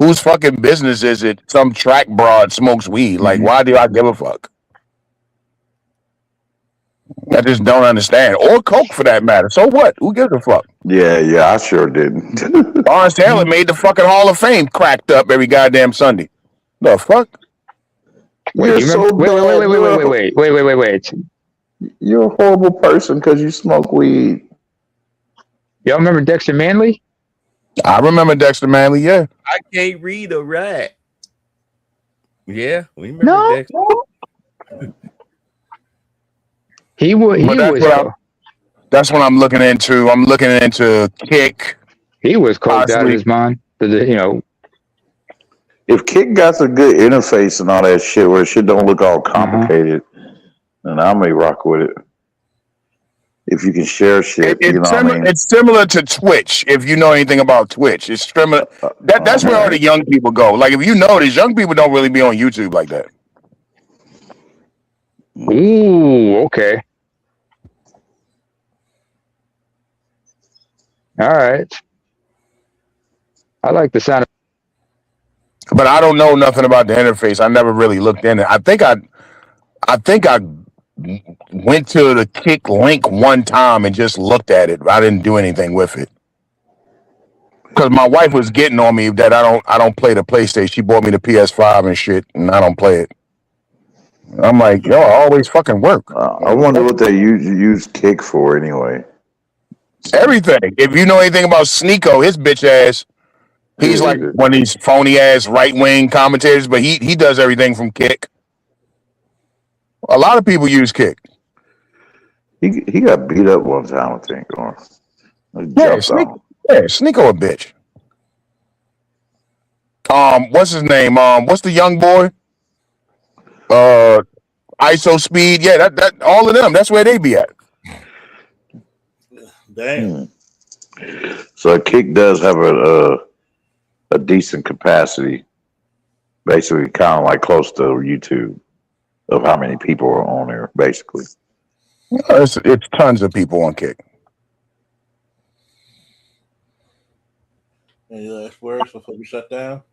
whose fucking business is it? Some track broad smokes weed. Like, why do I give a fuck? I just don't understand. Or coke for that matter. So what? Who gives a fuck? Yeah, I sure didn't. Lawrence Taylor made the fucking Hall of Fame cracked up every goddamn Sunday. The fuck? You're You so remember, bad. wait. You're a horrible person because you smoke weed. Y'all remember Dexter Manley? I remember Dexter Manley, yeah. I can't read or write. Yeah, we remember No. Dexter. He was. That's what I'm looking into. I'm looking into Kick. He was coked out of Possibly. his mind. You know, If Kick got a good interface and all that shit where shit don't look all complicated, then I may rock with it. If you can share shit, you know what I mean? It's similar to Twitch. If you know anything about Twitch, it's similar. That's where all the young people go. Like, if you notice, young people don't really be on YouTube like that. ooh, okay. All right. I like the sound of But I don't know nothing about the interface. I never really looked in it. I think I went to the Kick link one time and just looked at it. I didn't do anything with it. Because my wife was getting on me that I don't play the PlayStation. She bought me the PS5 and shit, and I don't play it. I'm like, yo, I always fucking work. I wonder what they use Kick for anyway. Everything. If you know anything about Sneeko, his bitch ass, he's like one of these phony ass right wing commentators, but he does everything from Kick. A lot of people use Kick. He got beat up one time, I think. Or Sneeko a bitch. What's his name? What's the young boy? ISO Speed. Yeah, that all of them. That's where they be at. Damn. So Kick does have a decent capacity, basically kind of like close to YouTube of how many people are on there, basically. It's tons of people on Kick. Any last words before we shut down?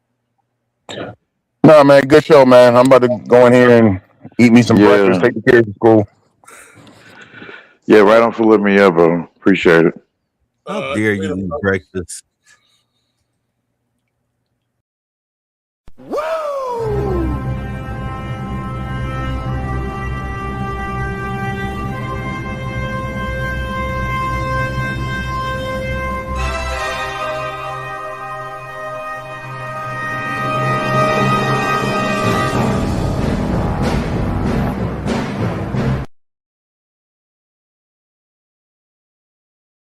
No, man, good show, man. I'm about to go in here and eat me some breakfast, take the kids to school. Yeah, right on for letting me up, bro. Appreciate it. How dare you eat breakfast?